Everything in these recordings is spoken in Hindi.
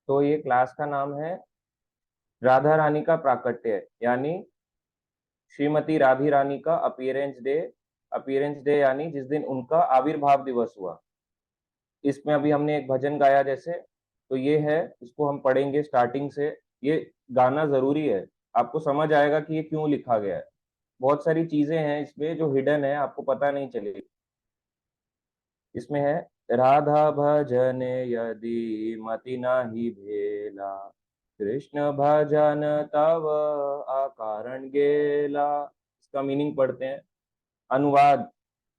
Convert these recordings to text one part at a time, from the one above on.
तो ये क्लास का नाम है राधा रानी का प्राकट्य, यानी श्रीमती राधी रानी का अपीयरेंस डे। अपीयरेंस डे यानी जिस दिन उनका आविर्भाव दिवस हुआ। इसमें अभी हमने एक भजन गाया जैसे, तो ये है, इसको हम पढ़ेंगे स्टार्टिंग से। ये गाना जरूरी है, आपको समझ आएगा कि ये क्यों लिखा गया है। बहुत सारी चीजें हैं इसमें जो हिडन है, आपको पता नहीं चलेगी। इसमें है, राधा भजन यदि मति नाही भेला, कृष्ण भजन तव अकारण गेला। इसका मीनिंग पढ़ते हैं। अनुवाद,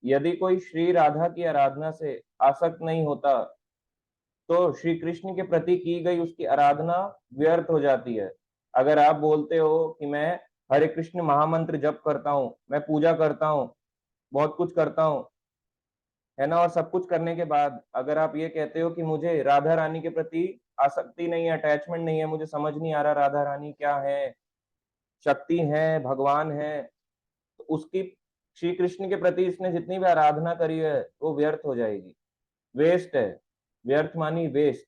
यदि कोई श्री राधा की आराधना से आसक्त नहीं होता तो श्री कृष्ण के प्रति की गई उसकी आराधना व्यर्थ हो जाती है। अगर आप बोलते हो कि मैं हरे कृष्ण महामंत्र जप करता हूँ, मैं पूजा करता हूँ, बहुत कुछ करता हूँ, है ना, और सब कुछ करने के बाद अगर आप ये कहते हो कि मुझे राधा रानी के प्रति आसक्ति नहीं है, अटैचमेंट नहीं है, मुझे समझ नहीं आ रहा राधा रानी क्या है, शक्ति है, भगवान है, तो उसकी, श्री कृष्ण के प्रति इसने जितनी भी आराधना करी है वो व्यर्थ हो जाएगी, वेस्ट है। व्यर्थ मानी वेस्ट।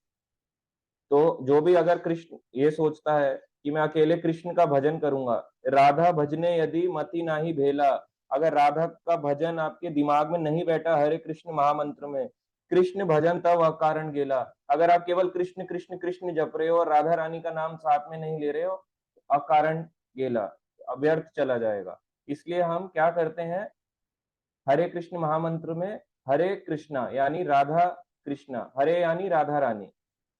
तो जो भी अगर कृष्ण ये सोचता है कि मैं अकेले कृष्ण का भजन करूंगा, राधा भजने यदि मति नाही भेला, अगर राधा का भजन आपके दिमाग में नहीं बैठा हरे कृष्ण महामंत्र में, कृष्ण भजन तब अकारण गेला, अगर आप केवल कृष्ण कृष्ण कृष्ण जप रहे हो और राधा रानी का नाम साथ में नहीं ले रहे हो, अकारण गेला, व्यर्थ चला जाएगा। इसलिए हम क्या करते हैं, हरे कृष्ण महामंत्र में हरे कृष्णा यानी राधा कृष्णा, हरे यानी राधा रानी।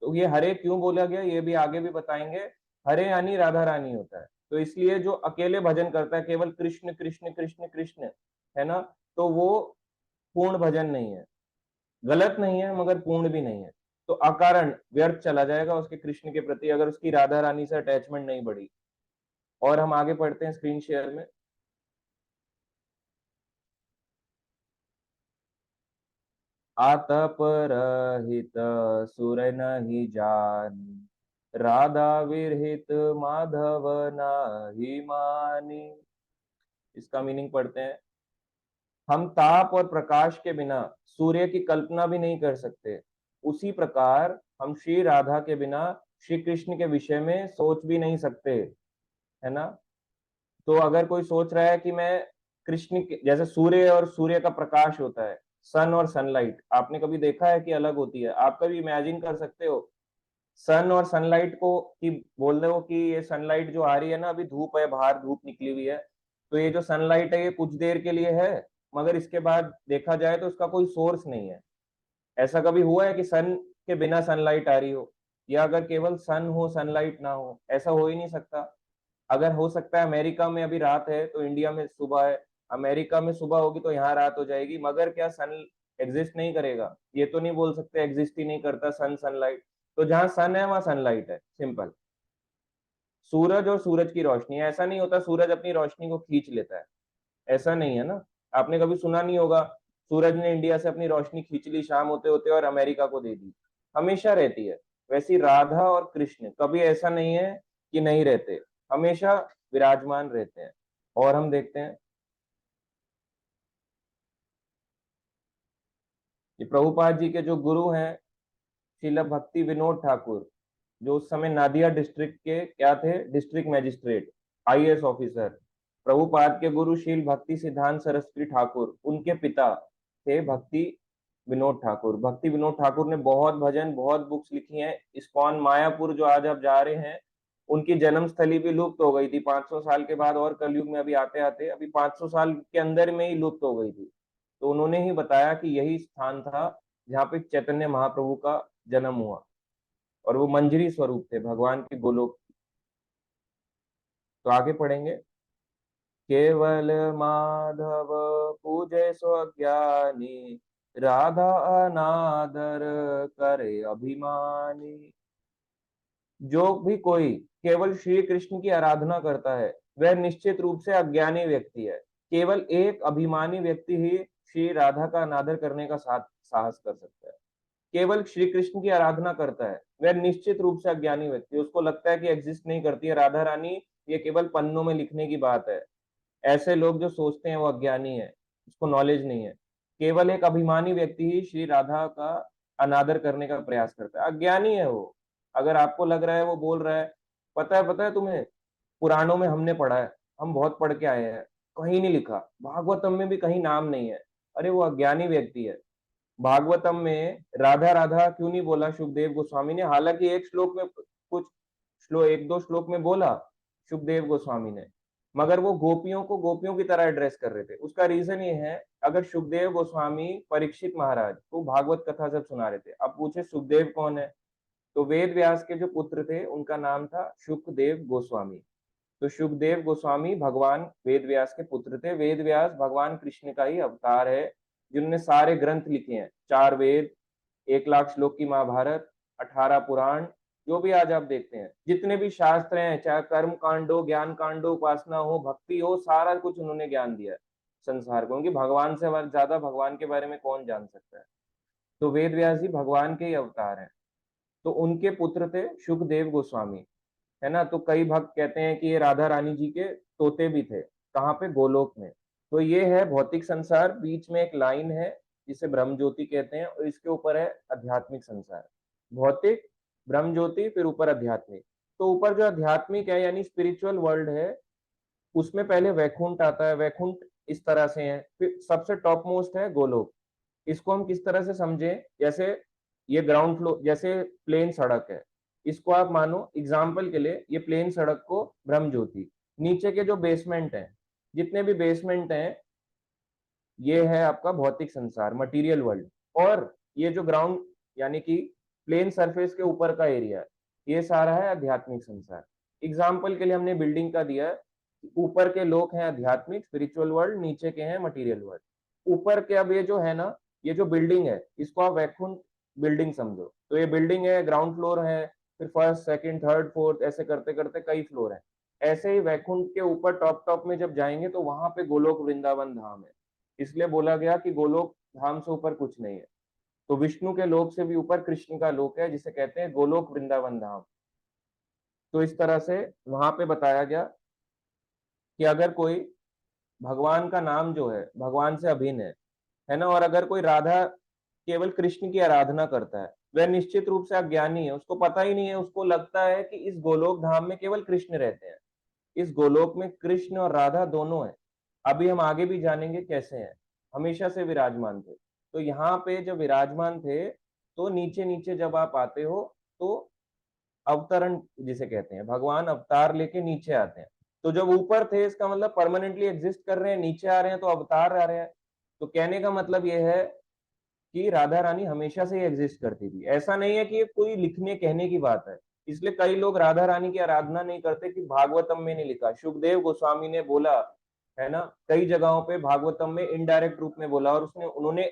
तो ये हरे क्यों बोला गया ये भी आगे भी बताएंगे। हरे यानी राधा रानी होता है, तो इसलिए जो अकेले भजन करता है केवल कृष्ण कृष्ण कृष्ण कृष्ण, है ना, तो वो पूर्ण भजन नहीं है। गलत नहीं है मगर पूर्ण भी नहीं है। तो अकारण व्यर्थ चला जाएगा उसके कृष्ण के प्रति, अगर उसकी राधा रानी से अटैचमेंट नहीं बढ़ी। और हम आगे पढ़ते हैं स्क्रीन शेयर में। आतप रहित सुर नहीं जानी, राधा विरहित माधव नाही मानी। इसका मीनिंग पढ़ते हैं। हम ताप और प्रकाश के बिना सूर्य की कल्पना भी नहीं कर सकते, उसी प्रकार हम श्री राधा के बिना श्री कृष्ण के विषय में सोच भी नहीं सकते, है ना। तो अगर कोई सोच रहा है कि मैं कृष्ण के जैसे, सूर्य और सूर्य का प्रकाश होता है, सन और सनलाइट आपने कभी देखा है कि अलग होती है? आप कभी इमेजिन कर सकते हो सन और सनलाइट को, कि बोल रहे हो कि ये सनलाइट जो आ रही है ना, अभी धूप है, बाहर धूप निकली हुई है, तो ये जो सनलाइट है ये कुछ देर के लिए है, मगर इसके बाद देखा जाए तो उसका कोई सोर्स नहीं है। ऐसा कभी हुआ है कि सन के बिना सनलाइट आ रही हो, या अगर केवल सन हो सनलाइट ना हो? ऐसा हो ही नहीं सकता। अगर हो सकता है अमेरिका में अभी रात है तो इंडिया में सुबह है, अमेरिका में सुबह होगी तो यहाँ रात हो जाएगी, मगर क्या सन एग्जिस्ट नहीं करेगा? ये तो नहीं बोल सकते एग्जिस्ट ही नहीं करता सन, सनलाइट। तो जहाँ सन है वहां सनलाइट है, सिंपल। सूरज और सूरज की रोशनी, ऐसा नहीं होता सूरज अपनी रोशनी को खींच लेता है, ऐसा नहीं है ना। आपने कभी सुना नहीं होगा सूरज ने इंडिया से अपनी रोशनी खींच ली शाम होते होते और अमेरिका को दे दी, हमेशा रहती है। वैसी राधा और कृष्ण कभी ऐसा नहीं है कि नहीं रहते, हमेशा विराजमान रहते हैं। और हम देखते हैं कि प्रभुपाद जी के जो गुरु हैं श्रील भक्ति विनोद ठाकुर, जो उस समय नादिया डिस्ट्रिक्ट के क्या थे, district magistrate, IAS officer. Prabhupada के गुरु शील भक्ति सिद्धांत सरस्वती ठाकुर, उनके पिता थे भक्ति विनोद ठाकुर। भक्ति विनोद ठाकुर ने बहुत भजन, बहुत बुक्स लिखी हैं। इस्कॉन मायापुर जो आज आप जा रहे हैं, उनकी जन्म स्थली भी लुप्त हो गई थी 500 साल के बाद, और कलयुग में अभी आते आते अभी 500 साल के अंदर में ही लुप्त हो गई थी। तो उन्होंने ही बताया कि यही स्थान था जहाँ पे चैतन्य महाप्रभु का जन्म हुआ, और वो मंजरी स्वरूप थे भगवान के गोलोक। तो आगे पढ़ेंगे। केवल माधव पूजे सो अज्ञानी, राधा अनादर करे अभिमानी। जो भी कोई केवल श्री कृष्ण की आराधना करता है वह निश्चित रूप से अज्ञानी व्यक्ति है। केवल एक अभिमानी व्यक्ति ही श्री राधा का अनादर करने का साहस कर सकता है। केवल श्री कृष्ण की आराधना करता है वह निश्चित रूप से अज्ञानी व्यक्ति, उसको लगता है कि एग्जिस्ट नहीं करती है राधा रानी, ये केवल पन्नों में लिखने की बात है। ऐसे लोग जो सोचते हैं वो अज्ञानी है, उसको नॉलेज नहीं है। केवल एक अभिमानी व्यक्ति ही श्री राधा का अनादर करने का प्रयास करता है, अज्ञानी है वो। अगर आपको लग रहा है वो बोल रहा है, पता है तुम्हें, पुराणों में हमने पढ़ा है, हम बहुत पढ़ के आए हैं, कहीं नहीं लिखा, भागवतम में भी कहीं नाम नहीं है। अरे वो अज्ञानी व्यक्ति है। भागवतम में राधा राधा क्यों नहीं बोला सुखदेव गोस्वामी ने? हालांकि एक श्लोक में कुछ श्लोक, एक दो श्लोक में बोला सुखदेव गोस्वामी ने, मगर वो गोपियों को गोपियों की तरह एड्रेस कर रहे थे। उसका रीजन ये है, अगर सुखदेव गोस्वामी परीक्षित महाराज को भागवत कथा जब सुना रहे थे, अब पूछे सुखदेव कौन है, तो वेद व्यास के जो पुत्र थे उनका नाम था सुखदेव गोस्वामी। तो सुखदेव गोस्वामी भगवान वेद व्यास के पुत्र थे। वेद व्यास भगवान कृष्ण का ही अवतार है, जिन्होंने सारे ग्रंथ लिखे हैं, 4 वेद, 1 लाख श्लोक की महाभारत, 18 पुराण, जो भी आज आप देखते हैं जितने भी शास्त्र हैं, चाहे कर्म कांड हो, ज्ञान कांड हो, उपासना हो, भक्ति हो, सारा कुछ उन्होंने ज्ञान दिया है संसार को, क्योंकि भगवान से ज्यादा भगवान के बारे में कौन जान सकता है। तो वेद व्यास जी भगवान के ही अवतार हैं। तो उनके पुत्र थे सुखदेव गोस्वामी, है ना। तो कई भक्त कहते हैं कि ये राधा रानी जी के तोते भी थे। कहाँ पे? गोलोक में। तो ये है भौतिक संसार, बीच में एक लाइन है जिसे ब्रह्म ज्योति कहते हैं, और इसके ऊपर है आध्यात्मिक संसार। भौतिक, ब्रह्म ज्योति, फिर ऊपर आध्यात्मिक। तो ऊपर जो आध्यात्मिक है यानी स्पिरिचुअल वर्ल्ड है, उसमें पहले वैकुंठ आता है। वैकुंठ इस तरह से है, फिर सबसे टॉप मोस्ट है गोलोक। इसको हम किस तरह से समझे? जैसे ये ग्राउंड फ्लोर, जैसे प्लेन सड़क है, इसको आप मानो एग्जाम्पल के लिए, ये प्लेन सड़क को ब्रह्म ज्योति, नीचे के जो बेसमेंट है, जितने भी बेसमेंट हैं, ये है आपका भौतिक संसार, मटेरियल वर्ल्ड। और ये जो ग्राउंड यानी कि प्लेन सरफेस के ऊपर का एरिया है, ये सारा है आध्यात्मिक संसार। एग्जाम्पल के लिए हमने बिल्डिंग का दिया है, ऊपर के लोग हैं आध्यात्मिक स्पिरिचुअल वर्ल्ड, नीचे के हैं मटेरियल वर्ल्ड। ऊपर के अब ये जो है ना, ये जो बिल्डिंग है, इसको आप वैकुंठ बिल्डिंग समझो। तो ये बिल्डिंग है, ग्राउंड फ्लोर है, फिर फर्स्ट सेकंड थर्ड फोर्थ, ऐसे करते करते कई फ्लोर है। ऐसे ही वैकुंठ के ऊपर टॉप टॉप में जब जाएंगे तो वहां पे गोलोक वृंदावन धाम है। इसलिए बोला गया कि गोलोक धाम से ऊपर कुछ नहीं है। तो विष्णु के लोक से भी ऊपर कृष्ण का लोक है, जिसे कहते हैं गोलोक वृंदावन धाम। तो इस तरह से वहां पे बताया गया कि अगर कोई भगवान का नाम जो है भगवान से अभिन्न है ना, और अगर कोई राधा केवल कृष्ण की आराधना करता है, वह निश्चित रूप से अज्ञानी है। उसको पता ही नहीं है, उसको लगता है कि इस गोलोक धाम में केवल कृष्ण रहते हैं। इस गोलोक में कृष्ण और राधा दोनों हैं। अभी हम आगे भी जानेंगे कैसे हैं, हमेशा से विराजमान थे। तो यहाँ पे जब विराजमान थे, तो नीचे नीचे जब आप आते हो, तो अवतरण जिसे कहते हैं, भगवान अवतार लेके नीचे आते हैं। तो जब ऊपर थे, इसका मतलब परमानेंटली एग्जिस्ट कर रहे हैं, नीचे आ रहे हैं तो अवतार आ रहे हैं। तो कहने का मतलब यह है कि राधा रानी हमेशा से ही एग्जिस्ट करती थी। ऐसा नहीं है कि ये कोई लिखने कहने की बात है। इसलिए कई लोग राधा रानी की आराधना नहीं करते कि भागवतम में नहीं लिखा, सुखदेव गोस्वामी ने बोला है ना, कई जगहों पे भागवतम में इनडायरेक्ट रूप में बोला। और उसने उन्होंने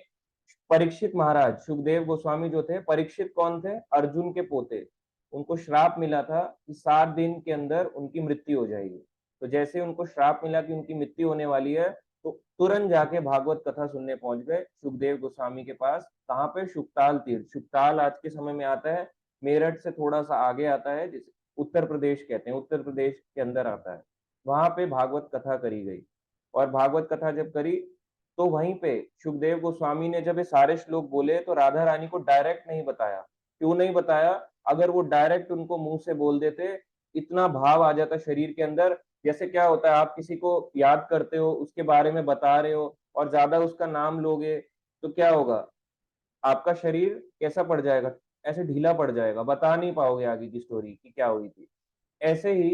परीक्षित महाराज, सुखदेव गोस्वामी जो थे, परीक्षित कौन थे? अर्जुन के पोते। उनको श्राप मिला था कि 7 दिन के अंदर उनकी मृत्यु हो जाएगी। तो जैसे उनको श्राप मिला कि उनकी मृत्यु होने वाली है, तो तुरंत जाके भागवत कथा सुनने पहुंच गए सुखदेव गोस्वामी के पास। कहाँ पे? शुक्ताल तीर्थ। शुक्ताल आज के समय में आता है, मेरठ से थोड़ा सा आगे आता है, जिसे उत्तर प्रदेश कहते हैं, उत्तर प्रदेश के अंदर आता है। वहां पे भागवत कथा करी गई। और भागवत कथा जब करी, तो वहीं पे सुखदेव गोस्वामी ने जब ये सारे श्लोक बोले, तो राधा रानी को डायरेक्ट नहीं बताया। क्यों नहीं बताया? अगर वो डायरेक्ट उनको मुंह से बोल देते, इतना भाव आ जाता शरीर के अंदर। जैसे क्या होता है, आप किसी को याद करते हो, उसके बारे में बता रहे हो, और ज्यादा उसका नाम लोगे, तो क्या होगा? आपका शरीर कैसा पड़ जाएगा? ऐसे ढीला पड़ जाएगा, बता नहीं पाओगे आगे की स्टोरी की क्या हुई थी। ऐसे ही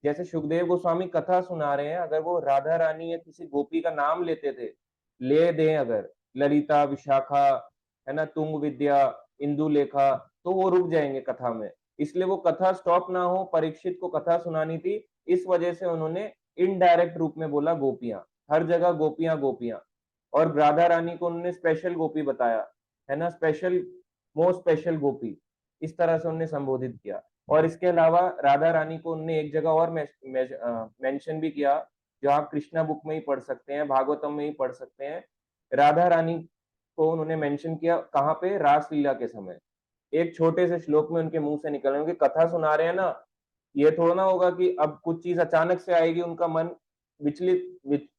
जैसे सुखदेव गोस्वामी कथा सुना रहे हैं, अगर वो राधा रानी या किसी गोपी का नाम लेते थे, ले दें अगर, ललिता, विशाखा, है ना, तुंग विद्या, इंदुलेखा, तो वो रुक जाएंगे कथा में। इसलिए वो कथा स्टॉप ना हो, परीक्षित को कथा सुनानी थी, इस वजह से उन्होंने इनडायरेक्ट रूप में बोला गोपियां। हर जगह गोपियां गोपियां। और राधा रानी को उन्होंने स्पेशल गोपी बताया, है ना, स्पेशल, मोस्ट स्पेशल गोपी, इस तरह से उन्होंने संबोधित किया। और इसके अलावा राधा रानी को उन्होंने एक जगह और मेंशन भी किया, जो आप कृष्णा बुक में ही पढ़ सकते हैं, भागवतम में ही पढ़ सकते हैं। राधा रानी को उन्होंने मेंशन किया कहाँ पे? रासलीला के समय। एक छोटे से श्लोक में उनके मुंह से निकल रहे हैं, उनकी कथा सुना रहे हैं ना, ये थोड़ा ना होगा कि अब कुछ चीज अचानक से आएगी, उनका मन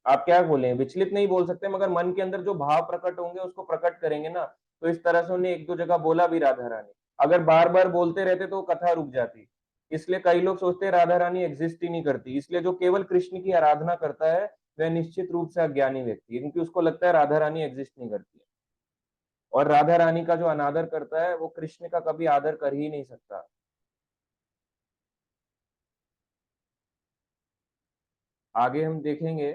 आप क्या बोले, विचलित नहीं बोल सकते, मगर मन के अंदर जो भाव प्रकट होंगे उसको प्रकट करेंगे ना। तो इस तरह से उन्हें एक दो जगह बोला भी राधा रानी। अगर बार बार बोलते रहते तो कथा रुक जाती। इसलिए कई लोग सोचते हैं राधा रानी एग्जिस्ट ही नहीं करती। इसलिए जो केवल कृष्ण की आराधना करता है वह निश्चित रूप से अज्ञानी व्यक्ति है, क्योंकि उसको लगता है राधा रानी एग्जिस्ट नहीं करती है। और राधा रानी का जो अनादर करता है वो कृष्ण का कभी आदर कर ही नहीं सकता। आगे हम देखेंगे।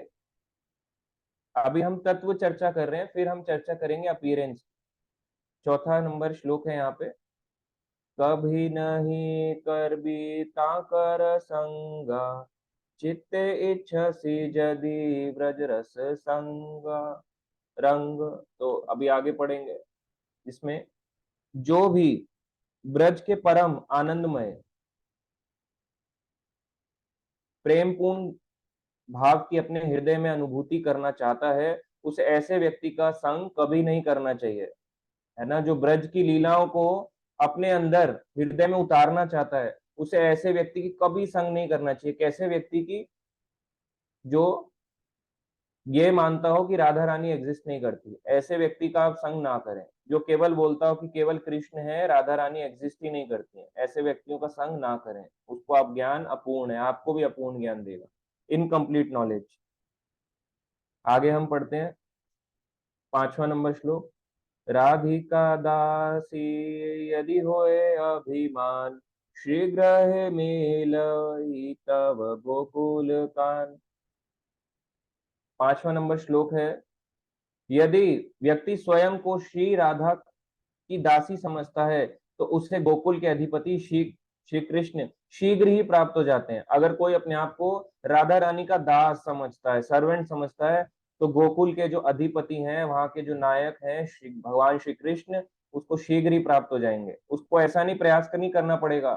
अभी हम तत्व चर्चा कर रहे हैं, फिर हम चर्चा करेंगे अपीयरेंस। चौथा नंबर श्लोक है यहाँ पे। कभी नहीं कर बीता कर संगा, चित्ते इच्छसी यदि ब्रज रस संग रंग। तो अभी आगे पढ़ेंगे इसमें। जो भी ब्रज के परम आनंदमय प्रेमपूर्ण भाव की अपने हृदय में अनुभूति करना चाहता है, उसे ऐसे व्यक्ति का संग कभी नहीं करना चाहिए, है ना। जो ब्रज की लीलाओं को अपने अंदर हृदय में उतारना चाहता है, उसे ऐसे व्यक्ति की कभी संग नहीं करना चाहिए। कैसे व्यक्ति की? जो ये मानता हो कि राधा रानी एग्जिस्ट नहीं करती, ऐसे व्यक्ति का आप संग ना करें। जो केवल बोलता हो कि केवल कृष्ण है, राधा रानी एग्जिस्ट ही नहीं करती है, ऐसे व्यक्तियों का संग ना करें। उसको आप ज्ञान अपूर्ण है, आपको भी अपूर्ण ज्ञान देगा, इनकम्प्लीट नॉलेज। आगे हम पढ़ते हैं 5वां नंबर श्लोक। राधिका दासी यदि होए अभिमान, शीघ्र मिलई तव गोकुल कान। 5वां नंबर श्लोक है। यदि व्यक्ति स्वयं को श्री राधा की दासी समझता है तो उसे गोकुल के अधिपति श्री श्री कृष्ण शीघ्र ही प्राप्त हो जाते हैं। अगर कोई अपने आप को राधा रानी का दास समझता है, सर्वेंट समझता है, तो गोकुल के जो अधिपति हैं, वहां के जो नायक हैं श्री भगवान श्री कृष्ण, उसको शीघ्र ही प्राप्त हो जाएंगे। उसको ऐसा नहीं प्रयास नहीं करना पड़ेगा।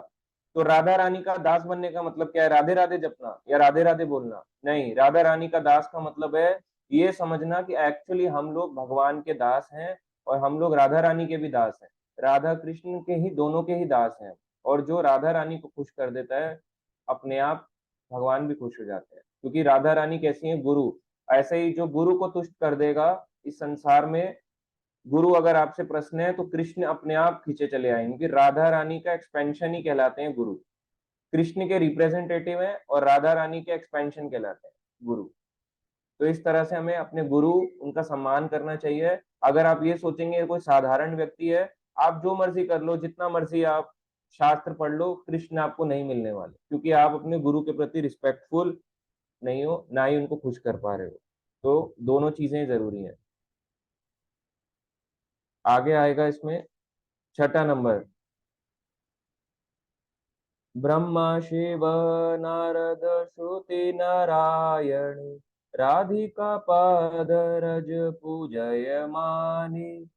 तो राधा रानी का दास बनने का मतलब क्या है? राधे राधे जपना या राधे राधे बोलना नहीं। राधा रानी का दास का मतलब है ये समझना कि एक्चुअली हम लोग भगवान के दास हैं, और हम लोग राधा रानी के भी दास हैं। राधा कृष्ण के ही, दोनों के ही दास हैं। और जो राधा रानी को खुश कर देता है, अपने आप भगवान भी खुश हो जाते हैं, क्योंकि राधा रानी कैसी है? गुरु। ऐसे ही जो गुरु को तुष्ट कर देगा इस संसार में, गुरु अगर आपसे प्रश्न है तो कृष्ण अपने आप खींचे चले आएंगे, क्योंकि राधा रानी का एक्सपेंशन ही कहलाते हैं गुरु। कृष्ण के रिप्रेजेंटेटिव है और राधा रानी के एक्सपेंशन कहलाते हैं गुरु। तो इस तरह से हमें अपने गुरु, उनका सम्मान करना चाहिए। अगर आप ये सोचेंगे कोई साधारण व्यक्ति है, आप जो मर्जी कर लो, जितना मर्जी आप शास्त्र पढ़ लो, कृष्ण आपको नहीं मिलने वाले, क्योंकि आप अपने गुरु के प्रति रिस्पेक्टफुल नहीं हो, ना ही उनको खुश कर पा रहे हो। तो दोनों चीजें जरूरी हैं। आगे आएगा इसमें 6ठा नंबर। ब्रह्मा शिव नारद श्रुति नारायण, राधिका पाद रज पूजय मानी।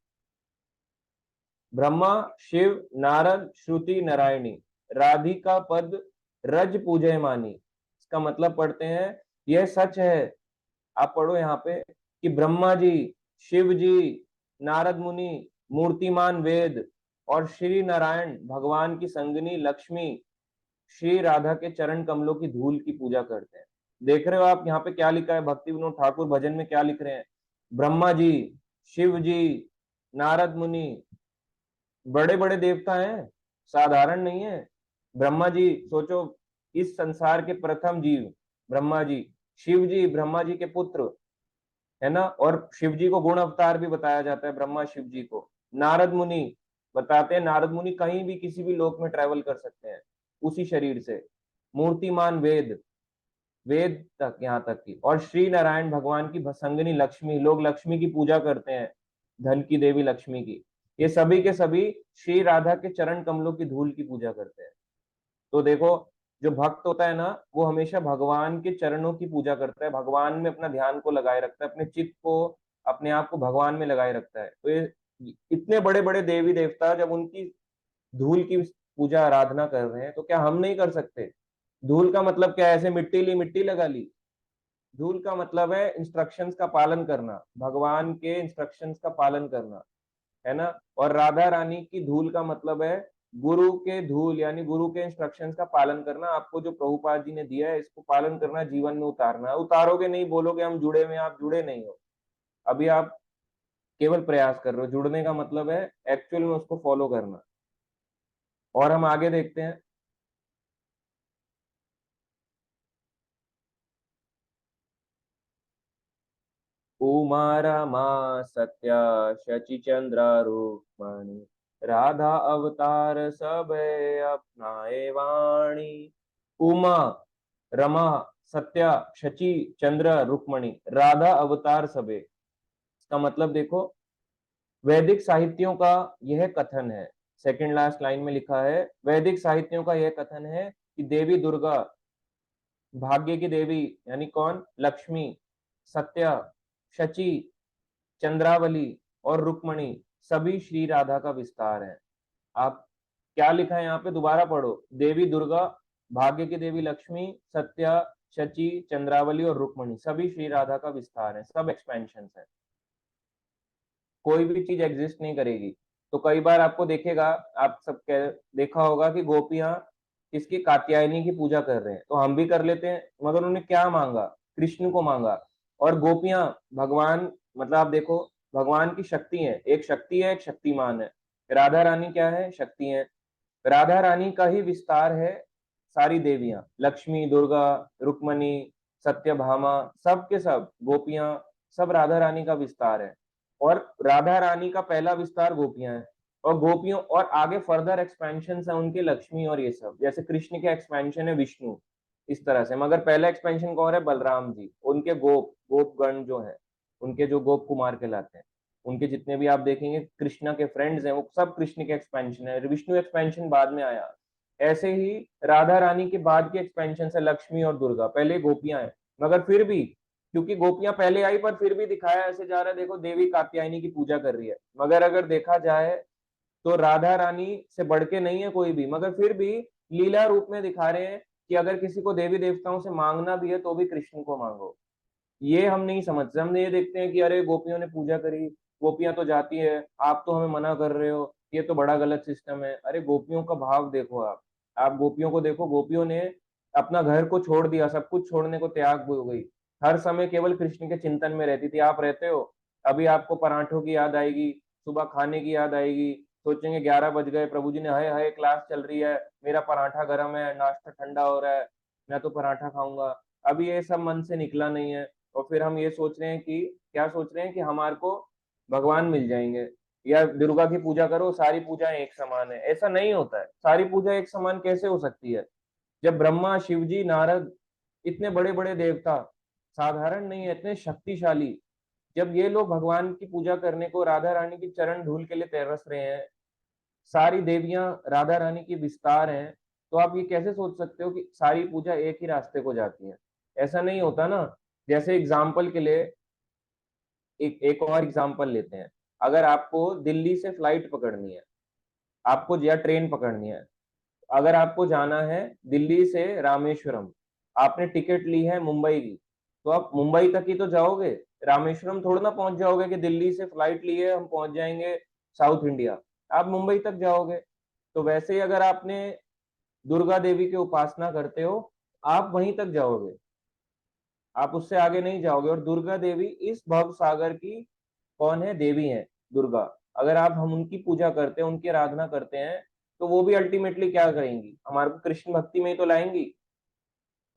ब्रह्मा, शिव, नारद, श्रुति, नारायणी, राधिका पद रज पूजय मानी। इसका मतलब पढ़ते हैं, यह सच है, आप पढ़ो यहाँ पे, कि ब्रह्मा जी, शिव जी, नारद मुनि, मूर्तिमान वेद और श्री नारायण भगवान की संगनी लक्ष्मी श्री राधा के चरण कमलों की धूल की पूजा करते हैं। देख रहे हो आप यहाँ पे क्या लिखा है? भक्ति विनोद ठाकुर भजन में क्या लिख रहे हैं? ब्रह्मा जी, शिव जी, नारद मुनि, बड़े बड़े देवता हैं, साधारण नहीं है। ब्रह्मा जी, सोचो, इस संसार के प्रथम जीव ब्रह्मा जी। शिव जी, ब्रह्मा जी के पुत्र, है ना। और शिव जी को गुण अवतार भी बताया जाता है, ब्रह्मा शिव जी को। नारद मुनि, बताते हैं नारद मुनि कहीं भी किसी भी लोक में ट्रेवल कर सकते हैं उसी शरीर से। मूर्तिमान वेद, वेद तक, यहाँ तक की। और श्री नारायण भगवान की भसंगनी लक्ष्मी, लोग लक्ष्मी की पूजा करते हैं, धन की देवी लक्ष्मी की। ये सभी के सभी श्री राधा के चरण कमलों की धूल की पूजा करते हैं। तो देखो, जो भक्त होता है ना, वो हमेशा भगवान के चरणों की पूजा करता है, भगवान में अपना ध्यान को लगाए रखता है, अपने चित्त को, अपने आप को भगवान में लगाए रखता है। तो ये इतने बड़े बड़े देवी देवता जब उनकी धूल की पूजा आराधना कर रहे हैं, तो क्या हम नहीं कर सकते? धूल का मतलब क्या है? ऐसे मिट्टी ली, मिट्टी लगा ली? धूल का मतलब है इंस्ट्रक्शंस का पालन करना, भगवान के इंस्ट्रक्शंस का पालन करना, है ना। और राधा रानी की धूल का मतलब है गुरु के धूल, यानी गुरु के इंस्ट्रक्शंस का पालन करना। आपको जो प्रभुपाद जी ने दिया है, इसको पालन करना, जीवन में उतारना है। उतारोगे नहीं, बोलोगे हम जुड़े में, आप जुड़े नहीं हो। अभी आप केवल प्रयास कर रहे हो। जुड़ने का मतलब है एक्चुअल में उसको फॉलो करना। और हम आगे देखते हैं। उमा रमा सत्या शचि चंद्र रूपमणि, राधा अवतार सब अपनाए वाणी। उमा, रमा, सत्या, शचि, चंद्र, रुक्मणी, राधा अवतार सबे। इसका मतलब देखो, वैदिक साहित्यों का यह कथन है, सेकंड लास्ट लाइन में लिखा है, वैदिक साहित्यों का यह कथन है कि देवी दुर्गा, भाग्य की देवी यानी कौन, लक्ष्मी, सत्या, शची, चंद्रावली और रुक्मणी सभी श्री राधा का विस्तार है। आप क्या लिखा है यहाँ पे, दोबारा पढ़ो, देवी दुर्गा, भाग्य की देवी लक्ष्मी, सत्या, शची, चंद्रावली और रुक्मणी सभी श्री राधा का विस्तार है, सब एक्सपेंशन है। कोई भी चीज एग्जिस्ट नहीं करेगी। तो कई बार आपको देखेगा, आप सब देखा होगा कि गोपियां इसकी कात्यायनी की पूजा कर रहे हैं, तो हम भी कर लेते हैं, मगर उन्हें क्या मांगा, कृष्ण को मांगा। और गोपियां भगवान, मतलब आप देखो, भगवान की शक्ति है, एक शक्ति है, एक शक्तिमान है। राधा रानी क्या है, शक्ति है। राधा रानी का ही विस्तार है सारी देवियां, लक्ष्मी, दुर्गा, रुक्मणी, सत्यभामा, सब के सब गोपियां, सब राधा रानी का विस्तार है। और राधा रानी का पहला विस्तार गोपियां है, और गोपियों और आगे फर्दर एक्सपेंशन है उनके, लक्ष्मी और ये सब, जैसे कृष्ण के एक्सपेंशन है विष्णु, इस तरह से। मगर पहला एक्सपेंशन कौन है, बलराम जी, उनके गोपगण जो है, उनके जो गोप कुमार कहलाते हैं, उनके जितने भी आप देखेंगे कृष्णा के फ्रेंड्स हैं, वो सब कृष्ण के एक्सपेंशन है, विष्णु एक्सपेंशन बाद में आया। ऐसे ही राधा रानी के बाद के एक्सपेंशन है लक्ष्मी और दुर्गा, पहले गोपियां हैं। मगर फिर भी, क्योंकि गोपियां पहले आई, पर फिर भी दिखाया ऐसे जा रहा है, देखो देवी कात्यायनी की पूजा कर रही है। मगर अगर देखा जाए तो राधा रानी से बढ़ के नहीं है कोई भी, मगर फिर भी लीला रूप में दिखा रहे हैं कि अगर किसी को देवी देवताओं से मांगना भी है तो भी कृष्ण को मांगो। ये हम नहीं समझते, हम ये देखते हैं कि अरे गोपियों ने पूजा करी, गोपियां तो जाती है, आप तो हमें मना कर रहे हो, ये तो बड़ा गलत सिस्टम है। अरे गोपियों का भाव देखो, आप गोपियों को देखो, गोपियों ने अपना घर को छोड़ दिया, सब कुछ छोड़ने को त्याग हो गई, हर समय केवल कृष्ण के चिंतन में रहती थी। आप रहते हो, अभी आपको पराठों की याद आएगी, सुबह खाने की याद आएगी, सोचेंगे 11 बज गए, प्रभु जी ने हाय हाय क्लास चल रही है, मेरा पराठा गर्म है, नाश्ता ठंडा हो रहा है, मैं तो पराठा खाऊंगा। अभी ये सब मन से निकला नहीं है, और फिर हम ये सोच रहे हैं कि, क्या सोच रहे हैं कि हमारे को भगवान मिल जाएंगे, या दुर्गा की पूजा करो, सारी पूजाएं एक समान है। ऐसा नहीं होता है, सारी पूजा एक समान कैसे हो सकती है, जब ब्रह्मा, शिवजी, नारद, इतने बड़े बड़े देवता, साधारण नहीं है, इतने शक्तिशाली, जब ये लोग भगवान की पूजा करने को राधा रानी की चरण धूल के लिए तरस रहे हैं, सारी देवियां राधा रानी की विस्तार हैं, तो आप ये कैसे सोच सकते हो कि सारी पूजा एक ही रास्ते को जाती है। ऐसा नहीं होता ना। जैसे एग्जाम्पल के लिए एक और एग्जाम्पल लेते हैं। अगर आपको दिल्ली से फ्लाइट पकड़नी है, आपको या ट्रेन पकड़नी है, अगर आपको जाना है दिल्ली से रामेश्वरम, आपने टिकट ली है मुंबई की, तो आप मुंबई तक ही तो जाओगे, रामेश्वरम थोड़ा ना पहुंच जाओगे कि दिल्ली से फ्लाइट ली है हम पहुंच जाएंगे साउथ इंडिया। आप मुंबई तक जाओगे। तो वैसे ही अगर आपने दुर्गा देवी की उपासना करते हो, आप वहीं तक जाओगे, आप उससे आगे नहीं जाओगे। और दुर्गा देवी इस भव सागर की कौन है, देवी है दुर्गा। अगर हम उनकी पूजा करते हैं, उनकी आराधना करते हैं, तो वो भी अल्टीमेटली क्या करेंगी, हमारे को कृष्ण भक्ति में ही तो लाएंगी।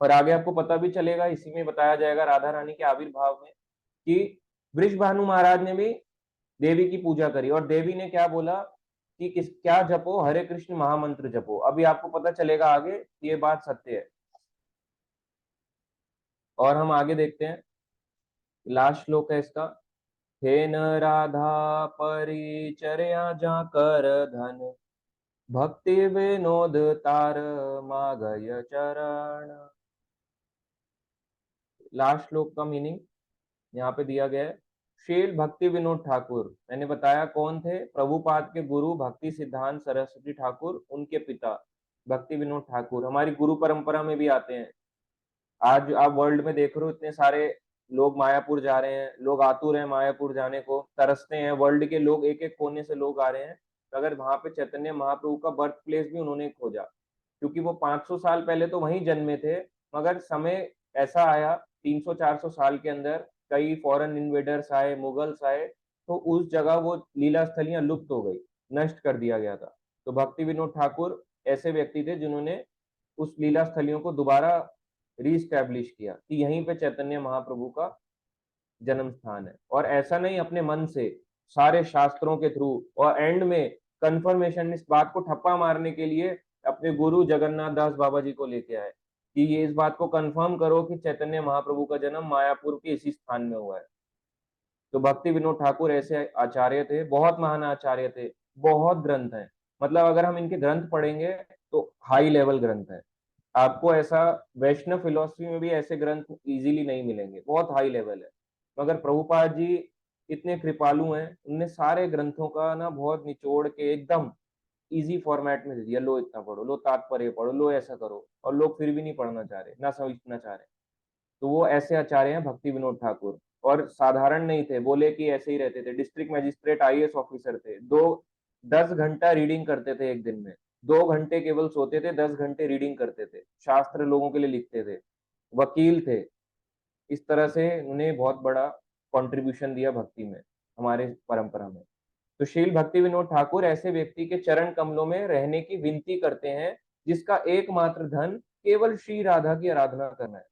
और आगे आपको पता भी चलेगा, इसी में बताया जाएगा राधा रानी के आविर्भाव में, कि वृषभानु महाराज ने भी देवी की पूजा करी, और देवी ने क्या बोला कि किस क्या जपो, हरे कृष्ण महामंत्र जपो। अभी आपको पता चलेगा आगे कि ये बात सत्य है। और हम आगे देखते हैं, लास्ट श्लोक है इसका। हे न राधा परिचर्या जाकर धन, भक्ति विनोद तार मागय चरण। लास्ट श्लोक का मीनिंग यहाँ पे दिया गया है। शील भक्ति विनोद ठाकुर, मैंने बताया कौन थे, प्रभुपाद के गुरु भक्ति सिद्धांत सरस्वती ठाकुर, उनके पिता भक्ति विनोद ठाकुर हमारी गुरु परंपरा में भी आते हैं। आज आप वर्ल्ड में देख रहे हो, इतने सारे लोग मायापुर जा रहे हैं, लोग आतुर हैं मायापुर जाने को, तरसते हैं, वर्ल्ड के लोग एक एक कोने से लोग आ रहे हैं। तो अगर वहां पे चैतन्य महाप्रभु का बर्थ प्लेस भी उन्होंने खोजा, क्योंकि वो 500 साल पहले तो वहीं जन्मे थे, मगर समय ऐसा आया 300-400 साल के अंदर, कई फॉरेन इन्वेडर्स आए, मुगल्स आए, तो उस जगह वो लीला स्थलियां लुप्त हो गई, नष्ट कर दिया गया था। तो भक्ति विनोद ठाकुर ऐसे व्यक्ति थे जिन्होंने उस लीला स्थलियों को दोबारा रीस्टैब्लिश किया कि यहीं पे चैतन्य महाप्रभु का जन्म स्थान है। और ऐसा नहीं अपने मन से, सारे शास्त्रों के थ्रू, और एंड में कंफर्मेशन, इस बात को ठप्पा मारने के लिए अपने गुरु जगन्नाथ दास बाबा जी को लेके आए कि ये इस बात को कंफर्म करो कि चैतन्य महाप्रभु का जन्म मायापुर के इसी स्थान में हुआ है। तो भक्ति विनोद ठाकुर ऐसे आचार्य थे, बहुत महान आचार्य थे, बहुत ग्रंथ हैं। मतलब अगर हम इनके ग्रंथ पढ़ेंगे तो हाई लेवल ग्रंथ है। आपको ऐसा वैष्णव फिलोसफी में भी ऐसे ग्रंथ इजीली नहीं मिलेंगे, बहुत हाई लेवल है। मगर प्रभुपाद जी इतने कृपालु हैं, उनने सारे ग्रंथों का ना बहुत निचोड़ के एकदम इजी फॉर्मेट में दे दिया, लो इतना पढ़ो, लो तात्पर्य पढ़ो, लो ऐसा करो, और लोग फिर भी नहीं पढ़ना चाह रहे, ना समझना चाह रहे। तो वो ऐसे आचार्य हैं भक्ति विनोद ठाकुर। और साधारण नहीं थे, बोले कि ऐसे ही रहते थे, डिस्ट्रिक्ट मजिस्ट्रेट आईएएस ऑफिसर थे। 10 घंटा रीडिंग करते थे एक दिन में, 2 घंटे केवल सोते थे, 10 घंटे रीडिंग करते थे, शास्त्र लोगों के लिए लिखते थे, वकील थे। इस तरह से उन्हें बहुत बड़ा कंट्रीब्यूशन दिया भक्ति में, हमारे परंपरा में। तो शील भक्ति विनोद ठाकुर ऐसे व्यक्ति के चरण कमलों में रहने की विनती करते हैं जिसका एकमात्र धन केवल श्री राधा की आराधना करना है।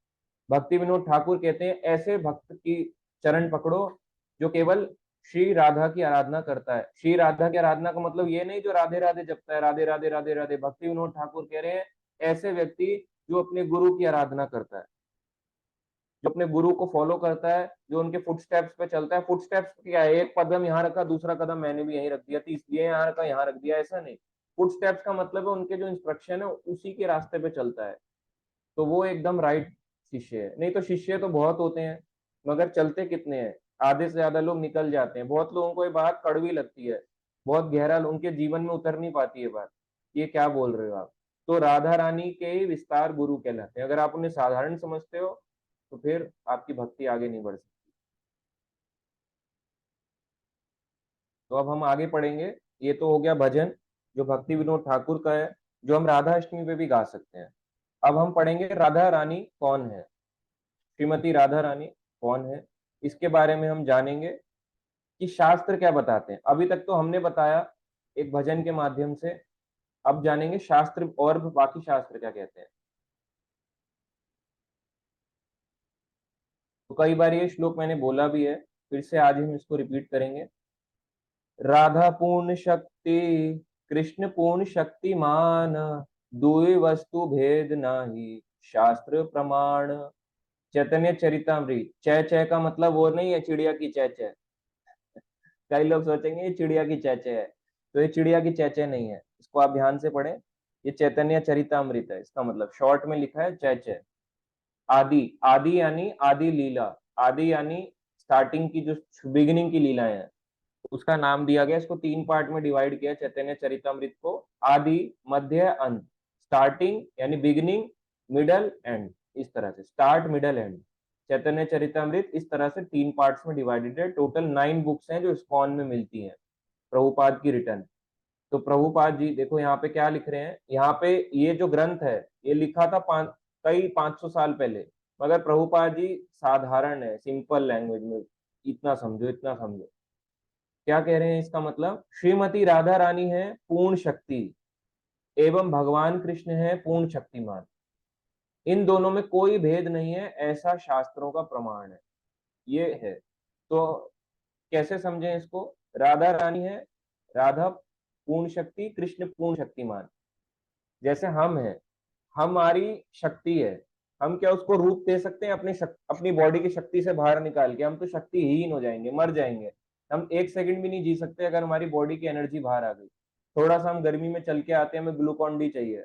भक्ति विनोद ठाकुर कहते हैं ऐसे भक्त की चरण पकड़ो जो केवल श्री राधा की आराधना करता है। श्री राधा की आराधना का मतलब ये नहीं जो राधे राधे जपता है, राधे राधे राधे राधे। भक्ति विनोद ठाकुर कह रहे हैं ऐसे व्यक्ति जो अपने गुरु की आराधना करता है, जो अपने गुरु को फॉलो करता है, जो उनके फुटस्टेप्स पे चलता है। फुटस्टेप्स क्या है? एक कदम यहाँ रखा, दूसरा कदम मैंने भी यहीं रख दिया, तीसरी यहाँ रखा, यहाँ रख दिया, ऐसा नहीं। फुटस्टेप्स का मतलब है उनके जो इंस्ट्रक्शन है उसी के रास्ते पे चलता है। तो वो एकदम राइट शिष्य है। नहीं तो शिष्य तो बहुत होते हैं मगर चलते कितने हैं? आधे से ज्यादा लोग निकल जाते हैं। बहुत लोगों को ये बात कड़वी लगती है, बहुत गहरा उनके जीवन में उतर नहीं पाती है बात, ये क्या बोल रहे हो आप। तो राधा रानी के ही विस्तार गुरु कहलाते हैं। अगर आप उन्हें साधारण समझते हो तो फिर आपकी भक्ति आगे नहीं बढ़ सकती। तो अब हम आगे पढ़ेंगे। ये तो हो गया भजन जो भक्ति विनोद ठाकुर का है, जो हम राधा अष्टमी पे भी गा सकते हैं। अब हम पढ़ेंगे राधा रानी कौन है, श्रीमती राधा रानी कौन है, इसके बारे में हम जानेंगे कि शास्त्र क्या बताते हैं। अभी तक तो हमने बताया एक भजन के माध्यम से, अब जानेंगे शास्त्र और बाकी शास्त्र क्या कहते हैं। तो कई बार ये श्लोक मैंने बोला भी है, फिर से आज हम इसको रिपीट करेंगे। राधा पूर्ण शक्ति कृष्ण पूर्ण शक्तिमान, दुई वस्तु भेद नाही शास्त्र प्रमाण। चैतन्य चरितामृत, चय चय का मतलब वो नहीं है चिड़िया की चय चय। कई लोग सोचेंगे ये चिड़िया की चय चय है, तो ये चिड़िया की चय चय नहीं है, इसको आप ध्यान से पढ़ें। ये चैतन्य चरितामृत है, इसका मतलब शॉर्ट में लिखा है चय चय। आदि, आदि यानी आदि लीला, आदि यानी स्टार्टिंग की जो बिगिनिंग की लीलाएं हैं, उसका नाम दिया गया। इसको 3 पार्ट में डिवाइड किया चैतन्य चरितामृत को। आदि, मध्य, अंत। स्टार्टिंग यानी बिगिनिंग, मिडल, एंड, इस तरह से स्टार्ट मिडल एंड। चैतन्य चरितामृत इस तरह से 3 पार्ट्स में डिवाइडेड है। टोटल 9 बुक्स हैं जो इस्कॉन में मिलती हैं, प्रभुपाद की रिटर्न। तो प्रभुपाद जी देखो यहाँ पे क्या लिख रहे हैं। यहाँ पे ये जो ग्रंथ है ये लिखा था कई 500 साल पहले, मगर प्रभुपाद जी साधारण है, सिंपल लैंग्वेज में, इतना समझो इतना समझो। क्या कह रहे हैं इसका मतलब? श्रीमती राधा रानी है पूर्ण शक्ति एवं भगवान कृष्ण है पूर्ण शक्तिमान, इन दोनों में कोई भेद नहीं है, ऐसा शास्त्रों का प्रमाण है। ये है। तो कैसे समझें इसको? राधा रानी है, राधा पूर्ण शक्ति, कृष्ण पूर्ण शक्तिमान। जैसे हम हैं, हमारी शक्ति है, हम क्या उसको रूप दे सकते हैं अपनी बॉडी की शक्ति से बाहर निकाल के? हम तो शक्तिहीन हो जाएंगे, मर जाएंगे। हम 1 सेकंड भी नहीं जी सकते अगर हमारी बॉडी की एनर्जी बाहर आ गई। थोड़ा सा हम गर्मी में चल के आते हैं, हमें ग्लूकॉन डी चाहिए,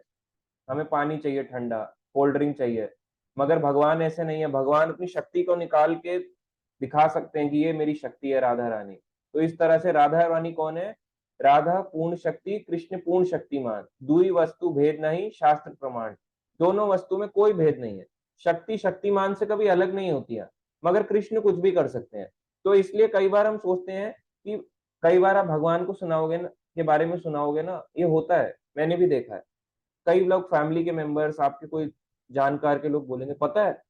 हमें पानी चाहिए ठंडा, कोल्ड ड्रिंक चाहिए। मगर भगवान ऐसे नहीं है, भगवान अपनी शक्ति को निकाल के दिखा सकते हैं कि ये मेरी शक्ति है राधा रानी। तो इस तरह से राधा रानी कौन है? राधा पूर्ण शक्ति, कृष्ण पूर्ण शक्तिमान, दुई वस्तु भेद नहीं शास्त्र प्रमाण। दोनों वस्तु में कोई भेद नहीं है। शक्ति शक्तिमान से कभी अलग नहीं होती है, मगर कृष्ण कुछ भी कर सकते हैं। तो इसलिए कई बार हम सोचते हैं कि कई बार आप भगवान को सुनाओगे ना, के बारे में सुनाओगे ना, ये होता है, मैंने भी देखा है। कई लोग फैमिली के मेंबर्स, आपके कोई जानकार के लोग बोलेंगे पता है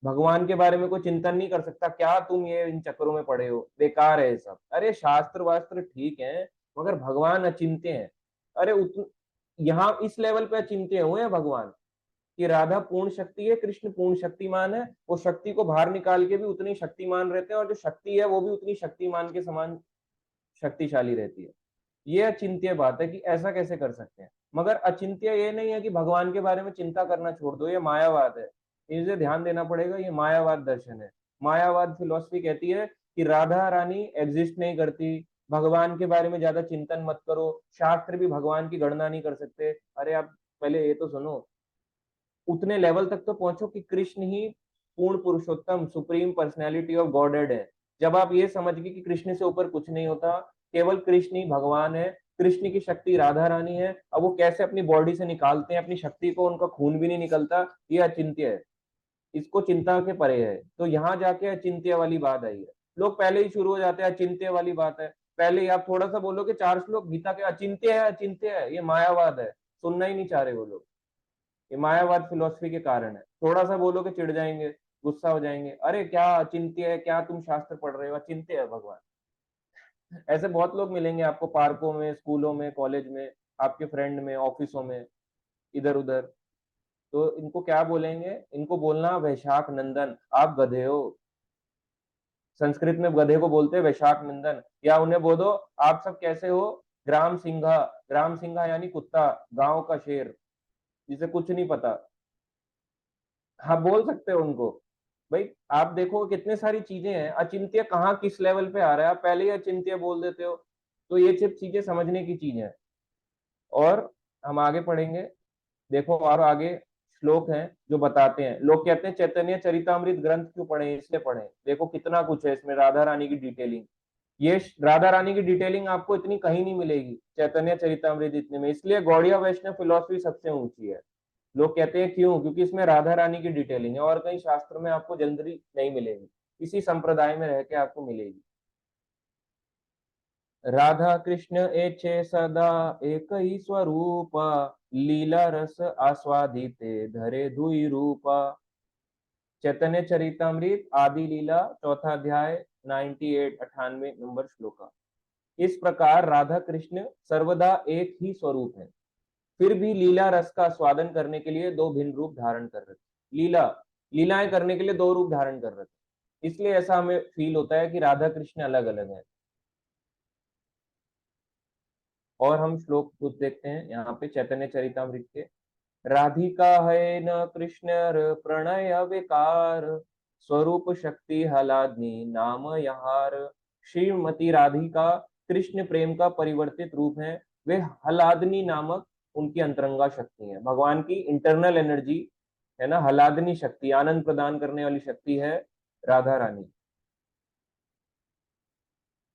भगवान के बारे में कोई चिंतन नहीं कर सकता, क्या तुम ये इन चक्करों में पड़े हो, बेकार है ये सब। अरे शास्त्र वास्त्र ठीक है, मगर भगवान अचिंत्य है। अरे यहाँ इस लेवल पे अचिंत्य हुए हैं भगवान कि राधा पूर्ण शक्ति है, कृष्ण पूर्ण शक्तिमान है। वो शक्ति को बाहर निकाल के भी उतनी शक्तिमान रहते हैं, और जो शक्ति है वो भी उतनी शक्तिमान के समान शक्तिशाली रहती है। ये अचिंत्य बात है कि ऐसा कैसे कर सकते हैं। मगर अचिंत्य ये नहीं है कि भगवान के बारे में चिंता करना छोड़ दो, ये मायावाद है। इसे ध्यान देना पड़ेगा, ये मायावाद दर्शन है। मायावाद फिलॉसफी कहती है कि राधा रानी एग्जिस्ट नहीं करती, भगवान के बारे में ज्यादा चिंतन मत करो, शास्त्र भी भगवान की गणना नहीं कर सकते। अरे आप पहले ये तो सुनो, उतने लेवल तक तो पहुंचो कि कृष्ण ही पूर्ण पुरुषोत्तम सुप्रीम पर्सनैलिटी ऑफ गॉडेड है। जब आप ये समझ गए कि कृष्ण से ऊपर कुछ नहीं होता, केवल कृष्ण ही भगवान है, कृष्ण की शक्ति राधा रानी है, अब वो कैसे अपनी बॉडी से निकालते हैं अपनी शक्ति को, उनका खून भी नहीं निकलता, ये अचिंत्य है, इसको चिंता के परे है। तो यहाँ जाके अचिंत्य वाली बात आई है। लोग पहले ही शुरू हो जाते हैं अचिंत्य वाली बात है, पहले ही आप थोड़ा सा बोलो कि 4 श्लोक गीता के अचिंत्य है, अचिंत्य है, ये मायावाद है, सुनना ही नहीं चाह रहे वो लोग। ये मायावाद फिलोसफी के कारण है। थोड़ा सा बोलो कि चिढ़ जाएंगे, गुस्सा हो जाएंगे, अरे क्या अचिंत्य है, क्या तुम शास्त्र पढ़ रहे हो, अचिंत्य है भगवान। ऐसे बहुत लोग मिलेंगे आपको पार्कों में, स्कूलों में, कॉलेज में, आपके फ्रेंड में, ऑफिसों में, इधर उधर। तो इनको क्या बोलेंगे, इनको बोलना वैशाख नंदन, आप गधे हो। संस्कृत में गधे को बोलते हैं वैशाख नंदन। या उन्हें बोलो आप सब कैसे हो, ग्राम सिंघा। ग्राम सिंघा यानी कुत्ता, गांव का शेर, जिसे कुछ नहीं पता। हाँ बोल सकते हो उनको। भाई आप देखो कितने सारी चीजें हैं, अचिंत्य कहाँ किस लेवल पे आ रहा है, आप पहले ही अचिंत्य बोल देते हो। तो ये सिर्फ चीजें समझने की चीज है। और हम आगे पढ़ेंगे, देखो और आगे श्लोक हैं जो बताते हैं। लोग कहते हैं चैतन्य चरितामृत ग्रंथ क्यों पढ़े, इसलिए पढ़े, देखो कितना कुछ है इसमें, राधा रानी की डिटेलिंग। ये राधा रानी की डिटेलिंग आपको इतनी कहीं नहीं मिलेगी चैतन्य चरितामृत इतने में, इसलिए गौड़िया वैष्णव फिलॉसफी सबसे ऊंची है। लोग कहते हैं क्यों, क्योंकि इसमें राधा रानी की डिटेलिंग है, और कहीं शास्त्र में आपको जल्दी नहीं मिलेगी, इसी संप्रदाय में रह के आपको मिलेगी। राधा कृष्ण एचे सदा एक ही स्वरूप, लीला रस आस्वादिते धरे दुई रूपा। चैतन्य चरितामृत आदि लीला, चौथा अध्याय, 98 98 नंबर श्लोका। इस प्रकार राधा कृष्ण सर्वदा एक ही स्वरूप है, फिर भी लीला रस का स्वादन करने के लिए दो भिन्न रूप धारण कर रहे थे। लीलाएं करने के लिए दो रूप धारण कर रहे थे, इसलिए ऐसा हमें फील होता है कि राधा कृष्ण अलग अलग है। और हम श्लोक कुछ देखते हैं यहाँ पे चैतन्य चरितामृत के। राधिका है न कृष्ण प्रणय विकार, स्वरूप शक्ति हलादनी नाम यहार। श्रीमती राधिका कृष्ण प्रेम का परिवर्तित रूप है, वे हलादनी नामक उनकी अंतरंगा शक्ति है, भगवान की इंटरनल एनर्जी है ना, हलादनी शक्ति, आनंद प्रदान करने वाली शक्ति है राधा रानी।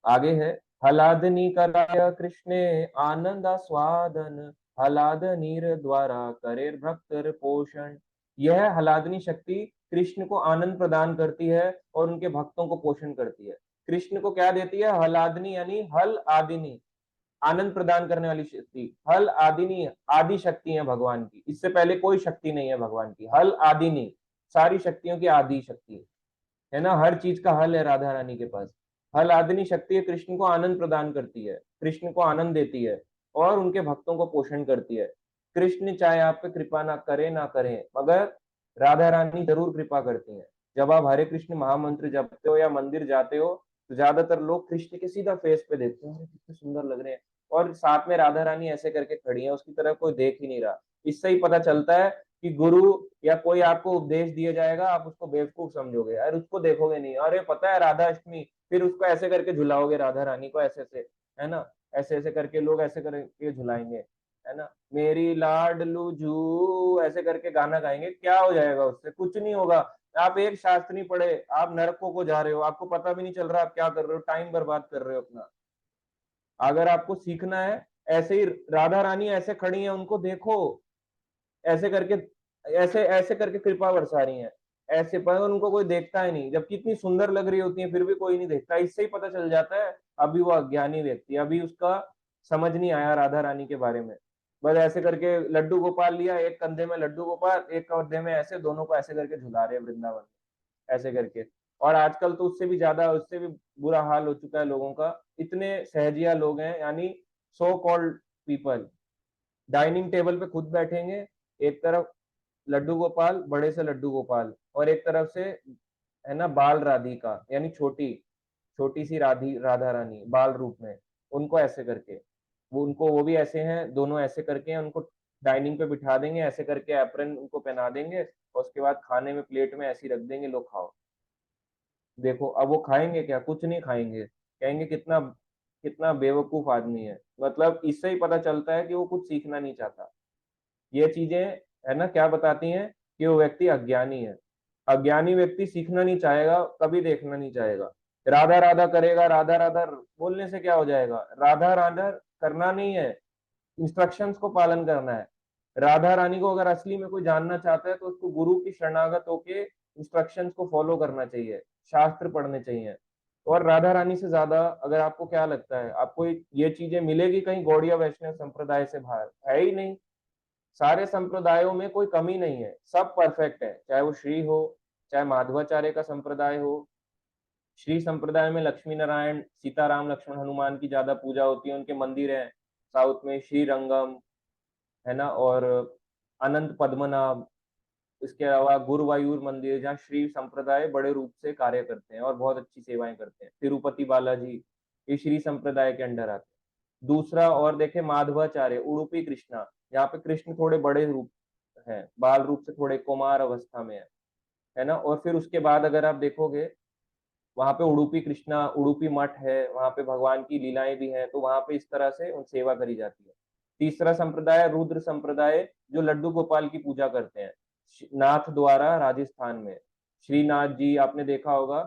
आगे है, हलादनी कराय कृष्णे आनंद स्वादन, हलादनीर द्वारा करे भक्त पोषण। यह हलादनी शक्ति कृष्ण को आनंद प्रदान करती है और उनके भक्तों को पोषण करती है। कृष्ण को क्या देती है, हलादनी यानी हल आदिनी, आनंद प्रदान करने वाली शक्ति। हल आदिनी आदि शक्ति है भगवान की, इससे पहले कोई शक्ति नहीं है भगवान की। हल आदिनी सारी शक्तियों की आदि शक्ति है ना, हर चीज का हल है राधा रानी के पास। हल आदिनी शक्ति है, कृष्ण को आनंद प्रदान करती है, कृष्ण को आनंद देती है और उनके भक्तों को पोषण करती है। कृष्ण चाहे आप पे कृपा ना करे ना करें, मगर राधा रानी जरूर कृपा करती हैं। जब आप हरे कृष्ण महामंत्र जपते हो या मंदिर जाते हो, तो ज्यादातर लोग कृष्ण के सीधा फेस पे देखते हैं, कितने सुंदर लग रहे हैं, और साथ में राधा रानी ऐसे करके खड़ी है, उसकी तरफ कोई देख ही नहीं रहा। इससे ही पता चलता है कि गुरु या कोई आपको उपदेश दिया जाएगा, आप उसको बेवकूफ समझोगे और उसको देखोगे नहीं। अरे पता है राधा अष्टमी, फिर उसको ऐसे करके झुलाओगे राधा रानी को, ऐसे से, है ना, ऐसे ऐसे करके लोग ऐसे करके झुलाएंगे, है ना, मेरी लाडलू जू ऐसे करके गाना गाएंगे। क्या हो जाएगा उससे, कुछ नहीं होगा। आप एक शास्त्र नहीं पढ़े, आप नरकों को जा रहे हो, आपको पता भी नहीं चल रहा आप क्या कर रहे हो, टाइम बर्बाद कर रहे हो अपना। अगर आपको सीखना है, ऐसे ही राधा रानी ऐसे खड़ी है, उनको देखो ऐसे करके, ऐसे ऐसे करके कृपा बरसा रही हैं, ऐसे, पर उनको कोई देखता ही नहीं, जबकि इतनी सुंदर लग रही होती है फिर भी कोई नहीं देखता। इससे ही पता चल जाता है अभी वो अज्ञानी व्यक्ति, अभी उसका समझ नहीं आया राधा रानी के बारे में। बस ऐसे करके लड्डू गोपाल लिया, एक कंधे में लड्डू गोपाल, एक कंधे में ऐसे, दोनों को ऐसे करके झुला रहे हैं वृंदावन में, ऐसे करके। और आजकल तो उससे भी ज्यादा, उससे भी बुरा हाल हो चुका है लोगों का। इतने सहजिया लोग हैं, यानी so called people, dining table पे खुद बैठेंगे, एक तरफ लड्डू गोपाल, बड़े से लड्डू गोपाल, और एक तरफ से है ना बाल राधिका, यानी छोटी छोटी सी राधा रानी बाल रूप में, उनको ऐसे करके, वो भी ऐसे हैं, दोनों ऐसे करके हैं, उनको डाइनिंग पे बिठा देंगे, ऐसे करके एप्रन उनको पहना देंगे, और उसके बाद खाने में प्लेट में ऐसे ही रख देंगे, लो खाओ। देखो अब वो खाएंगे क्या? कुछ नहीं खाएंगे, कहेंगे कितना कितना बेवकूफ आदमी है। मतलब इससे ही पता चलता है कि वो कुछ सीखना नहीं चाहता। ये चीजें है ना क्या बताती हैं कि वो व्यक्ति अज्ञानी है। अज्ञानी व्यक्ति सीखना नहीं चाहेगा, कभी देखना नहीं चाहेगा। राधा राधा करेगा, राधा राधा बोलने से क्या हो जाएगा? राधा राधा करना नहीं है, इंस्ट्रक्शंस को पालन करना है। राधा रानी को अगर असली में कोई जानना चाहता है तो उसको गुरु की शरणागत होके इंस्ट्रक्शंस को फॉलो करना चाहिए, शास्त्र पढ़ने चाहिए। और राधा रानी से ज्यादा अगर आपको क्या लगता है, आपको ये चीजें मिलेगी कहीं गौड़िया वैष्णव संप्रदाय से बाहर? है ही नहीं। सारे संप्रदायों में कोई कमी नहीं है, सब परफेक्ट है, चाहे वो श्री हो, चाहे माधवाचार्य का संप्रदाय हो। श्री संप्रदाय में लक्ष्मी नारायण, सीताराम, लक्ष्मण, हनुमान की ज्यादा पूजा होती है, उनके मंदिर हैं। साउथ में श्री रंगम है ना, और अनंत पद्मनाभ, इसके अलावा गुरुवायूर मंदिर, जहाँ श्री संप्रदाय बड़े रूप से कार्य करते हैं और बहुत अच्छी सेवाएं करते हैं। तिरुपति बालाजी, ये श्री संप्रदाय के अंडर आते हैं। दूसरा और देखे माधवाचार्य, उडुपी कृष्णा, यहाँ पे कृष्ण थोड़े बड़े रूप हैं, बाल रूप से थोड़े कुमार अवस्था में है ना। और फिर उसके बाद अगर आप देखोगे, वहां पे उडुपी कृष्णा, उडुपी मठ है, वहां पे भगवान की लीलाएं भी हैं, तो वहां पे इस तरह से उन सेवा करी जाती है। तीसरा संप्रदाय रुद्र संप्रदाय, जो लड्डू गोपाल की पूजा करते हैं, नाथ द्वारा राजस्थान में। श्रीनाथ जी आपने देखा होगा,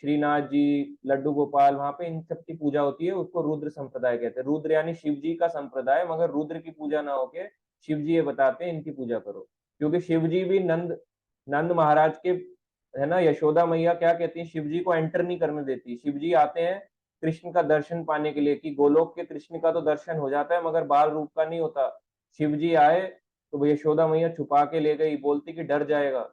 श्रीनाथ जी, लड्डू गोपाल, वहां पे इन सब की पूजा होती है, उसको रुद्र संप्रदाय कहते हैं। रुद्र यानी शिव जी का संप्रदाय, मगर रुद्र की पूजा ना होके शिव जी ये बताते हैं इनकी पूजा करो, क्योंकि शिव जी भी नंद नंद महाराज के है ना। यशोदा मैया क्या कहती है, शिव जी को एंटर नहीं करने देती। शिव जी आते हैं कृष्ण का दर्शन पाने के लिए, कि गोलोक के कृष्ण का तो दर्शन हो जाता है मगर बाल रूप का नहीं होता। शिव जी आए तो यशोदा मैया छुपा के ले गई, बोलती कि डर जाएगा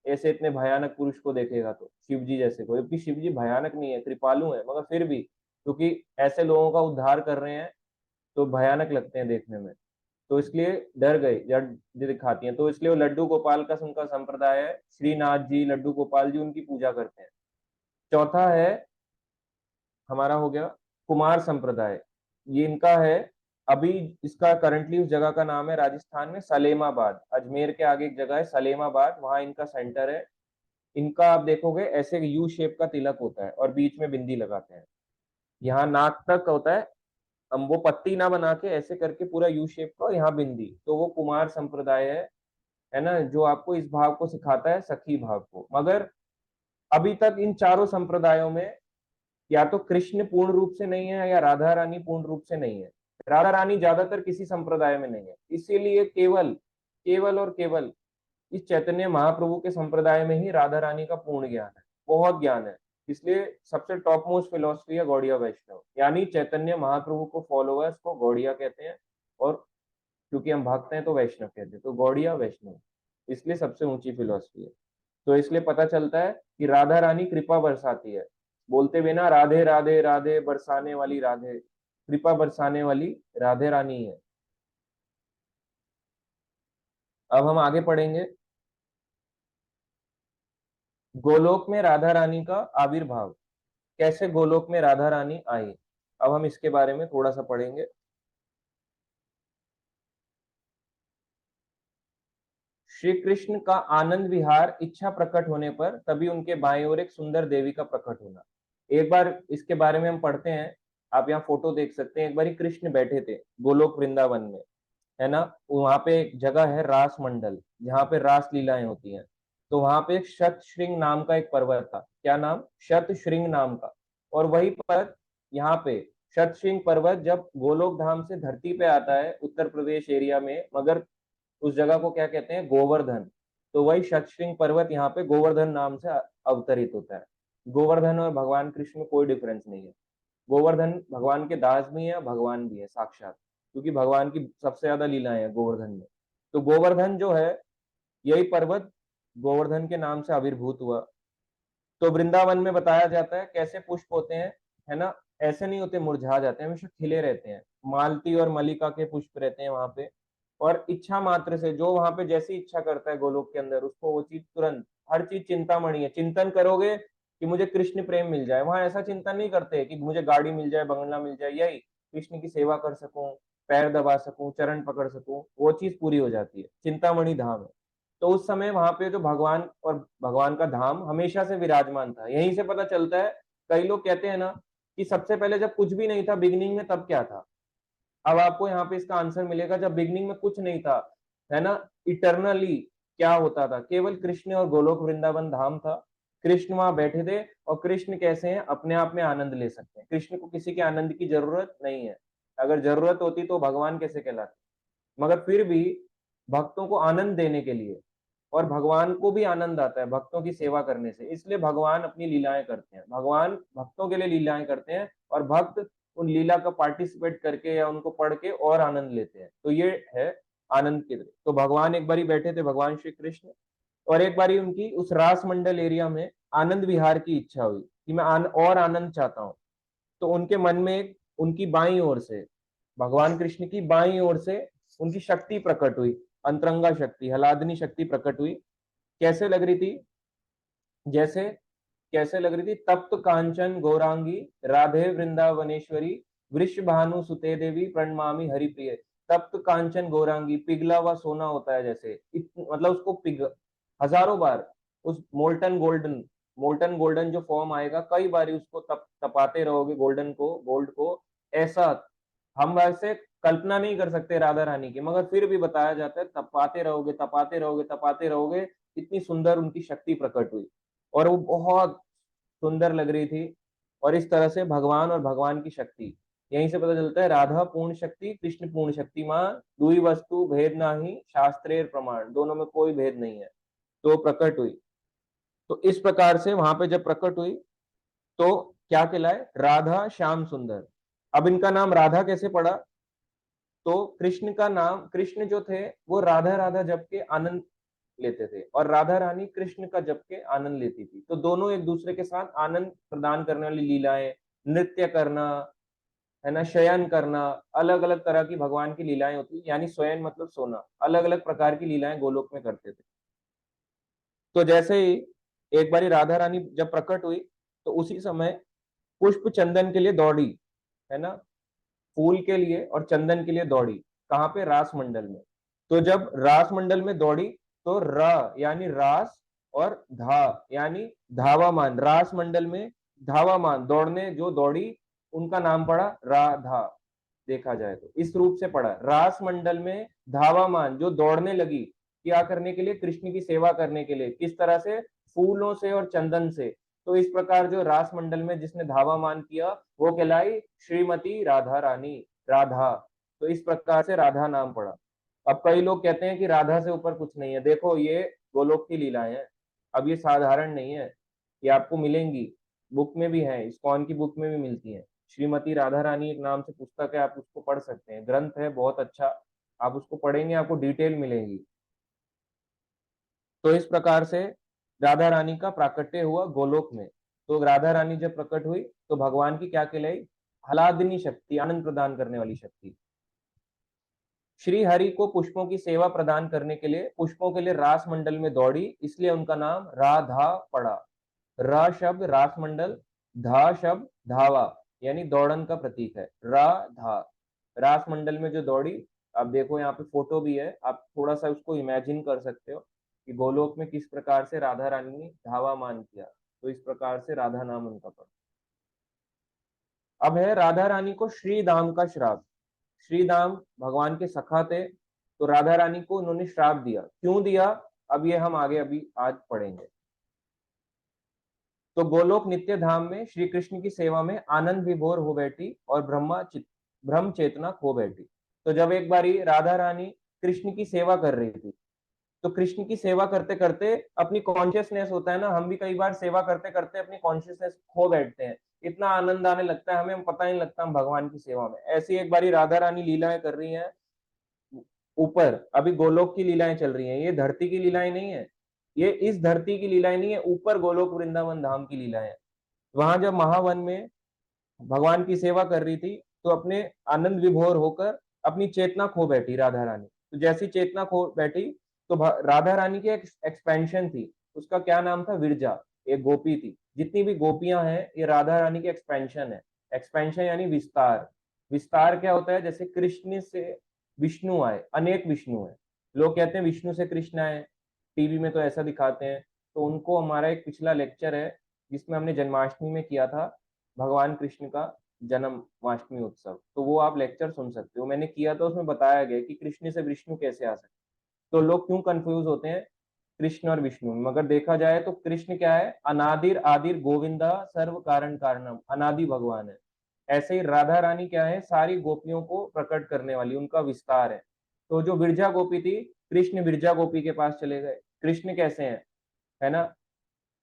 ऐसे इतने भयानक पुरुष को देखेगा तो, शिव जी जैसे को। जबकि शिव जी भयानक नहीं है, कृपालु है, मगर फिर भी क्योंकि ऐसे लोगों का उद्धार कर रहे हैं तो भयानक लगते हैं देखने में, तो इसलिए डर गई जब दिखाती हैं। तो इसलिए वो लड्डू गोपाल का उनका संप्रदाय है, श्रीनाथ जी, लड्डू गोपाल जी, उनकी पूजा करते हैं। चौथा है हमारा हो गया कुमार संप्रदाय, ये इनका है। अभी इसका करंटली उस जगह का नाम है राजस्थान में सलेमाबाद, अजमेर के आगे एक जगह है सलेमाबाद, वहां इनका सेंटर है। इनका आप देखोगे ऐसे यू शेप का तिलक होता है और बीच में बिंदी लगाते हैं, यहाँ नाक तक होता है। हम वो पत्ती ना बना के ऐसे करके पूरा यू शेप का, और यहाँ बिंदी, तो वो कुमार संप्रदाय है ना, जो आपको इस भाव को सिखाता है, सखी भाव को। मगर अभी तक इन चारों संप्रदायों में या तो कृष्ण पूर्ण रूप से नहीं है या राधा रानी पूर्ण रूप से नहीं है। राधा रानी ज्यादातर किसी संप्रदाय में नहीं है, इसीलिए केवल केवल और केवल इस चैतन्य महाप्रभु के संप्रदाय में ही राधा रानी का पूर्ण ज्ञान है, बहुत ज्ञान है। इसलिए सबसे टॉप मोस्ट फिलोसफी है गौड़िया वैष्णव, यानी चैतन्य महाप्रभु को फॉलोअर्स को गौड़िया कहते हैं, और क्योंकि हम भक्त हैं तो वैष्णव कहते हैं, तो गौड़िया वैष्णव इसलिए सबसे ऊंची फिलोसफी है। तो इसलिए पता चलता है कि राधा रानी कृपा बरसाती है, बोलते बिना राधे राधे राधे, बरसाने वाली राधे, कृपा बरसाने वाली राधे रानी है। अब हम आगे पढ़ेंगे गोलोक में राधा रानी का आविर्भाव, कैसे गोलोक में राधा रानी आई। अब हम इसके बारे में थोड़ा सा पढ़ेंगे। श्री कृष्ण का आनंद विहार इच्छा प्रकट होने पर तभी उनके बाएं ओर एक सुंदर देवी का प्रकट होना। एक बार इसके बारे में हम पढ़ते हैं, आप यहाँ फोटो देख सकते हैं। एक बार कृष्ण बैठे थे गोलोक वृंदावन में, है ना, वहां पे एक जगह है रास मंडल, जहाँ पे रास लीलाएं होती हैं। तो वहां पे एक शतशृंग नाम का एक पर्वत था, क्या नाम? शतशृंग नाम का। और वही पर्वत यहाँ पे, शतशृंग पर्वत जब गोलोक धाम से धरती पे आता है उत्तर प्रदेश एरिया में, मगर उस जगह को क्या कहते हैं? गोवर्धन। तो वही शतशृंग पर्वत यहाँ पे गोवर्धन नाम से अवतरित होता है। गोवर्धन और भगवान कृष्ण में कोई डिफरेंस नहीं है। गोवर्धन भगवान के दास भी है, भगवान भी है साक्षात, क्योंकि भगवान की सबसे ज्यादा लीलाएं हैं गोवर्धन में। तो गोवर्धन जो है, यही पर्वत गोवर्धन के नाम से आविर्भूत हुआ। तो वृंदावन में बताया जाता है कैसे पुष्प होते हैं, है ना, ऐसे नहीं होते मुरझा जाते हैं, हमेशा खिले रहते हैं। मालती और मलिका के पुष्प रहते हैं वहां पे, और इच्छा मात्र से जो वहां पे जैसी इच्छा करता है गोलोक के अंदर, उसको वो चीज तुरंत, हर चीज चिंतामणि है। चिंतन करोगे कि मुझे कृष्ण प्रेम मिल जाए, वहां ऐसा चिंतन नहीं करते कि मुझे गाड़ी मिल जाए, बंगला मिल जाए, यही कृष्ण की सेवा कर सकूं, पैर दबा सकूं, चरण पकड़ सकूं, वो चीज पूरी हो जाती है। चिंतामणि धाम है। तो उस समय वहां पे जो भगवान और भगवान का धाम हमेशा से विराजमान था। यहीं से पता चलता है, कई लोग कहते हैं ना कि सबसे पहले जब कुछ भी नहीं था बिगिनिंग में, तब क्या था। अब आपको यहाँ पे इसका आंसर मिलेगा, जब बिगिनिंग में कुछ नहीं था, है ना, इटरनली क्या होता था, केवल कृष्ण और गोलोक वृंदावन धाम था। कृष्ण वहां बैठे थे, और कृष्ण कैसे हैं, अपने आप में आनंद ले सकते हैं। कृष्ण को किसी के आनंद की जरूरत नहीं है। अगर जरूरत होती तो भगवान कैसे कहलाते। मगर फिर भी भक्तों को आनंद देने के लिए, और भगवान को भी आनंद आता है भक्तों की सेवा करने से, इसलिए भगवान अपनी लीलाएं करते हैं। भगवान भक्तों के लिए लीलाएं करते हैं, और भक्त उन लीला का पार्टिसिपेट करके या उनको पढ़ के और आनंद लेते हैं। तो ये है आनंद के लिए। तो भगवान एक बारी बैठे थे, भगवान श्री कृष्ण, और एक बारी उनकी उस रास मंडल एरिया में आनंद विहार की इच्छा हुई कि मैं और आनंद चाहता हूँ। तो उनके मन में एक, उनकी बाईं ओर से, भगवान कृष्ण की बाईं ओर से उनकी शक्ति प्रकट हुई, अंतरंगा शक्ति, हलादनी शक्ति प्रकट हुई। कैसे लग रही थी, जैसे, कैसे लग रही थी, तप्त कांचन गौरांगी राधे वृंदावनेश्वरी वृषभानु सुते देवी प्रणमामि हरिप्रिय। तप्त कांचन गौरांगी, पिघला हुआ सोना होता है जैसे, मतलब उसको हजारों बार उस मोल्टन गोल्डन जो फॉर्म आएगा, कई बार उसको तपाते रहोगे, गोल्डन को, गोल्ड को, ऐसा हम वैसे कल्पना नहीं कर सकते राधा रानी की, मगर फिर भी बताया जाता है तपाते रहोगे, तपाते रहोगे, तपाते रहोगे। इतनी सुंदर उनकी शक्ति प्रकट हुई, और वो बहुत सुंदर लग रही थी। और इस तरह से भगवान और भगवान की शक्ति, यहीं से पता चलता है, राधा पूर्ण शक्ति, कृष्ण पूर्ण शक्तिमान, दुई वस्तु भेद नाही, शास्त्रेर प्रमाण, दोनों में कोई भेद नहीं है। तो प्रकट हुई। तो इस प्रकार से वहां पे जब प्रकट हुई, तो क्या कहलाए, राधा श्याम सुंदर। अब इनका नाम राधा कैसे पड़ा, तो कृष्ण का नाम, कृष्ण जो थे वो राधा राधा जप के आनंद लेते थे, और राधा रानी कृष्ण का जप के आनंद लेती थी। तो दोनों एक दूसरे के साथ आनंद प्रदान करने वाली लीलाएं, नृत्य करना, है ना, शयन करना, अलग अलग तरह की भगवान की लीलाएं होती, यानी स्वयं मतलब सोना, अलग अलग प्रकार की लीलाएं गोलोक में करते थे। तो जैसे ही एक बारी राधा रानी जब प्रकट हुई, तो उसी समय पुष्प चंदन के लिए दौड़ी, है ना, फूल के लिए और चंदन के लिए दौड़ी। कहाँ पे, रास मंडल में। तो जब रास मंडल में दौड़ी, तो र यानी रास, और धा यानी धावामान, रास मंडल में धावामान, दौड़ने जो दौड़ी, उनका नाम पड़ा राधा। देखा जाए तो इस रूप से पड़ा, रास मंडल में धावामान, जो दौड़ने लगी, क्या करने के लिए, कृष्ण की सेवा करने के लिए। किस तरह से, फूलों से और चंदन से। तो इस प्रकार जो रास मंडल में जिसने धावामान किया, वो कहलाई श्रीमती राधा रानी, राधा। तो इस प्रकार से राधा नाम पड़ा। अब कई लोग कहते हैं कि राधा से ऊपर कुछ नहीं है। देखो, ये गोलोक की लीलाएं हैं। अब ये साधारण नहीं है, ये आपको मिलेंगी, बुक में भी है, इस्कॉन की बुक में भी मिलती है। श्रीमती राधा रानी एक नाम से पुस्तक है, आप उसको पढ़ सकते हैं, ग्रंथ है बहुत अच्छा। आप उसको पढ़ेंगे, आपको डिटेल मिलेगी। तो इस प्रकार से राधा रानी का प्राकट्य हुआ गोलोक में। तो राधा रानी जब प्रकट हुई, तो भगवान की क्या कहलाई, हलादिनी शक्ति, आनंद प्रदान करने वाली शक्ति। श्री हरि को पुष्पों की सेवा प्रदान करने के लिए, पुष्पों के लिए रास मंडल में दौड़ी, इसलिए उनका नाम राधा पड़ा। र शब्द रास मंडल, धा शब्द धावा, यानी दौड़न का प्रतीक है, राधा। रास मंडल में जो दौड़ी, आप देखो यहाँ पे फोटो भी है, आप थोड़ा सा उसको इमेजिन कर सकते हो कि गोलोक में किस प्रकार से राधा रानी ने धावा मान किया। तो इस प्रकार से राधा नाम उनका पड़ा। अब है राधा रानी को श्री दाम का श्राप। श्री दाम भगवान के सखा थे, तो राधा रानी को उन्होंने श्राप दिया। क्यों दिया, अब ये हम आगे अभी आज पढ़ेंगे। तो गोलोक नित्य धाम में श्री कृष्ण की सेवा में आनंद विभोर हो बैठी, और ब्रह्म चेतना खो बैठी। तो जब एक बारी राधा रानी कृष्ण की सेवा कर रही थी, तो कृष्ण की सेवा करते करते अपनी कॉन्शियसनेस, होता है ना, हम भी कई बार सेवा करते करते अपनी कॉन्शियसनेस खो बैठते हैं, इतना आनंद आने लगता है हमें, हम पता ही नहीं लगता हम भगवान की सेवा में। ऐसी एक बारी राधा रानी लीलाएं कर रही हैं ऊपर, अभी गोलोक की लीलाएं चल रही हैं, ये धरती की लीलाएं नहीं है, ये इस धरती की लीलाएं नहीं है, ऊपर गोलोक वृंदावन धाम की लीलाएं है। वहां जब महावन में भगवान की सेवा कर रही थी, तो अपने आनंद विभोर होकर अपनी चेतना खो बैठी राधा रानी। तो जैसी चेतना खो बैठी तो राधा रानी की एक एक्सपेंशन थी, उसका क्या नाम था, विरजा, एक गोपी थी। जितनी भी गोपियां हैं ये राधा रानी की एक्सपेंशन है। एक्सपेंशन यानी विस्तार। विस्तार क्या होता है, जैसे कृष्ण से विष्णु आए, अनेक विष्णु है, लोग कहते हैं विष्णु से कृष्ण आए, टीवी में तो ऐसा दिखाते हैं। तो उनको हमारा एक पिछला लेक्चर है जिसमें हमने जन्माष्टमी में किया था भगवान कृष्ण का जन्माष्टमी उत्सव, तो वो आप लेक्चर सुन सकते हो, मैंने किया था, उसमें बताया गया कि कृष्ण से विष्णु कैसे आ सकते। तो लोग क्यों कंफ्यूज होते हैं कृष्ण और विष्णु में, मगर देखा जाए तो कृष्ण क्या है, अनादिर आदिर गोविंदा सर्व कारण कारणम, अनादि भगवान है। ऐसे ही राधा रानी क्या है, सारी गोपियों को प्रकट करने वाली, उनका विस्तार है। तो जो विरजा गोपी थी, कृष्ण विरजा गोपी के पास चले गए। कृष्ण कैसे हैं, है ना,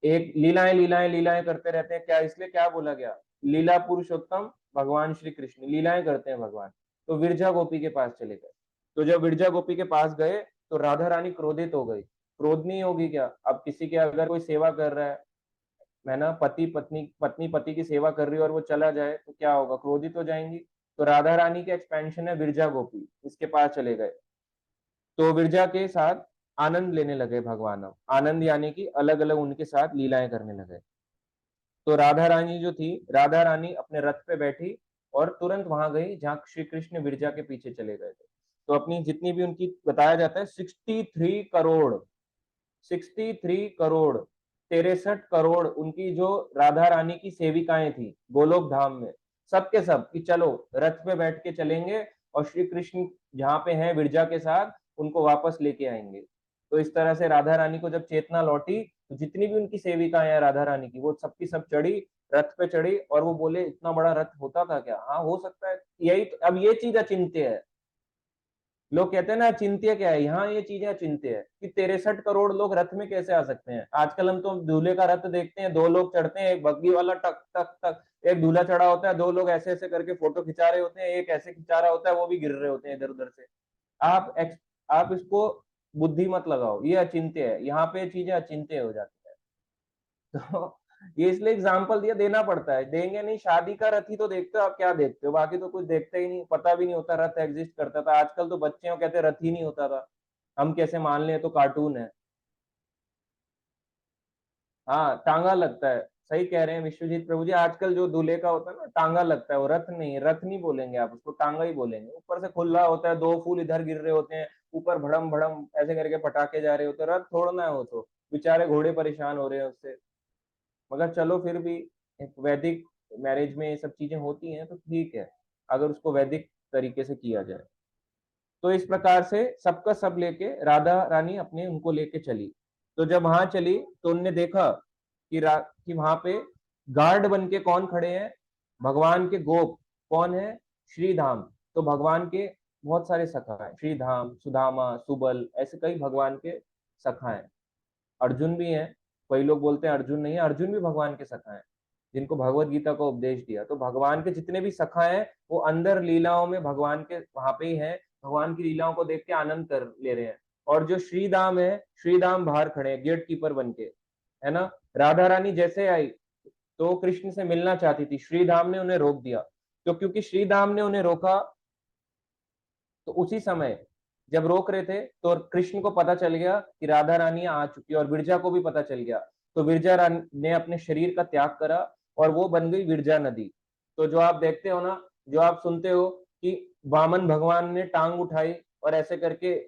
एक लीलाएं लीलाएं लीलाएं करते रहते हैं, क्या इसलिए क्या बोला गया, लीला पुरुषोत्तम भगवान श्री कृष्ण लीलाएं करते हैं भगवान। तो विरजा गोपी के पास चले गए। तो जब विरजा गोपी के पास गए तो राधा रानी क्रोधित हो गई। क्रोध नहीं होगी क्या, अब किसी के अगर कोई सेवा कर रहा है ना, पति पत्नी, पत्नी पति की सेवा कर रही है और वो चला जाए तो क्या होगा, क्रोधित हो जाएंगी। तो राधा रानी के एक्सपेंशन है विरजा गोपी, इसके पास चले गए। तो विरजा के साथ आनंद लेने लगे भगवान, अब आनंद यानी कि अलग अलग उनके साथ लीलाएं करने लगे। तो राधा रानी जो थी, राधा रानी अपने रथ पे बैठी और तुरंत वहां गई जहां श्री कृष्ण विरजा के पीछे चले गए थे। तो अपनी जितनी भी उनकी, बताया जाता है 63 करोड़, 63 करोड़, 63 करोड़ उनकी जो राधा रानी की सेविकाएं थी गोलोक धाम में, सबके सब कि चलो रथ पे बैठ के चलेंगे और श्री कृष्ण जहाँ पे हैं विरजा के साथ उनको वापस लेके आएंगे। तो इस तरह से राधा रानी को जब चेतना लौटी तो जितनी भी उनकी सेविकाएं हैं राधा रानी की, वो सबकी सब चढ़ी, रथ पे चढ़ी, और वो बोले इतना बड़ा रथ होता था क्या, हाँ हो सकता है, यही तो, अब ये चीज अचिंत्य है। लोग कहते हैं ना चिंत्य क्या है, यहाँ ये चीजें चिंत्य है कि 63 करोड़ लोग रथ में कैसे आ सकते हैं। आजकल हम तो दूल्हे का रथ देखते हैं, दो लोग चढ़ते हैं, एक बग्गी वाला टक टक टक, एक दूल्हा चढ़ा होता है, दो लोग ऐसे ऐसे करके फोटो खिंचा रहे होते हैं, एक ऐसे खिंचा रहा होता है, वो भी गिर रहे होते हैं इधर उधर से। आप आप इसको बुद्धि मत लगाओ, ये अचिंत्य है, यहाँ पे चीजें अचिंत्य हो जाती है। तो ये इसलिए एग्जाम्पल दिया, देना पड़ता है, देंगे नहीं, शादी का रथ ही तो देखते हो आप, क्या देखते हो, बाकी तो कुछ देखते ही नहीं, पता भी नहीं होता रथ एग्जिस्ट करता था। आजकल तो बच्चे हो कहते रथ ही नहीं होता था, हम कैसे मान लें, तो कार्टून है। हाँ टांगा लगता है, सही कह रहे हैं विश्वजीत प्रभु जी, आजकल जो दूल्हे का होता है ना टांगा लगता है, वो रथ नहीं, रथ नहीं बोलेंगे आप उसको, टांगा ही बोलेंगे। ऊपर से खुला होता है, दो फूल इधर गिर रहे होते हैं, ऊपर भड़म भड़म ऐसे करके पटाखे जा रहे होते हैं, रथ थोड़ना है वो तो, बेचारे घोड़े परेशान हो रहे हैं उससे। मगर चलो फिर भी एक वैदिक मैरिज में ये सब चीजें होती हैं तो ठीक है, अगर उसको वैदिक तरीके से किया जाए। तो इस प्रकार से सबका सब लेके राधा रानी अपने उनको लेके चली। तो जब वहां चली तो उनने देखा कि वहां पे गार्ड बन के कौन खड़े हैं, भगवान के गोप, कौन है, श्रीधाम। तो भगवान के बहुत सारे सखा हैं, श्रीधाम, सुदामा, सुबल, ऐसे कई भगवान के सखा हैं। अर्जुन भी हैं, कई लोग बोलते हैं अर्जुन नहीं है, अर्जुन भी भगवान के सखा हैं जिनको भगवत गीता को उपदेश दिया। तो भगवान के जितने भी सखा हैं वो अंदर लीलाओं में भगवान के वहां पे ही हैं, भगवान की लीलाओं को देख के आनंद कर ले रहे हैं। और जो श्रीधाम है, श्रीधाम बाहर खड़े हैं गेट कीपर बन के, है ना। राधा रानी जैसे आई तो कृष्ण से मिलना चाहती थी, श्रीधाम ने उन्हें रोक दिया। तो क्योंकि श्रीधाम ने उन्हें रोका, तो उसी समय जब रोक रहे थे तो कृष्ण को पता चल गया कि राधा रानी आ चुकी है, और विरजा को भी पता चल गया। तो विरजा रानी ने अपने शरीर का त्याग करा और वो बन गई विरजा नदी। तो जो आप देखते हो ना, जो आप सुनते हो कि वामन भगवान ने टांग उठाई और ऐसे करके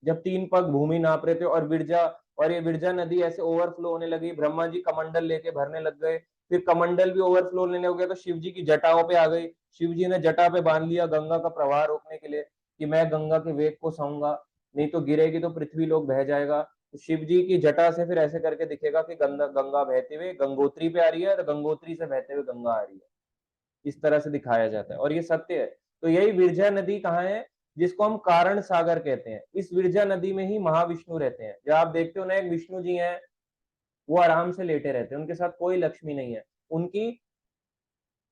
जब 3 पग भूमि नाप रहे थे, और विरजा, और ये विरजा नदी ऐसे ओवरफ्लो होने लगी, ब्रह्मा जी कमंडल लेके भरने लग गए, फिर कमंडल भी ओवरफ्लो होने लग गया तो शिव जी की जटाओं पे आ गई, शिव जी ने जटा पे बांध लिया गंगा का प्रवाह रोकने के लिए कि मैं गंगा के वेग को सहूंगा, नहीं तो गिरेगी तो पृथ्वी लोग बह जाएगा। तो शिव जी की जटा से फिर ऐसे करके दिखेगा कि गंगा गंगा बहते हुए गंगोत्री पे आ रही है और गंगोत्री से बहते हुए गंगा आ रही है, इस तरह से दिखाया जाता है और ये सत्य है। तो यही विरजा नदी कहाँ है, जिसको हम कारण सागर कहते हैं, इस विरजा नदी में ही महाविष्णु रहते हैं। जब आप देखते हो ना एक विष्णु जी हैं, वो आराम से लेटे रहते हैं, उनके साथ कोई लक्ष्मी नहीं है, उनकी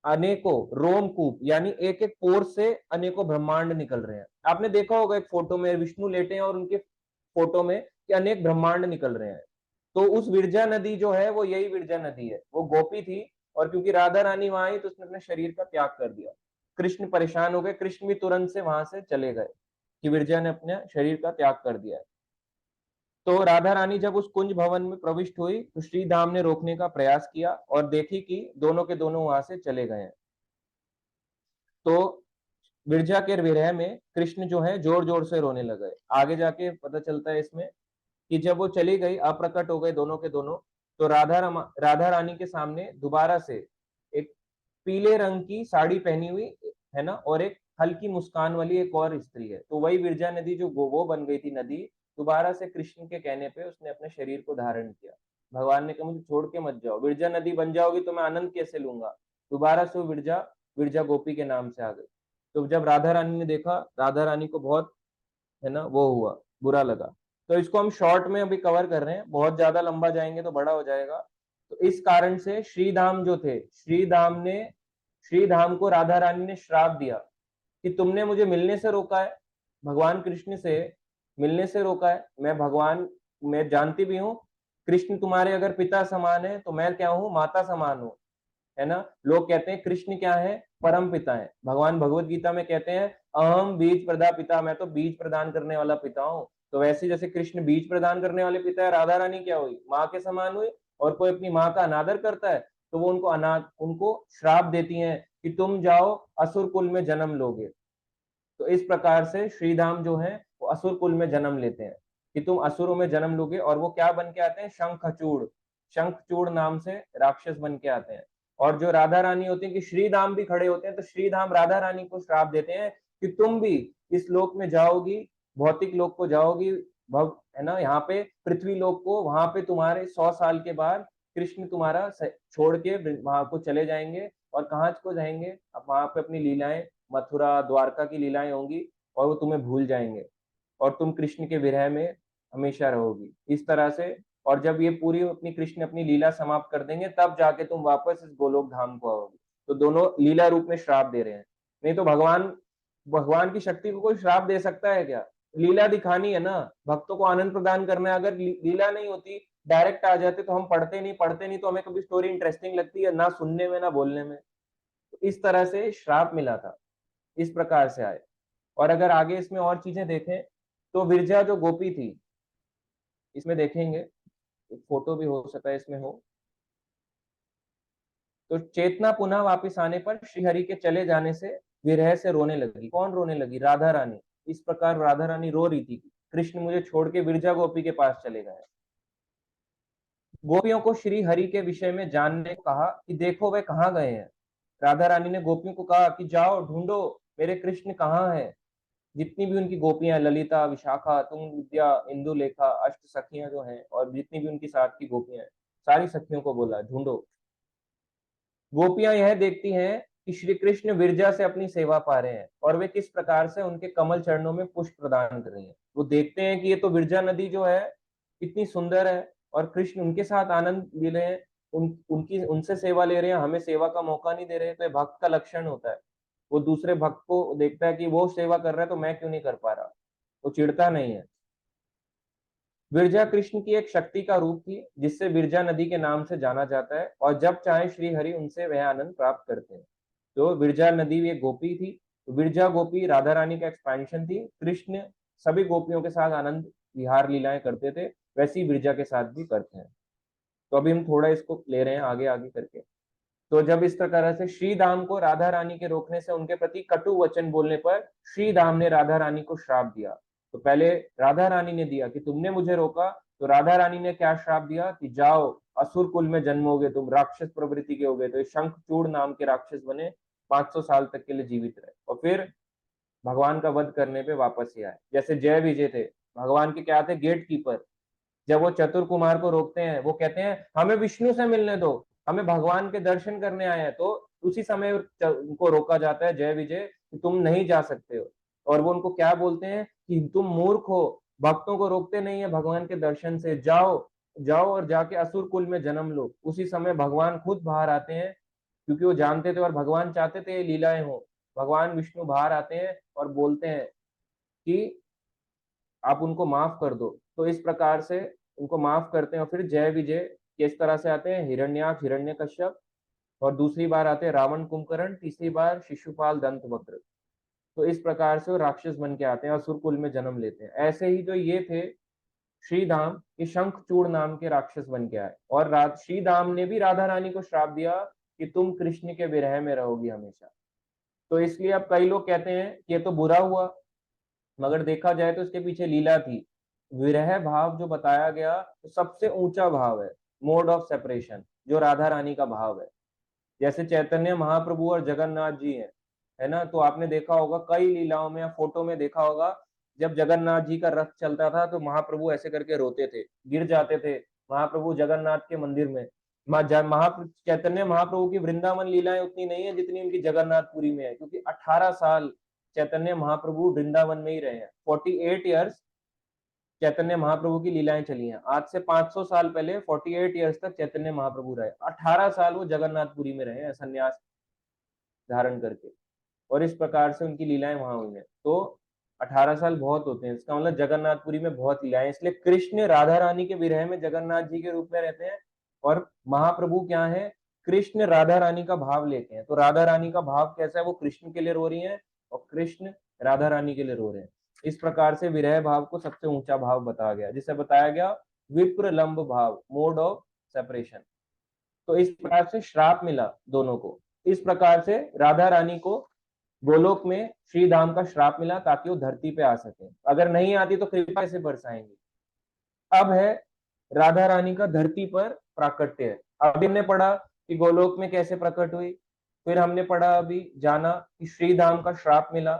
अनेकों रोमकूप यानी एक एक पोर से अनेकों ब्रह्मांड निकल रहे हैं। आपने देखा होगा एक फोटो में विष्णु लेटे हैं और उनके फोटो में कि अनेक ब्रह्मांड निकल रहे हैं। तो उस विरजा नदी जो है वो यही विरजा नदी है, वो गोपी थी, और क्योंकि राधा रानी वहां आई तो उसने अपने शरीर का त्याग कर दिया। कृष्ण परेशान हो गए, कृष्ण भी तुरंत से वहां से चले गए। कि विरजा ने अपने शरीर का त्याग कर दिया है। तो राधा रानी जब उस कुंज भवन में प्रविष्ट हुई तो श्री धाम ने रोकने का प्रयास किया और देखी कि दोनों के दोनों वहां से चले गए हैं। तो विरजा के विरह में कृष्ण जो है जोर जोर से रोने लगे। आगे जाके पता चलता है इसमें कि जब वो चली गई, अप्रकट हो गए दोनों के दोनों, तो राधा रानी के सामने दोबारा से एक पीले रंग की साड़ी पहनी हुई है ना, और एक हल्की मुस्कान वाली एक और स्त्री है। तो वही विरजा नदी जो वो बन गई थी नदी, दोबारा से कृष्ण के कहने पे उसने अपने शरीर को धारण किया। भगवान ने कहा मुझे छोड़ के मत जाओ, विरजा नदी बन जाओगी तो मैं आनंद कैसे लूंगा। दोबारा से वो विरजा विरजा गोपी के नाम से आ गई। तो जब राधा रानी ने देखा, राधा रानी को बहुत है ना वो हुआ, बुरा लगा। तो इसको हम शॉर्ट में अभी कवर कर रहे हैं, बहुत ज्यादा लंबा जाएंगे तो बड़ा हो जाएगा। तो इस कारण से श्रीधाम जो थे, श्रीधाम को राधा रानी ने श्राप दिया कि तुमने मुझे मिलने से रोका है, भगवान कृष्ण से मिलने से रोका है। मैं जानती भी हूँ कृष्ण तुम्हारे अगर पिता समान है तो मैं क्या हूँ, माता समान हूँ, है ना। लोग कहते हैं कृष्ण क्या है, परम पिता है। भगवान भगवत गीता में कहते हैं अहम बीज प्रदा पिता, मैं तो बीज प्रदान करने वाला पिता हूँ। तो वैसे जैसे कृष्ण बीज प्रदान करने वाले पिता है, राधा रानी क्या हुई, माँ के समान हुई। और कोई अपनी माँ का अनादर करता है तो वो उनको श्राप देती हैं कि तुम जाओ असुर कुल में जन्म लोगे। तो इस प्रकार से श्रीधाम जो है वो असुर कुल में जन्म लेते हैं कि तुम असुरों में जन्म लोगे। और वो क्या बन के आते हैं, शंखचूड़ नाम से राक्षस बन के आते हैं। और जो राधा रानी होती है कि श्रीधाम भी खड़े होते हैं, तो श्रीधाम राधा रानी को श्राप देते हैं कि तुम भी इस लोक में जाओगी, भौतिक लोक को जाओगी, भव है ना, यहाँ पे पृथ्वी लोक को, वहां पे तुम्हारे 100 साल के बाद कृष्ण तुम्हारा छोड़ के वहां को चले जाएंगे। और कहाँ को जाएंगे, अब वहां पे अपनी लीलाएं, मथुरा द्वारका की लीलाएं होंगी, और वो तुम्हें भूल जाएंगे और तुम कृष्ण के विरह में हमेशा रहोगी इस तरह से। और जब ये पूरी अपनी कृष्ण अपनी लीला समाप्त कर देंगे तब जाके तुम वापस इस गोलोक धाम को आओगे। तो दोनों लीला रूप में श्राप दे रहे हैं। नहीं तो भगवान भगवान की शक्ति को कोई श्राप दे सकता है क्या। लीला दिखानी है ना, भक्तों को आनंद प्रदान करना है। अगर लीला नहीं होती, डायरेक्ट आ जाते तो हम पढ़ते नहीं तो हमें कभी स्टोरी इंटरेस्टिंग लगती है ना, सुनने में ना बोलने में। तो इस तरह से श्राप मिला था, इस प्रकार से आए। और अगर आगे इसमें और चीजें देखें तो विरजा जो गोपी थी, इसमें देखेंगे, एक फोटो भी हो सकता है इसमें हो। तो चेतना पुनः वापस आने पर श्रीहरि के चले जाने से विरह से रोने लगी। कौन रोने लगी, राधा रानी। इस प्रकार राधा रानी रो रही थी, कृष्ण मुझे छोड़ के विरजा गोपी के पास चले गए। गोपियों को श्री हरि के विषय में जानने को कहा कि देखो वे कहाँ गए हैं। राधा रानी ने गोपियों को कहा कि जाओ ढूंढो मेरे कृष्ण कहाँ है। जितनी भी उनकी गोपियां, ललिता, विशाखा, तुंग विद्या, इंदुलेखा, अष्ट सखियां जो हैं, और जितनी भी उनकी साथ की गोपियां हैं, सारी सखियों को बोला ढूंढो। गोपियां यह देखती हैं कि श्री कृष्ण विरजा से अपनी सेवा पा रहे हैं और वे किस प्रकार से उनके कमल चरणों में पुष्प प्रदान कर रही हैं। वो देखते हैं कि ये तो विरजा नदी जो है इतनी सुंदर है और कृष्ण उनके साथ आनंद ले रहे हैं, उनसे सेवा ले रहे हैं, हमें सेवा का मौका नहीं दे रहे हैं। तो ये भक्त का लक्षण होता है। वो दूसरे भक्त को देखता है कि वो सेवा कर रहा है तो मैं क्यों नहीं कर पा रहा, वो चिढ़ता नहीं है। विरजा कृष्ण की एक शक्ति का रूप थी जिससे विरजा नदी के नाम से जाना जाता है, और जब चाहे श्री हरि उनसे वह आनंद प्राप्त करते हैं। तो विरजा नदी एक गोपी थी, तो विरजा गोपी राधा रानी का एक्सपेंशन थी। कृष्ण सभी गोपियों के साथ आनंद विहार लीलाएं करते थे, वैसे ही विरजा के साथ भी करते हैं। तो अभी हम थोड़ा इसको ले रहे हैं आगे आगे करके। तो जब इस तरह से श्री धाम को राधा रानी के रोकने से उनके प्रति कटु वचन बोलने पर श्री धाम ने राधा रानी को श्राप दिया। तो पहले राधा रानी ने दिया कि तुमने मुझे रोका, तो राधा रानी ने क्या श्राप दिया कि जाओ असुर कुल में जन्मोगे, तुम राक्षस प्रवृत्ति के हो गए। तो ये शंखचूड़ नाम के राक्षस बने, 500 साल तक के लिए जीवित रहे और फिर भगवान का वध करने पे वापस ही आए। जैसे जय विजय थे, भगवान के क्या थे, गेट कीपर। जब वो चतुर कुमार को रोकते हैं, वो कहते हैं हमें विष्णु से मिलने दो, हमें भगवान के दर्शन करने आए हैं। तो उसी समय उनको रोका जाता है जय विजय कि तुम नहीं जा सकते हो। और वो उनको क्या बोलते हैं कि तुम मूर्ख हो, भक्तों को रोकते नहीं है भगवान के दर्शन से, जाओ जाओ और जाके असुर कुल में जन्म लो। उसी समय भगवान खुद बाहर आते हैं, क्योंकि वो जानते थे और भगवान चाहते थे ये लीलाएं हो। भगवान विष्णु बाहर आते हैं और बोलते हैं कि आप उनको माफ कर दो। तो इस प्रकार से उनको माफ करते हैं और फिर जय विजय किस तरह से आते हैं, हिरण्याक्ष, हिरण्यकश्यप, और दूसरी बार आते हैं रावण, कुंभकर्ण, तीसरी बार शिशुपाल, दंतवक्र। तो इस प्रकार से वो राक्षस बन के आते हैं, असुर कुल में जन्म लेते हैं। ऐसे ही जो ये थे श्रीधाम, ये शंखचूड़ नाम के राक्षस बन के आए, और श्रीधाम ने भी राधा रानी को श्राप दिया कि तुम कृष्ण के विरह में रहोगी हमेशा। तो इसलिए अब कई लोग कहते हैं कि ये तो बुरा हुआ, मगर देखा जाए तो इसके पीछे लीला थी। विरह भाव जो बताया गया, तो सबसे ऊंचा भाव है, मोड ऑफ सेपरेशन, जो राधा रानी का भाव है। जैसे चैतन्य महाप्रभु और जगन्नाथ जी हैं, है ना, तो आपने देखा होगा कई लीलाओं में या फोटो में देखा होगा, जब जगन्नाथ जी का रथ चलता था तो महाप्रभु ऐसे करके रोते थे, गिर जाते थे महाप्रभु जगन्नाथ के मंदिर में। चैतन्य महाप्रभु की वृंदावन लीलाएं उतनी नहीं है जितनी उनकी जगन्नाथपुरी में है, क्योंकि 18 साल चैतन्य महाप्रभु वृंदावन में ही रहे हैं। 48 ईयर्स चैतन्य महाप्रभु की लीलाएं चली हैं। आज से 500 साल पहले 48 ईयर्स तक चैतन्य महाप्रभु रहे, 18 साल वो जगन्नाथपुरी में रहे हैं संन्यास धारण करके, और इस प्रकार से उनकी लीलाएं वहां हुई हैं। तो 18 साल बहुत होते हैं, इसका मतलब जगन्नाथपुरी में बहुत लीलाएं, इसलिए कृष्ण राधा रानी के विरह में जगन्नाथ जी के रूप में रहते हैं, और महाप्रभु क्या है, कृष्ण राधा रानी का भाव लेते हैं। तो राधा रानी का भाव कैसा है, वो कृष्ण के लिए रो रही है और कृष्ण राधा रानी के लिए रो रहे हैं। इस प्रकार से विरह भाव को सबसे ऊंचा भाव बताया गया, जिसे बताया गया विप्र लंब भाव, मोड ऑफ सेपरेशन। तो इस प्रकार से श्राप मिला दोनों को। इस प्रकार से राधा रानी को गोलोक में श्रीधाम का श्राप मिला ताकि वो धरती पे आ सके, अगर नहीं आती तो कृपा कैसे बरसाएंगे। अब है राधा रानी का धरती पर प्राकट्य है। अभी हमने पढ़ा कि गोलोक में कैसे प्रकट हुई, फिर हमने पढ़ा अभी जाना कि श्रीधाम का श्राप मिला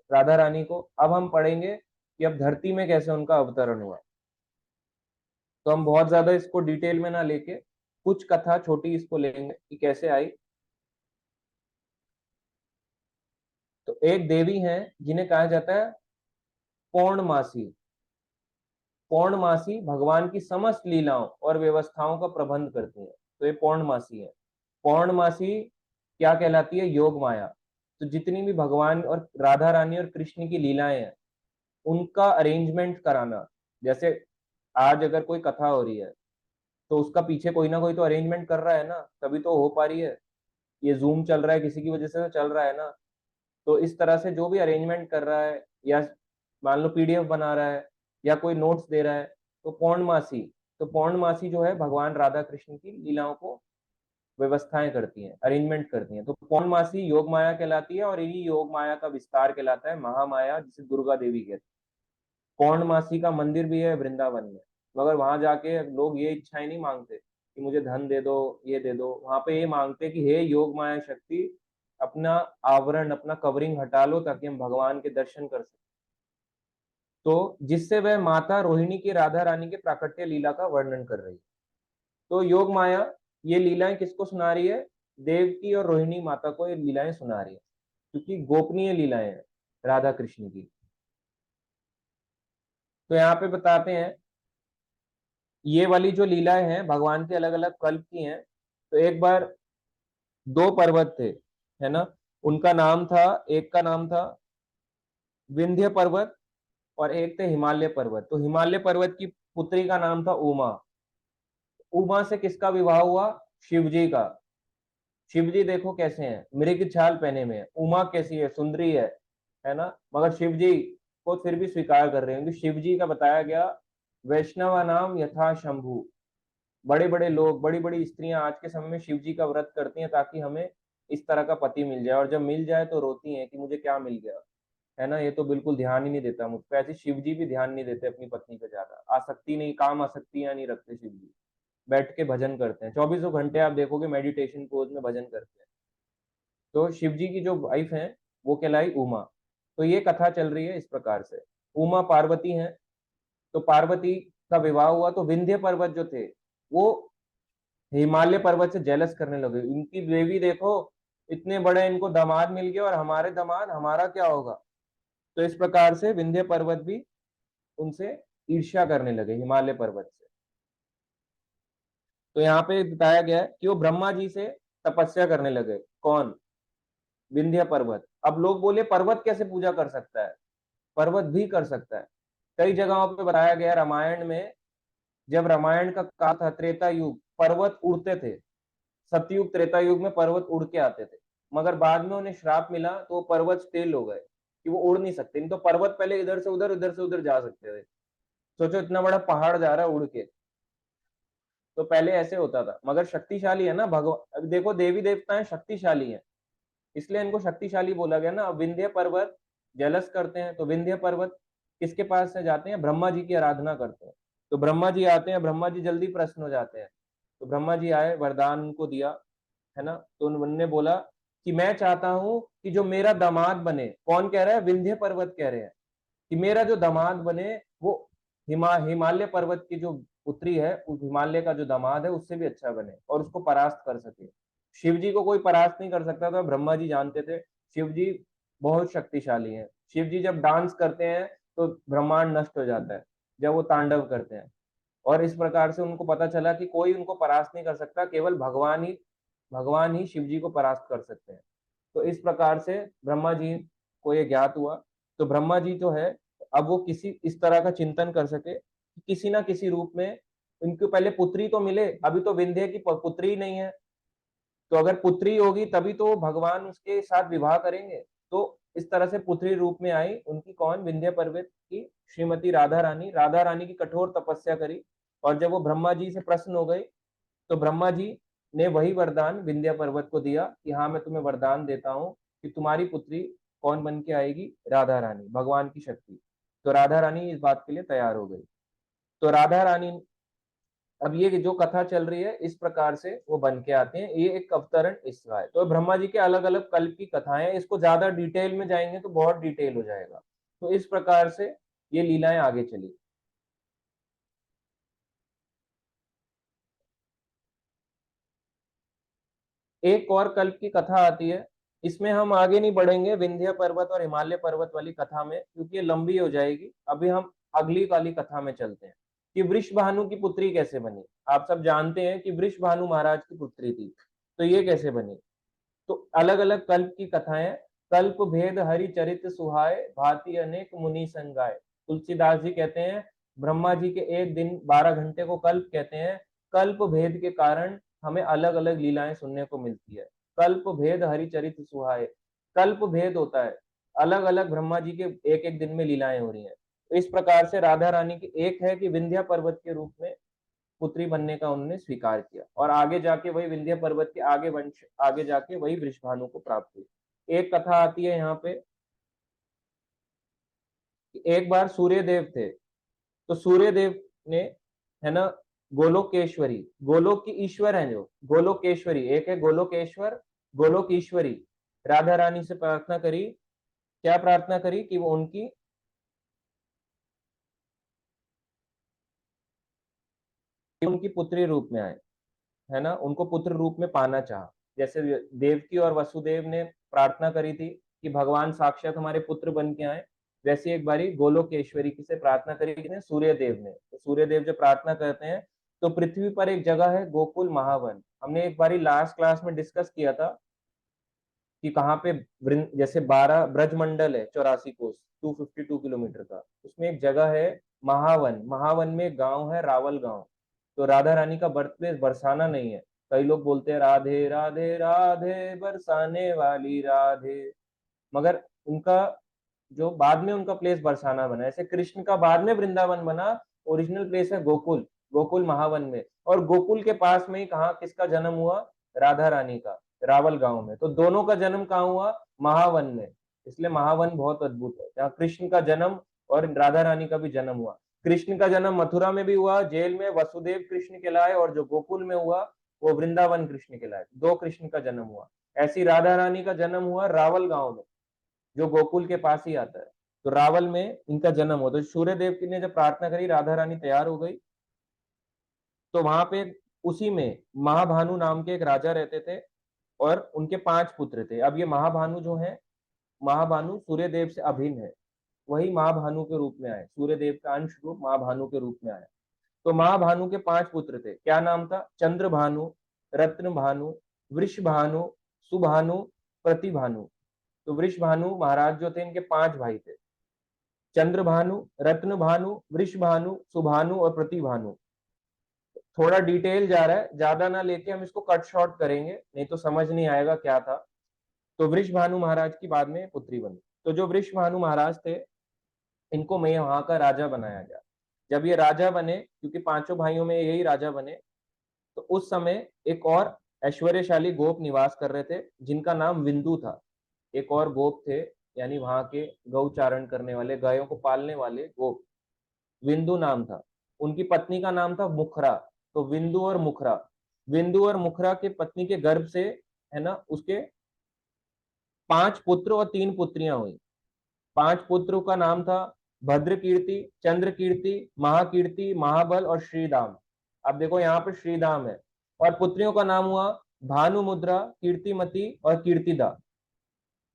राधा रानी को। अब हम पढ़ेंगे कि अब धरती में कैसे उनका अवतरण हुआ। तो हम बहुत ज्यादा इसको डिटेल में ना लेके कुछ कथा छोटी इसको लेंगे कि कैसे आई। तो एक देवी हैं जिन्हें कहा जाता है पौर्णमासी। पौर्णमासी भगवान की समस्त लीलाओं और व्यवस्थाओं का प्रबंध करती हैं, तो ये पौर्णमासी है। पौर्णमासी क्या कहलाती है, योग माया। तो जितनी भी भगवान और राधा रानी और कृष्ण की लीलाएं हैं उनका अरेंजमेंट कराना, जैसे आज अगर कोई कथा हो रही है तो उसका पीछे कोई ना कोई तो अरेंजमेंट कर रहा है ना, तभी तो हो पा रही है। ये जूम चल रहा है किसी की वजह से तो चल रहा है ना। तो इस तरह से जो भी अरेंजमेंट कर रहा है, या मान लो पीडीएफ बना रहा है या कोई नोट्स दे रहा है, तो पौर्णमासी। तो पौर्णमासी जो है भगवान राधा कृष्ण की लीलाओं को व्यवस्थाएं करती हैं, अरेंजमेंट करती हैं। तो पौर्णमासी योग माया कहलाती है, और इन्हीं योग माया का विस्तार कहलाता है महामाया, जिसे दुर्गा देवी कहते हैं। पौर्णमासी का मंदिर भी है वृंदावन में, मगर वहां जाके लोग ये इच्छाएं नहीं मांगते कि मुझे धन दे दो, ये दे दो। वहां पे ये मांगते कि हे योग माया शक्ति, अपना आवरण, अपना कवरिंग हटा लो ताकि हम भगवान के दर्शन कर सकें। तो जिससे वह माता रोहिणी की राधा रानी के प्राकट्य लीला का वर्णन कर रही है। तो योग माया ये लीलाएं किसको सुना रही है, देवकी और रोहिणी माता को ये लीलाएं सुना रही है, क्योंकि गोपनीय लीलाएं हैं राधा कृष्ण की। तो यहाँ पे बताते हैं ये वाली जो लीलाएं हैं भगवान के अलग अलग कल्प की हैं। तो एक बार दो पर्वत थे, है ना, उनका नाम था, एक का नाम था विंध्य पर्वत और एक थे हिमालय पर्वत। तो हिमालय पर्वत की पुत्री का नाम था उमा। उमा से किसका विवाह हुआ, शिव जी का। शिव जी देखो कैसे हैं, मृग छाल पहने में है, उमा कैसी है, सुंदरी है ना, मगर शिव जी को फिर भी स्वीकार कर रहे हैं, क्योंकि शिव जी का बताया गया वैष्णवा नाम यथा शंभु। बड़े बड़े लोग, बड़ी बड़ी स्त्रियां आज के समय में शिव जी का व्रत करती हैं ताकि हमें इस तरह का पति मिल जाए, और जब मिल जाए तो रोती हैं कि मुझे क्या मिल गया, है ना, ये तो बिल्कुल ध्यान ही नहीं देता मुझ पर। ऐसे शिव जी भी ध्यान नहीं देते अपनी पत्नी पे, ज्यादा आसक्ति नहीं, काम आसक्तियां नहीं रखते शिव जी। बैठ के भजन करते हैं, चौबीसों घंटे आप देखोगे मेडिटेशन पोज में भजन करते हैं। तो शिव जी की जो वाइफ है वो कहलाई उमा। तो ये कथा चल रही है इस प्रकार से, उमा पार्वती हैं। तो पार्वती का विवाह हुआ तो विंध्य पर्वत जो थे वो हिमालय पर्वत से जेलस करने लगे, इनकी देवी देखो, इतने बड़े इनको दामाद मिल गए और हमारे दामाद, हमारा क्या होगा। तो इस प्रकार से विंध्य पर्वत भी उनसे ईर्ष्या करने लगे हिमालय पर्वत से। तो यहाँ पे बताया गया है कि वो ब्रह्मा जी से तपस्या करने लगे। कौन, विंध्य पर्वत। अब लोग बोले पर्वत कैसे पूजा कर सकता है, पर्वत भी कर सकता है। कई जगहों पे बताया गया रामायण में, जब रामायण का काल था त्रेता युग, पर्वत उड़ते थे। सतयुग त्रेता युग में पर्वत उड़ के आते थे, मगर बाद में उन्हें श्राप मिला तो वो पर्वत स्टेल हो गए। कि वो उड़ नहीं सकते। नहीं तो पर्वत पहले इधर से उधर जा सकते थे। सोचो इतना बड़ा पहाड़ जा रहा है उड़ के, तो पहले ऐसे होता था। मगर शक्तिशाली है ना भगवान, अब देखो देवी देवताएं शक्तिशाली हैं, इसलिए इनको शक्तिशाली बोला गया ना। अब विंध्य पर्वत जलस करते हैं, तो विंध्य पर्वत किसके पास से जाते हैं? ब्रह्मा जी की आराधना करते हैं। तो ब्रह्मा जी आते हैं, ब्रह्मा जी जल्दी प्रसन्न हो जाते हैं। तो ब्रह्मा जी आए, वरदान उनको दिया, है ना। तो उन्होंने बोला कि मैं चाहता हूं कि जो मेरा दामाद बने, कौन कह रहा है? विंध्य पर्वत कह रहे हैं कि मेरा जो दामाद बने वो हिमालय पर्वत की जो पुत्री है, उस हिमालय का जो दामाद है उससे भी अच्छा बने और उसको परास्त कर सके। शिव जी को कोई परास्त नहीं कर सकता था, ब्रह्मा जी जानते थे। शिव जी बहुत शक्तिशाली हैं। शिव जी जब डांस करते हैं तो ब्रह्मांड नष्ट हो जाता है, जब वो तांडव करते हैं। और इस प्रकार से उनको पता चला कि कोई उनको परास्त नहीं कर सकता, केवल भगवान ही शिव जी को परास्त कर सकते हैं। तो इस प्रकार से ब्रह्मा जी को ये ज्ञात हुआ। तो ब्रह्मा जी जो है, अब वो किसी इस तरह का चिंतन कर सके कि किसी ना किसी रूप में इनको पहले पुत्री तो मिले। अभी तो विंध्य की पुत्री ही नहीं है, तो अगर पुत्री होगी तभी तो भगवान उसके साथ विवाह करेंगे। तो इस तरह से पुत्री रूप में आई उनकी, कौन? विंध्य पर्वत की श्रीमती राधा रानी। राधा रानी की कठोर तपस्या करी, और जब वो ब्रह्मा जी से प्रसन्न हो गई तो ब्रह्मा जी ने वही वरदान विंध्य पर्वत को दिया कि हाँ, मैं तुम्हें वरदान देता हूँ कि तुम्हारी पुत्री कौन बन के आएगी? राधा रानी, भगवान की शक्ति। तो राधा रानी इस बात के लिए तैयार हो गई। तो राधा रानी, अब ये जो कथा चल रही है इस प्रकार से वो बन के आते हैं। ये एक अवतरण इसका है। तो ब्रह्मा जी के अलग अलग कल्प की कथाएं हैं, इसको ज्यादा डिटेल में जाएंगे तो बहुत डिटेल हो जाएगा। तो इस प्रकार से ये लीलाएं आगे चली। एक और कल्प की कथा आती है, इसमें हम आगे नहीं बढ़ेंगे विंध्य पर्वत और हिमालय पर्वत वाली कथा में, क्योंकि ये लंबी हो जाएगी। अभी हम अगली वाली कथा में चलते हैं कि वृषभानु की पुत्री कैसे बनी। आप सब जानते हैं कि वृषभानु महाराज की पुत्री थी, तो ये कैसे बनी? तो अलग अलग कल्प की कथाएं। कल्प भेद हरि चरित सुहाए, भांति अनेक मुनि संगाए। तुलसीदास जी कहते हैं ब्रह्मा जी के एक दिन 12 घंटे को कल्प कहते हैं। कल्प भेद के कारण हमें अलग अलग लीलाएं सुनने को मिलती है। कल्प भेद हरि चरित सुहाए, कल्प भेद होता है, अलग अलग ब्रह्मा जी के एक एक दिन में लीलाएं हो रही हैं। तो इस प्रकार से राधा रानी की एक है कि विंध्या पर्वत के रूप में पुत्री बनने का उन्होंने स्वीकार किया, और आगे जाके वही विंध्य पर्वत के आगे वंश, आगे जाके वही वृषभानु को प्राप्त हुई। एक कथा आती है यहाँ पे कि एक बार सूर्य देव थे। तो सूर्य देव ने, है ना, गोलोकेश्वरी, गोलोक की ईश्वर है, जो गोलोकेश्वरी, एक है गोलोकेश्वर, गोलोक ईश्वरी, राधा रानी से प्रार्थना करी। क्या प्रार्थना करी? कि वो उनकी पुत्री रूप में आए, है ना, उनको पुत्र रूप में पाना चाहा। जैसे देवकी और वसुदेव ने प्रार्थना करी थी कि भगवान साक्षात हमारे पुत्र बन के आए, वैसे एक बारी गोलोकेश्वरी की से प्रार्थना करी किसने? सूर्य देव ने। तो सूर्य देव जब प्रार्थना करते हैं तो पृथ्वी पर एक जगह है गोकुल महावन। हमने एक बारी लास्ट क्लास में डिस्कस किया था कि कहाँ पे जैसे 12 ब्रजमंडल है, 84 कोस, 252 किलोमीटर का, उसमें एक जगह है महावन। महावन में एक गांव है रावल गांव। तो राधा रानी का बर्थ प्लेस बरसाना नहीं है। कई लोग बोलते हैं राधे राधे राधे बरसाने वाली राधे, मगर उनका जो बाद में उनका प्लेस बरसाना बना, ऐसे कृष्ण का बाद में वृंदावन बना, ओरिजिनल प्लेस है गोकुल, गोकुल महावन में। और गोकुल के पास में ही कहा किसका जन्म हुआ? राधा रानी का, रावल गांव में। तो दोनों का जन्म कहाँ हुआ? महावन में। इसलिए महावन बहुत अद्भुत है, जहाँ कृष्ण का जन्म और राधा रानी का भी जन्म हुआ। कृष्ण का जन्म मथुरा में भी हुआ, जेल में वसुदेव कृष्ण कहलाए, और जो गोकुल में हुआ वो वृंदावन कृष्ण कहलाए। दो कृष्ण का जन्म हुआ। ऐसी राधा रानी का जन्म हुआ रावल गांव में, जो गोकुल के पास ही आता है। तो रावल में इनका जन्म हुआ। तो सूर्य देव ने जब प्रार्थना करी, राधा रानी तैयार हो गई। तो वहां पे उसी में महाभानु नाम के एक राजा रहते थे, और उनके 5 पुत्र थे। अब ये महाभानु जो है, महाभानु सूर्य देव से अभिन्न है, वही महाभानु के रूप में आए, सूर्य देव का अंश रूप महाभानु के रूप में आया। तो महाभानु के 5 पुत्र थे। क्या नाम था? चंद्रभानु, रत्नभानु, वृषभानु, सुभानु, प्रतिभानु। तो वृषभानु महाराज जो थे, इनके 5 भाई थे, चंद्रभानु, रत्नभानु, वृषभानु, सुभानु और प्रतिभानु। थोड़ा डिटेल जा रहा है, ज्यादा ना लेके हम इसको कट शॉर्ट करेंगे, नहीं तो समझ नहीं आएगा क्या था। तो वृषभानु महाराज की बाद में पुत्री बनी। तो जो वृषभानु महाराज थे, इनको मैं वहां का राजा बनाया गया। जब ये राजा बने, क्योंकि पांचों भाइयों में यही राजा बने, तो उस समय एक और ऐश्वर्यशाली गोप निवास कर रहे थे जिनका नाम विंदु था। एक और गोप थे, यानी वहां के गौचारण करने वाले, गायों को पालने वाले गोप, विंदु नाम था। उनकी पत्नी का नाम था मुखरा। तो विंदु और मुखरा, विंदु और मुखरा के पत्नी के गर्भ से, है ना, उसके 5 पुत्र और 3 पुत्रियां हुई। 5 पुत्रों का नाम था भद्रकीर्ति, चंद्रकीर्ति, महाकीर्ति, महाबल और श्रीदाम। अब देखो यहाँ पर श्रीदाम है। और पुत्रियों का नाम हुआ भानुमुद्रा, कीर्तिमती और कीर्तिदा।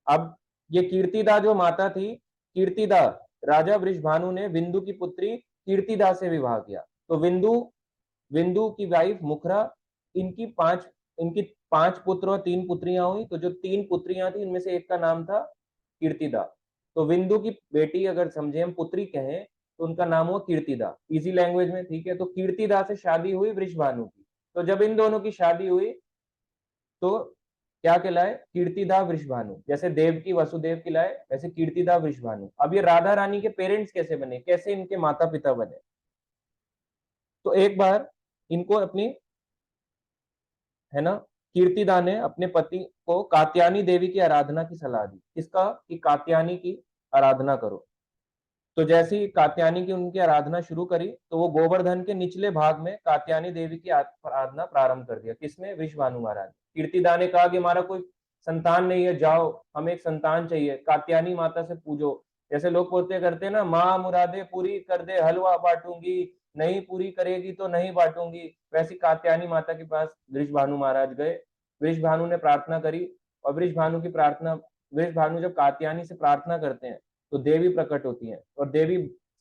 अब ये कीर्तिदा जो माता थी, कीर्तिदा, राजा वृषभानु ने विंदु की पुत्री कीर्तिदा से विवाह किया। तो विंदु विंदु की वाइफ मुखरा, इनकी 5 पुत्र और 3 पुत्रियां हुई। तो जो 3 पुत्रियां थी, इनमें से एक का नाम था कीर्तिदा। तो विंदु की बेटी अगर समझे हम, पुत्री कहें, तो उनका नाम हुआ कीर्तिदा, इजी लैंग्वेज में, ठीक है। तो कीर्तिदा से शादी हुई वृषभानु की। तो जब इन दोनों की शादी हुई, तो क्या कहलाए? कीर्तिदा वृषभानु। जैसे देव की वसुदेव कहलाए, वैसे कीर्तिदा वृषभानु। अब ये राधा रानी के पेरेंट्स कैसे बने, कैसे इनके माता पिता बने? तो एक बार इनको अपनी, है ना, कीर्तिदा ने अपने पति को कात्यायनी देवी की आराधना की सलाह दी। किसका? कि कात्यायनी की आराधना करो। तो जैसे ही कात्यायनी की उनकी आराधना शुरू करी, तो वो गोवर्धन के निचले भाग में कात्यायनी देवी की आराधना प्रारंभ कर दिया। किसने? वृषभानु महाराज। कीर्तिदा ने कहा कि हमारा कोई संतान नहीं है, जाओ, हमें एक संतान चाहिए, कात्यायनी माता से पूजो। जैसे लोग बोलते करते ना, माँ मुरादे पूरी कर दे, हलवा बांटूंगी, नहीं पूरी करेगी तो नहीं बांटूंगी। वैसी कात्यायनी माता के पास वृषभानु महाराज गए। वृषभानु ने प्रार्थना करी, और वृषभानु जब कात्यायनी से प्रार्थना करते हैं, तो देवी प्रकट होती है। और देवी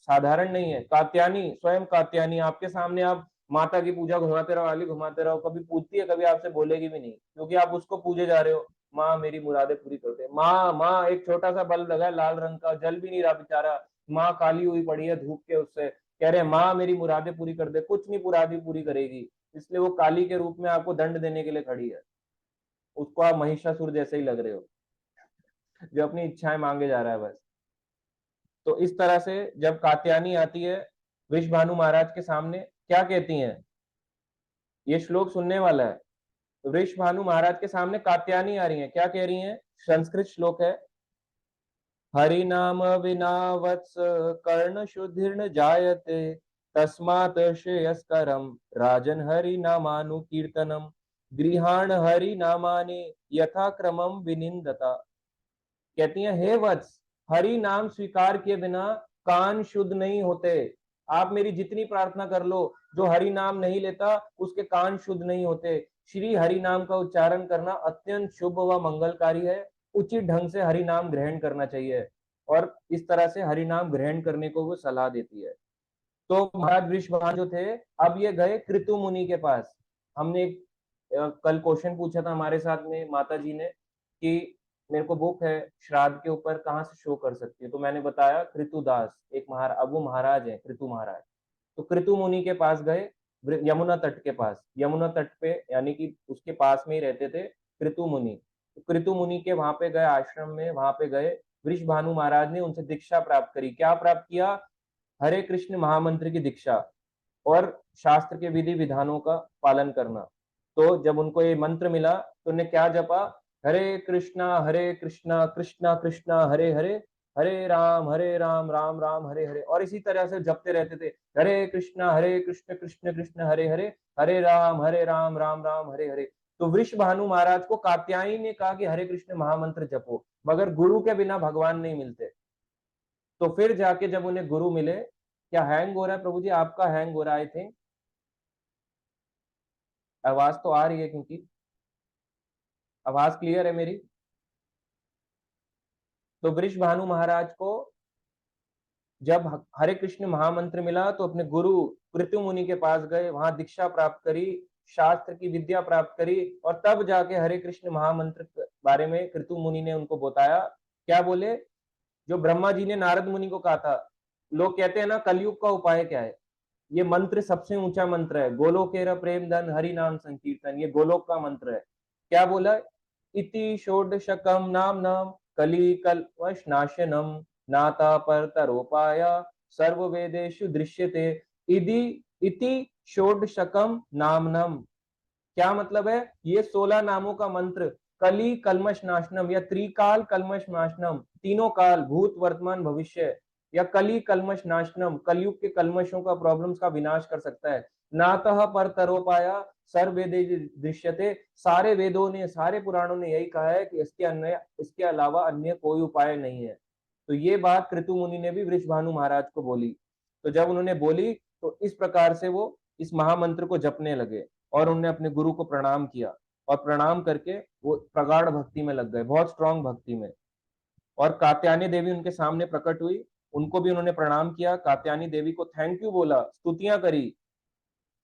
साधारण नहीं है, कात्यायनी, स्वयं कात्यायनी आपके सामने, आप माता की पूजा घुमाते रहो, आली घुमाते रहो, कभी पूछती है, कभी आपसे बोलेगी भी नहीं, क्योंकि आप उसको पूजे जा रहे हो। माँ मेरी मुरादें पूरी करते हैं। माँ माँ, एक छोटा सा बल्ब लगा है लाल रंग का, जल भी नहीं रहा बेचारा, माँ काली हुई पड़ी है धूप के, उससे कह रहे हैं माँ मेरी मुरादें पूरी कर दे। कुछ नहीं मुरादें पूरी करेगी, इसलिए वो काली के रूप में आपको दंड देने के लिए खड़ी है। उसको आप महिषासुर जैसे ही लग रहे हो, जो अपनी इच्छाएं मांगे जा रहा है बस। तो इस तरह से जब कात्यायनी आती है वृषभानु महाराज के सामने, क्या कहती हैं? ये श्लोक सुनने वाला है। तो वृषभानु महाराज के सामने कात्यायनी आ रही है, क्या कह रही हैं? संस्कृत श्लोक है, हरि नाम विना वत्स कर्ण शुद्धिर्न जायते, तस्मात् श्रेयस्करम राजन हरि नामानुकीर्तनम, गृहाण हरि नामानि यथा क्रमम विनिंदता। कहती हैं, हे वत्स, हरि नाम स्वीकार किए बिना कान शुद्ध नहीं होते। आप मेरी जितनी प्रार्थना कर लो, जो हरि नाम नहीं लेता उसके कान शुद्ध नहीं होते। श्री हरि नाम का उच्चारण करना अत्यंत शुभ व मंगलकारी है। उचित ढंग से हरि नाम ग्रहण करना चाहिए, और इस तरह से हरि नाम ग्रहण करने को वो सलाह देती है। तो महाराज वृषभानु जो थे, अब ये गए कृतु मुनि के पास। हमने कल क्वेश्चन पूछा था हमारे साथ में माता जी ने, कि मेरे को बुक है श्राद्ध के ऊपर कहाँ से शो कर सकती है, तो मैंने बताया कृतुदास, एक महाराज, अब वो महाराज है कृतु महाराज। तो कृतु मुनि के पास गए, यमुना तट के पास, यमुना तट पे, यानी कि उसके पास में ही रहते थे कृतु मुनि। तो कृतु मुनि के वहां पे गए, आश्रम में वहां पे गए। वृषभानु महाराज ने उनसे दीक्षा प्राप्त करी। क्या प्राप्त किया? हरे कृष्ण महामंत्र की दीक्षा, और शास्त्र के विधि विधानों का पालन करना। तो जब उनको ये मंत्र मिला, तो उन्हें क्या जपा? हरे कृष्णा कृष्णा कृष्णा हरे हरे, हरे राम राम राम हरे हरे। और इसी तरह से जपते रहते थे, हरे कृष्ण कृष्ण कृष्ण हरे हरे, हरे राम राम राम हरे हरे। तो वृषभानु महाराज को कात्यायनी ने कहा कि हरे कृष्ण महामंत्र जपो, मगर गुरु के बिना भगवान नहीं मिलते। तो फिर जाके जब उन्हें गुरु मिले, क्या हैंग हो रहा है प्रभु जी? आपका हैंग हो रहा है, आई थिंक। आवाज तो आ रही है, क्योंकि आवाज क्लियर है मेरी। तो वृषभानु महाराज को जब हरे कृष्ण महामंत्र मिला, तो अपने गुरु कृतु मुनि के पास गए, वहां दीक्षा प्राप्त करी, शास्त्र की विद्या प्राप्त करी, और तब जाके हरे कृष्ण महामंत्र के बारे में कृतु मुनि ने उनको बताया। क्या बोले? जो ब्रह्मा जी ने नारद मुनि को कहा था। लोग कहते हैं ना, कलयुग का उपाय क्या है? ये मंत्र सबसे ऊंचा मंत्र है, गोलोकेर प्रेम धन हरि नाम संकीर्तन, ये गोलोक का मंत्र है। क्या बोला? इति षोडशकम नाम नाम कली कल्मष नाशनम नाता परतरोपाय सर्व वेदेषु दृश्यते इति इति षोडशकम नामनम। क्या मतलब है? ये 16 नामों का मंत्र कली कल्मष नाशनम या त्रिकाल कल्मष नाशनम, तीनों काल भूत वर्तमान भविष्य, या कली कल्मष नाशनम कलयुग के कल्मशों का प्रॉब्लम्स का विनाश कर सकता है। नातः पर तरोपाया सर्व वेदे दृश्यते, सारे वेदों ने सारे पुराणों ने यही कहा है कि इसके अलावा अन्य कोई उपाय नहीं है। तो ये बात कृतु मुनि ने भी वृषभानु महाराज को बोली। तो जब उन्होंने बोली तो इस प्रकार से वो इस महामंत्र को जपने लगे और उन्होंने अपने गुरु को प्रणाम किया और प्रणाम करके वो प्रगाढ़ भक्ति में लग गए, बहुत स्ट्रांग भक्ति में। और कात्यायनी देवी उनके सामने प्रकट हुई, उनको भी उन्होंने प्रणाम किया, कात्यायनी देवी को थैंक यू बोला, स्तुतियां करी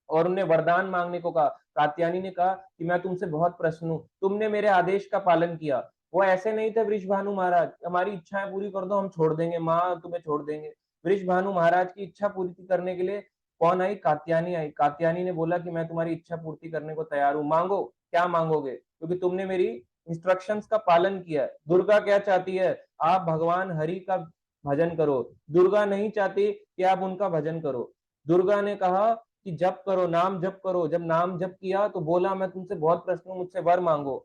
और उन्हें वरदान मांगने को कहा। कात्यायनी ने कहा कि मैं तुमसे बहुत प्रसन्न हूं, तुमने मेरे आदेश का पालन किया। वो ऐसे नहीं थे वृषभानु महाराज, हमारी इच्छाएं पूरी कर दो हम छोड़ देंगे, माँ तुम्हें छोड़ देंगे। वृषभानु महाराज की इच्छा पूर्ति करने के लिए कौन आई? कात्यायनी आई। कात्यायनी ने बोला कि मैं तुम्हारी इच्छा पूर्ति करने को तैयार हूँ, मांगो, क्या मांगोगे? क्योंकि तुमने मेरी इंस्ट्रक्शंस का पालन किया है। दुर्गा क्या चाहती है? आप भगवान हरि का भजन करो। दुर्गा नहीं चाहती कि आप उनका भजन करो। दुर्गा ने कहा कि जप करो, नाम जप करो। जब नाम जप किया तो बोला मैं तुमसे बहुत प्रसन्न हूं, मुझसे वर मांगो।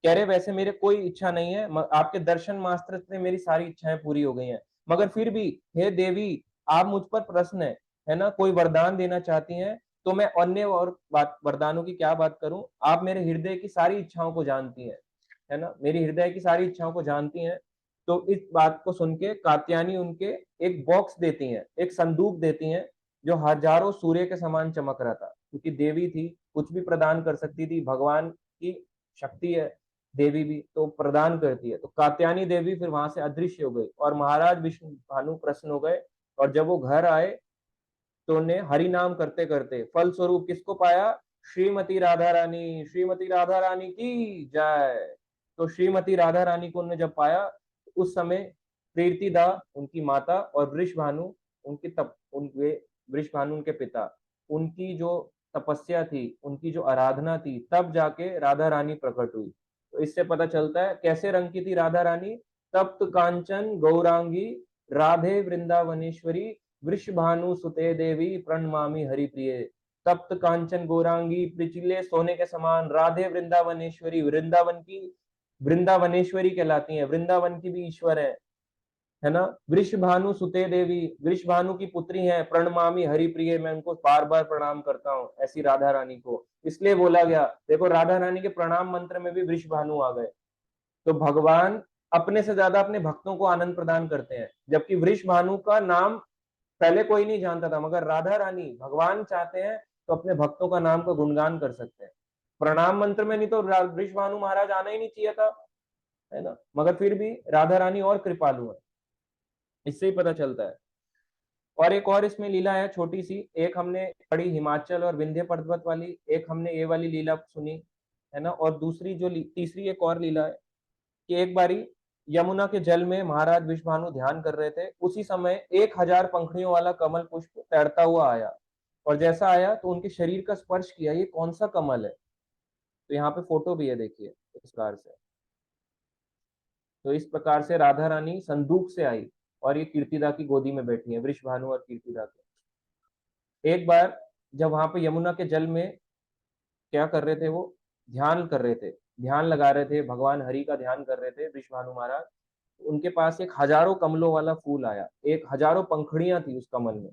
कह रहे वैसे मेरे कोई इच्छा नहीं है, आपके दर्शन मात्र से मेरी सारी इच्छाएं पूरी हो गई हैं, मगर फिर भी हे देवी आप मुझ पर प्रसन्न है ना, कोई वरदान देना चाहती हैं तो मैं अन्य और वरदानों की क्या बात करूं, आप मेरे हृदय की सारी इच्छाओं को जानती हैं, है ना, मेरी हृदय की सारी इच्छाओं को जानती हैं। तो इस बात को सुन के कात्यायनी उनके एक बॉक्स देती हैं, एक संदूक देती हैं जो हजारों सूर्य के समान चमक रहा था, क्योंकि देवी थी, कुछ भी प्रदान कर सकती थी, भगवान की शक्ति है देवी भी, तो प्रदान करती है। तो कात्यायनी देवी फिर वहां से अदृश्य हो गई और महाराज विष्णु भानु प्रसन्न हो गए। और जब वो घर आए तो उन्हें हरि नाम करते करते फल स्वरूप किसको पाया? श्रीमती राधा रानी, श्रीमती राधा रानी की जय। तो श्रीमती राधा रानी को उन्होंने जब पाया उस समय प्रीतिदा उनकी माता और वृषभानु उनके उनके वृषभानु उनके पिता, उनकी जो तपस्या थी, उनकी जो आराधना थी, तब जाके राधा रानी प्रकट हुई। तो इससे पता चलता है कैसे रंग की थी राधा रानी। तप्त कांचन गौरांगी राधे वृंदावनेश्वरी वृषभानु सुते देवी प्रणमामि हरिप्रिय। तप्त कांचन गौरांगी, पिचिले सोने के समान राधे वृंदावनेश्वरी, वृंदावनेश्वरी कहलाती है, वृंदावन की भी ईश्वर है ना। वृषभानु सुते देवी, वृषभानु की पुत्री है, प्रणमामि हरिप्रिय, मैं उनको बार बार प्रणाम करता हूँ, ऐसी राधा रानी को इसलिए बोला गया। देखो राधा रानी के प्रणाम मंत्र में भी वृषभानु आ गए। तो भगवान अपने से ज्यादा अपने भक्तों को आनंद प्रदान करते हैं, जबकि वृषभानु का नाम पहले कोई नहीं जानता था, मगर राधा रानी भगवान चाहते हैं तो अपने भक्तों का नाम का गुणगान कर सकते हैं। प्रणाम मंत्र में नहीं तो वृषभानु महाराज आना ही नहीं चाहिए था, है ना, मगर फिर भी राधा रानी और कृपालु है, इससे ही पता चलता है। और एक और इसमें लीला है छोटी सी, एक हमने पढ़ी हिमाचल और विंध्य पर्वत वाली, एक हमने ये वाली लीला सुनी, है ना, और दूसरी जो तीसरी एक और लीला है कि एक बारी यमुना के जल में महाराज विश्वभानु ध्यान कर रहे थे, उसी समय 1000 पंखड़ियों वाला कमल पुष्प तैरता हुआ आया, और जैसा आया तो उनके शरीर का स्पर्श किया, ये कौन सा कमल है? तो यहाँ पे फोटो भी है, देखिए इस प्रकार से। तो इस प्रकार से राधा रानी संदूक से आई और ये कीर्तिदा की गोदी में बैठी है, वृषभानु और कीर्तिदा के। एक बार जब वहां पे यमुना के जल में क्या कर रहे थे, वो ध्यान कर रहे थे, ध्यान लगा रहे थे, भगवान हरि का ध्यान कर रहे थे विश्वभानु महाराज। उनके पास एक हजारों कमलों वाला फूल आया, एक हजारों पंखड़ियां थी उस कमल में,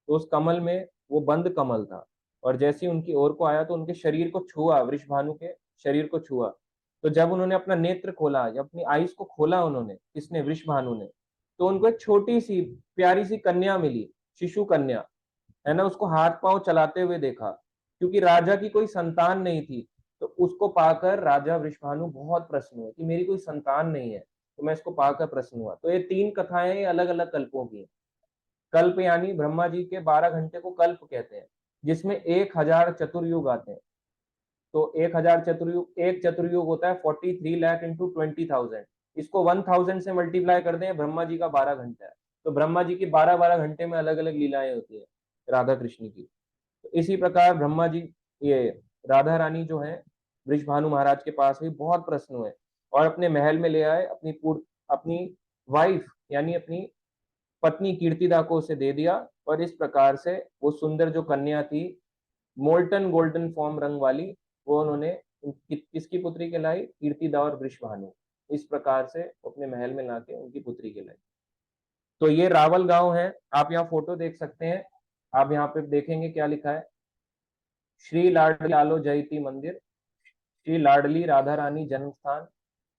तो उस कमल में वो बंद कमल था, और जैसे ही उनकी ओर को आया तो उनके शरीर को छुआ, वृषभानु के शरीर को छुआ। तो जब उन्होंने अपना नेत्र खोला, जब अपनी आईज को खोला उन्होंने, किसने? वृषभानु ने, तो उनको एक छोटी सी प्यारी सी कन्या मिली, शिशु कन्या, है ना, उसको हाथ पांव चलाते हुए देखा, क्योंकि राजा की कोई संतान नहीं थी। तो उसको पाकर राजा वृषभानु बहुत प्रसन्न हुए कि मेरी कोई संतान नहीं है, तो मैं इसको पाकर प्रसन्न हुआ। तो ये 3 कथाएं अलग अलग कल्पों की हैं। कल्प यानी ब्रह्मा जी के 12 घंटे को कल्प कहते हैं, जिसमें 1000 चतुर्युग आते हैं। तो 1000 चतुर्युग, एक चतुर्युग होता है 43 लाख इंटू 20,000, इसको 1000 से मल्टीप्लाई कर दें, ब्रह्मा जी का 12 घंटा है। तो ब्रह्मा जी की 12-12 घंटे में अलग अलग लीलाएं होती है राधा कृष्ण की। तो इसी प्रकार ब्रह्मा जी, ये राधा रानी जो है वृषभानु महाराज के पास भी बहुत प्रसन्न हुए और अपने महल में ले आए, अपनी अपनी वाइफ यानी अपनी पत्नी कीर्तिदा को उसे दे दिया, और इस प्रकार से वो सुंदर जो कन्या थी, मोल्टन गोल्डन फॉर्म रंग वाली, वो उन्होंने किसकी पुत्री कहलाई? कीर्तिदा और वृषभानु। इस प्रकार से अपने महल में लाके उनकी पुत्री कहलाई। तो ये रावल गांव है। आप यहाँ फोटो देख सकते हैं। आप यहाँ पे देखेंगे क्या लिखा है, श्री लाडली लालो जयती मंदिर, श्री लाडली राधा रानी जन्म स्थान,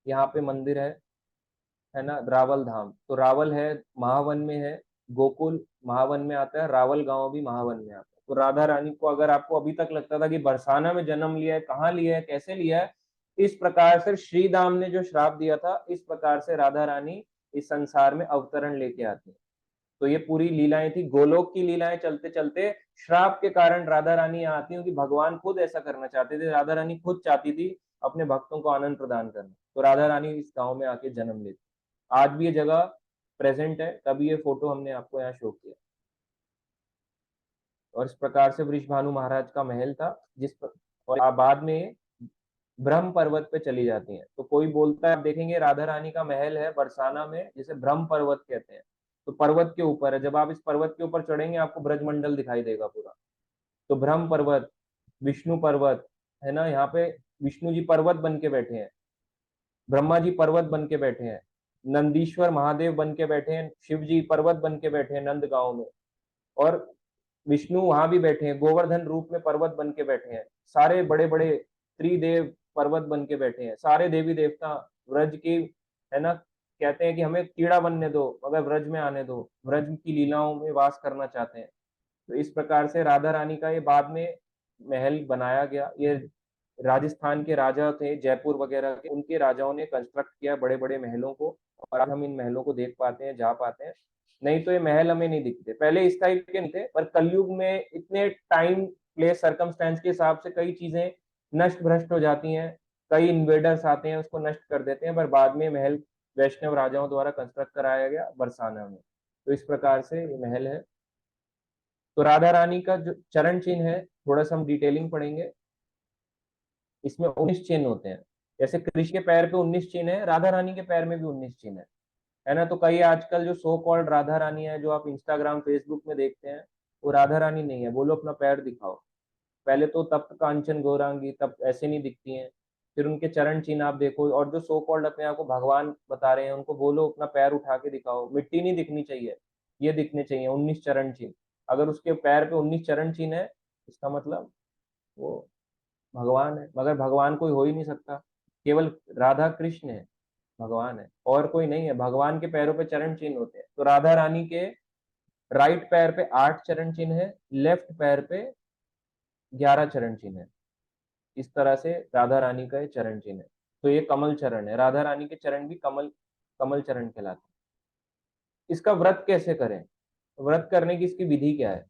यहाँ पे मंदिर है ना, रावल धाम। तो रावल है, महावन में है, गोकुल महावन में आता है, रावल गांव भी महावन में आता है। तो राधा रानी को, अगर आपको अभी तक लगता था कि बरसाना में जन्म लिया है, कहाँ लिया है, कैसे लिया है, इस प्रकार से श्री दाम ने जो श्राप दिया था, इस प्रकार से राधा रानी इस संसार में अवतरण लेके आती है। तो ये पूरी लीलाएं थी, गोलोक की लीलाएं। चलते चलते श्राप के कारण राधा रानी यहाँ आती है कि भगवान खुद ऐसा करना चाहते थे, राधा रानी खुद चाहती थी अपने भक्तों को आनंद प्रदान करना, तो राधा रानी इस गांव में आके जन्म लेती। आज भी ये जगह प्रेजेंट है, तभी ये फोटो हमने आपको यहाँ शो किया। और इस प्रकार से वृषभानु महाराज का महल था, और बाद में ब्रह्म पर्वत पे चली जाती हैं। तो कोई बोलता है, आप देखेंगे राधा रानी का महल है बरसाना में, जिसे ब्रह्म पर्वत कहते हैं। तो पर्वत के ऊपर है, जब आप इस पर्वत के ऊपर चढ़ेंगे आपको ब्रजमंडल दिखाई देगा पूरा। तो ब्रह्म पर्वत, विष्णु पर्वत है ना, यहाँ पे विष्णु जी पर्वत बन के बैठे हैं, ब्रह्मा जी पर्वत बन के बैठे हैं, नंदीश्वर महादेव बन के बैठे हैं, शिव जी पर्वत बन के बैठे हैं नंद गांव में, और विष्णु वहां भी बैठे हैं, गोवर्धन रूप में पर्वत बन के बैठे हैं, सारे बड़े बड़े त्रिदेव पर्वत बन के बैठे हैं, सारे देवी देवता व्रज की, है ना, कहते हैं कि हमें कीड़ा बनने दो मगर व्रज में आने दो, व्रज की लीलाओं में वास करना चाहते हैं। तो इस प्रकार से राधा रानी का ये बाद में महल बनाया गया। ये राजस्थान के राजा थे, जयपुर वगैरह के, उनके राजाओं ने कंस्ट्रक्ट किया बड़े बड़े महलों को, और आज हम इन महलों को देख पाते हैं, जा पाते हैं। नहीं तो ये महल हमें नहीं दिखते, पहले इस टाइप के नहीं थे, पर कलयुग में इतने टाइम प्लेस सर्कमस्टेंस के हिसाब से कई चीजें नष्ट भ्रष्ट हो जाती हैं, कई इन्वेडर्स आते हैं उसको नष्ट कर देते हैं, पर बाद में महल वैष्णव राजाओं द्वारा कंस्ट्रक्ट कराया गया बरसाना में। तो इस प्रकार से ये महल है। तो राधा रानी का जो चरण चिन्ह है, थोड़ा सा हम डिटेलिंग पढ़ेंगे। इसमें 19 चिन्ह होते हैं। जैसे कृष्ण के पैर पे 19 चिन्ह है, राधा रानी के पैर में भी 19 चिन्ह है ना। तो कई आजकल जो सो कॉल्ड राधा रानी है, जो आप इंस्टाग्राम फेसबुक में देखते हैं, वो राधा रानी नहीं है। बोलो अपना पैर दिखाओ। पहले तो तप्त कांचन गौरांगी, तब ऐसे नहीं दिखती हैं। फिर उनके चरण चिन्ह आप देखो, और जो सो कॉल्ड अपने आप को भगवान बता रहे हैं, उनको बोलो अपना पैर उठा के दिखाओ, मिट्टी नहीं दिखनी चाहिए, ये दिखने चाहिए 19 चरण चिन्ह। अगर उसके पैर पे 19 चरण चिन्ह है, इसका मतलब वो भगवान है। मगर भगवान कोई हो ही नहीं सकता, केवल राधा कृष्ण है, भगवान है, और कोई नहीं है। भगवान के पैरों पे चरण चिन्ह होते हैं। तो राधा रानी के राइट पैर पे 8 चरण चिन्ह है, लेफ्ट पैर पे 11 चरण चिन्ह है। इस तरह से राधा रानी का ये चरण चिन्ह है। तो ये कमल चरण है, राधा रानी के चरण भी कमल कमल चरण कहलाते हैं। इसका व्रत कैसे करें, व्रत करने की इसकी विधि क्या है,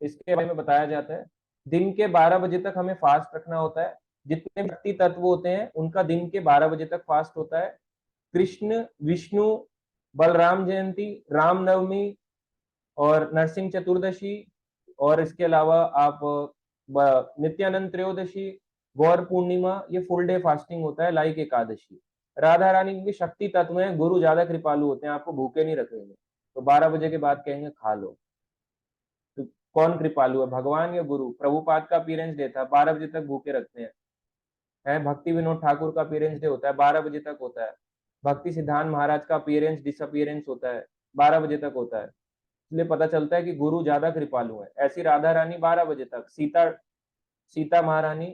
इसके बारे में बताया जाता है। दिन के 12 बजे तक हमें फास्ट रखना होता है। जितने शक्ति तत्व होते हैं उनका दिन के 12 बजे तक फास्ट होता है। कृष्ण, विष्णु, बलराम जयंती, रामनवमी और नरसिंह चतुर्दशी, और इसके अलावा आप नित्यानंद त्रयोदशी, गौर पूर्णिमा, ये फुल डे फास्टिंग होता है, लाइक एकादशी। राधा रानी की शक्ति तत्व है, गुरु ज्यादा कृपालु होते हैं, आपको भूखे नहीं रखेंगे। तो 12 बजे के बाद कहेंगे खा लो। तो कौन कृपालु है, भगवान या गुरु? प्रभुपाद का अपीयरेंस डे था, 12 बजे तक भूखे रखते हैं। भक्ति विनोद ठाकुर का अपीयरेंस डे होता है, 12 बजे तक होता है। भक्ति सिद्धांत महाराज का अपीयरेंस डिसअपीयरेंस होता है, 12 बजे तक होता है। इसलिए पता चलता है कि गुरु ज्यादा कृपालु है। ऐसी राधा रानी 12 बजे तक, सीता सीता महारानी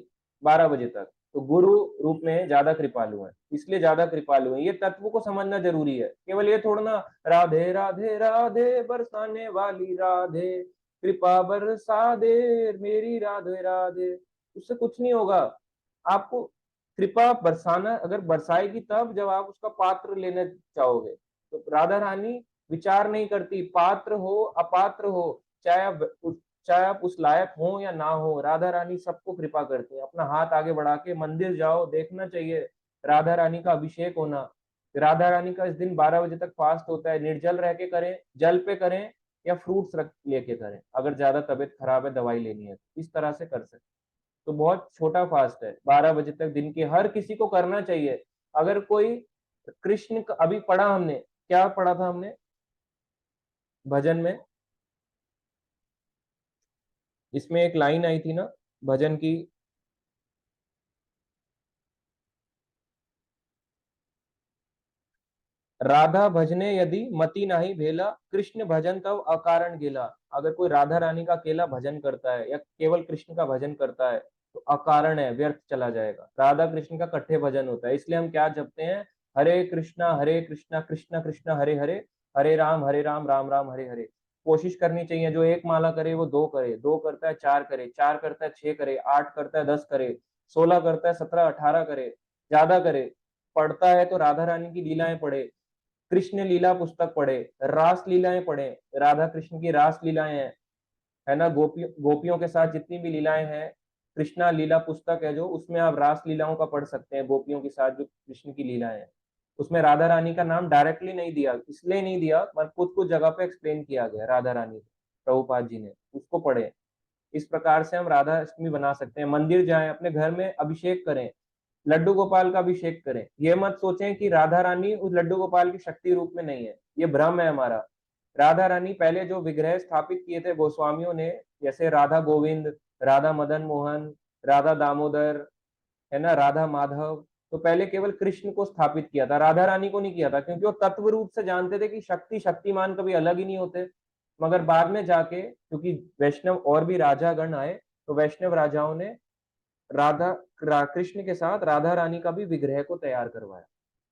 12 बजे तक। तो गुरु रूप में ज्यादा कृपालु है, इसलिए ज्यादा कृपालु है। ये तत्व को समझना जरूरी है। केवल ये थोड़ा ना राधे राधे राधे बरसाने वाली राधे, कृपा बरसा दे मेरी राधे राधे, उससे कुछ नहीं होगा। आपको कृपा बरसाना अगर बरसाएगी तब जब आप उसका पात्र लेना चाहोगे। तो राधा रानी विचार नहीं करती, पात्र हो अपात्र हो, चाहे आप उस लायक हो या ना हो, राधा रानी सबको कृपा करती है। अपना हाथ आगे बढ़ा के मंदिर जाओ, देखना चाहिए राधा रानी का अभिषेक होना। राधा रानी का इस दिन 12 बजे तक फास्ट होता है। निर्जल रह के करें, जल पे करें, या फ्रूट्स रख लेके करें, अगर ज्यादा तबीयत खराब है, दवाई लेनी है, इस तरह से कर सकते। तो बहुत छोटा फास्ट है, 12 बजे तक दिन के, हर किसी को करना चाहिए। अगर कोई कृष्ण का अभी पढ़ा हमने, क्या पढ़ा था हमने भजन में? इसमें एक लाइन आई थी ना भजन की, राधा भजने यदि मति नाही भेला, कृष्ण भजन तब अकारण गेला। अगर कोई राधा रानी का अकेला भजन करता है या केवल कृष्ण का भजन करता है तो अकारण है, व्यर्थ चला जाएगा। राधा कृष्ण का इकट्ठे भजन होता है, इसलिए हम क्या जपते हैं, हरे कृष्णा कृष्णा कृष्णा हरे हरे, हरे राम राम राम हरे हरे। कोशिश करनी चाहिए जो एक माला करे वो दो करे, दो करता है चार करे, चार करता है छह करे, आठ करता है 10 करे, 16 करता है 17 18 करे, ज्यादा करे। पढ़ता है तो राधा रानी की लीलाएं पढ़े, कृष्ण लीला पुस्तक पढ़े, रास लीलाएं पढ़े, राधा कृष्ण की रास लीलाएं हैं, है ना, गोपियों के साथ जितनी भी लीलाएं हैं, कृष्णा लीला पुस्तक है जो, उसमें आप रास लीलाओं का पढ़ सकते हैं, गोपियों के साथ जो कृष्ण की लीलाएं हैं। उसमें राधा रानी का नाम डायरेक्टली नहीं दिया, इसलिए नहीं दिया पर कुछ कुछ जगह पे एक्सप्लेन किया गया राधा रानी, प्रभुपाद जी ने, उसको पढ़े। इस प्रकार से हम राधा अष्टमी बना सकते हैं। मंदिर जाएं, अपने घर में अभिषेक करें, लड्डू गोपाल का अभिषेक करें। ये मत सोचें कि राधा रानी उस लड्डू गोपाल की शक्ति रूप में नहीं है, ये भ्रम है हमारा। राधा रानी पहले जो विग्रह स्थापित किए थे गोस्वामियों ने, जैसे राधा गोविंद, राधा मदन मोहन, राधा दामोदर, है ना, राधा माधव, तो पहले केवल कृष्ण को स्थापित किया था, राधा रानी को नहीं किया था, क्योंकि वो तत्व रूप से जानते थे कि शक्ति शक्तिमान कभी अलग ही नहीं होते। मगर बाद में जाके, क्योंकि वैष्णव और भी राजा गण आए, तो वैष्णव राजाओं ने कृष्ण के साथ राधा रानी का भी विग्रह को तैयार करवाया,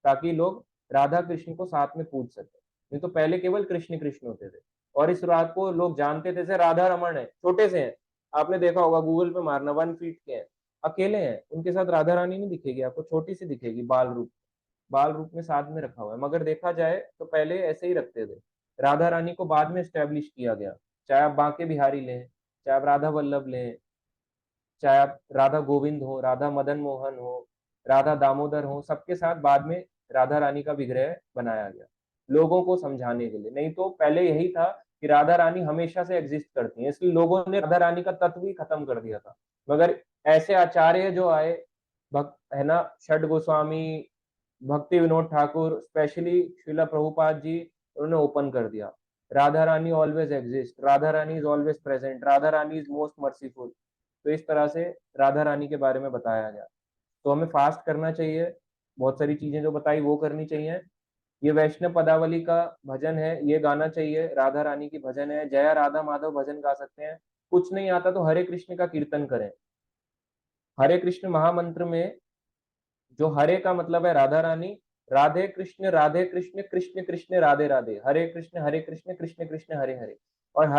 ताकि लोग राधा कृष्ण को साथ में पूज सके। नहीं तो पहले केवल कृष्ण कृष्ण होते थे, और इस रात को लोग जानते थे से राधा रमन है, छोटे से हैं, आपने देखा होगा, गूगल पे मारना, 1 फीट के हैं, अकेले हैं, उनके साथ राधा रानी नहीं दिखेगी आपको, छोटी सी दिखेगी, बाल रूप में साथ में रखा हुआ है। मगर देखा जाए तो पहले ऐसे ही रखते थे। राधा रानी को बाद में स्टैब्लिश किया गया, चाहे आप बांके बिहारी लें, चाहे आप राधा वल्लभ लें, चाहे आप राधा गोविंद हो, राधा मदन मोहन हो, राधा दामोदर हो, सबके साथ बाद में राधा रानी का विग्रह बनाया गया, लोगों को समझाने के लिए। नहीं तो पहले यही था कि राधा रानी हमेशा से एग्जिस्ट करती है, इसलिए लोगों ने राधा रानी का तत्व ही खत्म कर दिया था। मगर ऐसे आचार्य जो आए, भक्त है ना, षड गोस्वामी, भक्ति विनोद ठाकुर, स्पेशली श्रीला प्रभुपाद जी, उन्होंने ओपन कर दिया, Radha Rani always exist, Radha Rani is always present, Radha Rani is most merciful. तो इस तरह से राधा रानी के बारे में बताया गया। तो हमें फास्ट करना चाहिए, बहुत सारी चीजें जो बताई वो करनी चाहिए। ये वैष्णव पदावली का भजन है, ये गाना चाहिए, राधा रानी की भजन है, जया राधा माधव भजन गा सकते हैं। कुछ नहीं आता तो हरे कृष्ण का कीर्तन करें। हरे कृष्ण महामंत्र में जो हरे का मतलब है राधा रानी, राधे कृष्ण कृष्ण कृष्ण राधे राधे, हरे कृष्ण कृष्ण कृष्ण हरे हरे, और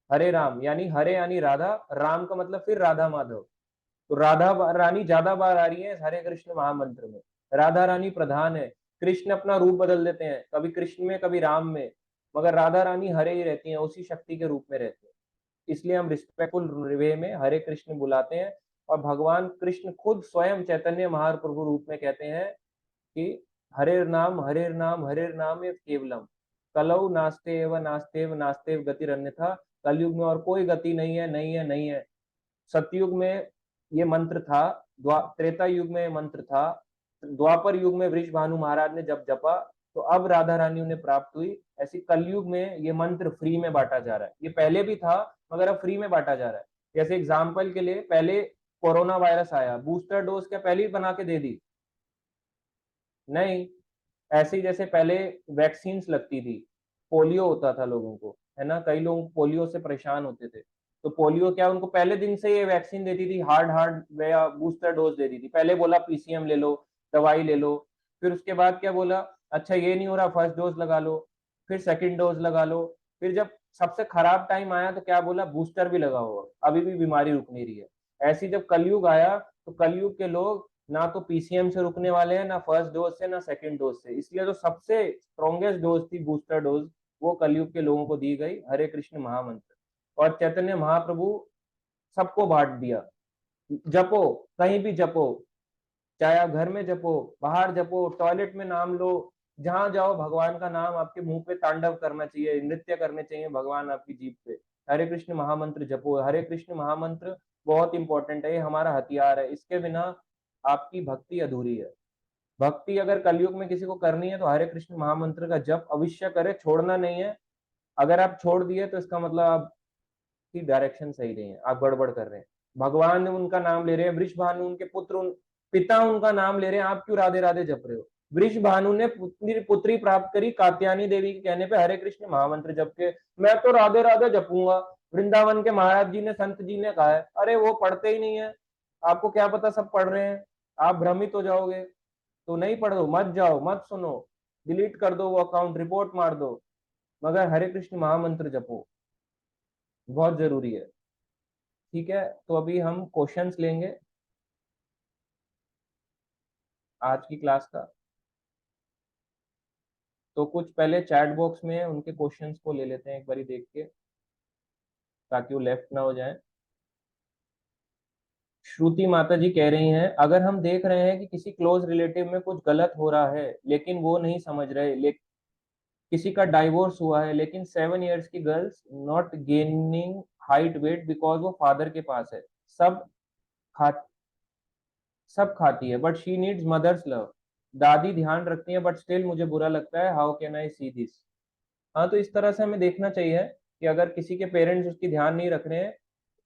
हरे राम यानी हरे यानी राधा, राम का मतलब फिर राधा माधव। तो राधा रानी ज्यादा बार आ रही है हरे कृष्ण महामंत्र में, राधा रानी प्रधान है। कृष्ण अपना रूप बदल देते हैं, कभी कृष्ण में कभी राम में, मगर राधा रानी हरे ही रहती हैं, उसी शक्ति के रूप में रहती हैं। इसलिए हम रिस्पेक्टफुल वे में हरे कृष्ण बुलाते हैं। और भगवान कृष्ण खुद स्वयं चैतन्य महाप्रभु रूप में कहते हैं कि हरे नाम एव केवलम, कलौ नास्ते एव नास्तेव नास्तेव गतिर अन्यथा। कलयुग में और कोई गति नहीं है, नहीं है, नहीं है। सतयुग में ये मंत्र था, त्रेता युग में ये मंत्र था, द्वापर युग में वृष भानु महाराज ने जब जपा तो अब राधा रानी उन्हें प्राप्त हुई। ऐसी कलयुग में ये मंत्र फ्री में बांटा जा रहा है, ये पहले भी था मगर अब फ्री में बांटा जा रहा है। जैसे एग्जाम्पल के लिए, पहले कोरोना वायरस आया, बूस्टर डोज क्या पहले ही बना के दे दी? नहीं। ऐसे ही जैसे पहले वैक्सीन लगती थी, पोलियो होता था लोगों को, है ना, कई लोग पोलियो से परेशान होते थे, तो पोलियो क्या, उनको पहले दिन से ये वैक्सीन देती थी, हार्ड या बूस्टर डोज देती थी। पहले बोला पीसीएम ले लो, दवाई ले लो, फिर उसके बाद क्या बोला, अच्छा ये नहीं हो रहा, फर्स्ट डोज लगा लो, फिर सेकंड डोज लगा लो, फिर जब सबसे खराब टाइम आया तो क्या बोला, बूस्टर भी लगा हुआ, अभी भी बीमारी रुक नहीं रही है। ऐसी जब कलयुग आया तो कलयुग के लोग ना तो पीसीएम से रुकने वाले हैं, ना फर्स्ट डोज से, ना सेकंड डोज से, इसलिए जो सबसे स्ट्रॉन्गेस्ट डोज थी बूस्टर डोज, वो कलयुग के लोगों को दी गई, हरे कृष्ण महामंत्र। और चैतन्य महाप्रभु सबको बांट दिया, जपो, कहीं भी जपो, चाहे आप घर में जपो, बाहर जपो, टॉयलेट में नाम लो, जहां जाओ भगवान का नाम आपके मुंह पे तांडव करना चाहिए, नृत्य करने चाहिए भगवान आपकी जीभ पे। हरे कृष्ण महामंत्र जपो, हरे कृष्ण महामंत्र बहुत इंपॉर्टेंट है, ये हमारा हथियार है, इसके बिना आपकी भक्ति अधूरी है। भक्ति अगर कलयुग में किसी को करनी है तो हरे कृष्ण महामंत्र का जप अवश्य करे, छोड़ना नहीं है। अगर आप छोड़ दिए तो इसका मतलब आपकी डायरेक्शन सही नहीं है, आप गड़बड़ कर रहे हैं। भगवान उनका नाम ले रहे हैं, वृषभानु उनके पुत्र, पिता उनका नाम ले रहे हैं, आप क्यों राधे राधे जप रहे हो? वृषभानु ने पुत्री प्राप्त करी कात्यायनी देवी के कहने पे हरे कृष्ण महामंत्र जप के, मैं तो राधे राधे जपूंगा। वृंदावन के महाराज जी ने, संत जी ने कहा है। अरे वो पढ़ते ही नहीं है, आपको क्या पता सब पढ़ रहे हैं, आप भ्रमित हो जाओगे। तो नहीं पढ़ो, मत जाओ, मत सुनो, डिलीट कर दो वो अकाउंट, रिपोर्ट मार दो, मगर हरे कृष्ण महामंत्र जपो, बहुत जरूरी है। ठीक है, तो अभी हम क्वेश्चंस लेंगे आज की क्लास का। तो कुछ पहले चैट बॉक्स में उनके क्वेश्चंस को ले लेते हैं एक बारी देख के, ताकि वो लेफ्ट ना हो जाए। श्रुति माता जी कह रही हैं, अगर हम देख रहे हैं कि किसी क्लोज रिलेटिव में कुछ गलत हो रहा है लेकिन वो नहीं समझ रहे, किसी का डाइवोर्स हुआ है लेकिन 7 इयर्स की girls not gaining height weight because वो फादर के पास है, सब खा सब खाती है but she needs mother's love, दादी ध्यान रखती है बट स्टिल मुझे बुरा लगता है, how can I see this? हाँ, तो इस तरह से हमें देखना चाहिए कि अगर किसी के पेरेंट्स उसकी ध्यान नहीं रख रहे हैं,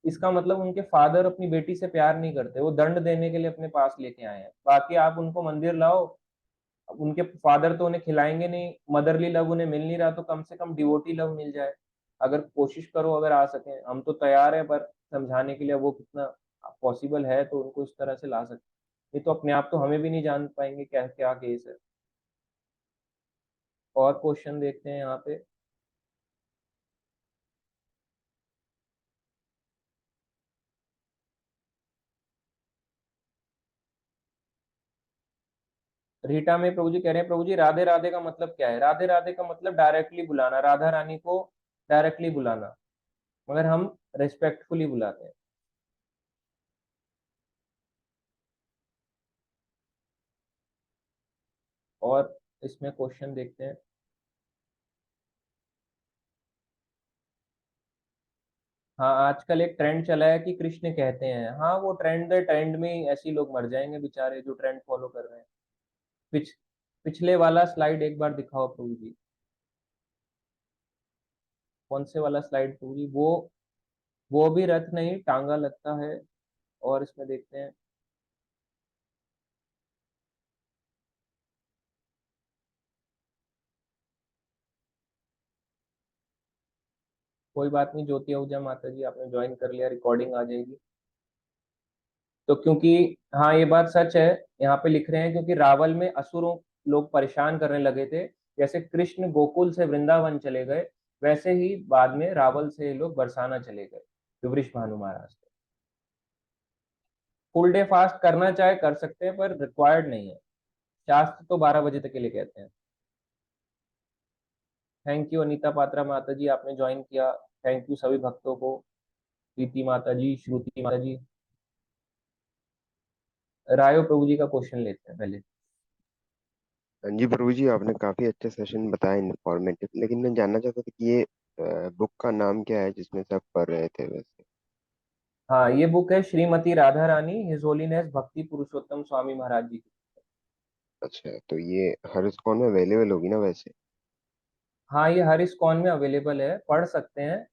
इसका मतलब उनके फादर अपनी बेटी से प्यार नहीं करते, वो दंड देने के लिए अपने पास लेके आए हैं। बाकी आप उनको मंदिर लाओ, अब उनके फादर तो उन्हें खिलाएंगे नहीं, मदरली लव उन्हें मिल नहीं रहा, तो कम से कम डिवोटी लव मिल जाए। अगर कोशिश करो, अगर आ सके, हम तो तैयार है, पर समझाने के लिए वो कितना पॉसिबल है तो उनको इस तरह से ला सकते। नहीं तो अपने आप तो हमें भी नहीं जान पाएंगे क्या क्या केस है। और क्वेश्चन देखते हैं यहाँ पे। रीटा में प्रभु जी कह रहे हैं, प्रभु जी राधे राधे का मतलब क्या है? राधे राधे का मतलब डायरेक्टली बुलाना, राधा रानी को डायरेक्टली बुलाना, मगर हम रिस्पेक्टफुली बुलाते हैं। और इसमें क्वेश्चन देखते हैं। हाँ, आजकल एक ट्रेंड चला है कि कृष्ण कहते हैं, हाँ वो ट्रेंड है, ट्रेंड में ही ऐसे ही लोग मर जाएंगे बेचारे जो ट्रेंड फॉलो कर रहे हैं। पिछ पिछले वाला स्लाइड एक बार दिखाओ प्रभु जी। कौन से वाला स्लाइड प्रभु जी? वो भी रथ नहीं टांगा लगता है। और इसमें देखते हैं। कोई बात नहीं, ज्योति आहूजा माता जी आपने ज्वाइन कर लिया, रिकॉर्डिंग आ जाएगी। तो क्योंकि, हाँ ये बात सच है, यहाँ पे लिख रहे हैं क्योंकि रावल में असुरों लोग परेशान करने लगे थे, जैसे कृष्ण गोकुल से वृंदावन चले गए, वैसे ही बाद में रावल से ये लोग बरसाना चले गए, जो वृष भानु महाराज थे। फुल डे फास्ट करना चाहे कर सकते हैं, पर रिक्वायर्ड नहीं है, शास्त्र तो 12 बजे तक के लिए कहते हैं। थैंक यू अनीता पात्रा माता जी, आपने ज्वाइन किया। थैंक यू सभी भक्तों को, प्रीति माता जी, श्रुति माता जी। रायो प्रभु जी का क्वेश्चन लेते हैं पहले। हाँ जी प्रभु जी, आपने काफी अच्छा सेशन बताया, इन्फॉर्मेटिव। लेकिन मैं जानना चाहता था कि ये बुक का नाम क्या है जिसमें से आप पढ़ रहे थे वैसे। हाँ, ये बुक है श्रीमती राधा रानी हिज होलीनेस भक्ति पुरुषोत्तम स्वामी महाराज जी की। अच्छा, तो ये हर इस्कॉन में अवेलेबल होगी ना वैसे। हाँ, ये हर इस्कॉन में अवेलेबल है, पढ़ सकते हैं।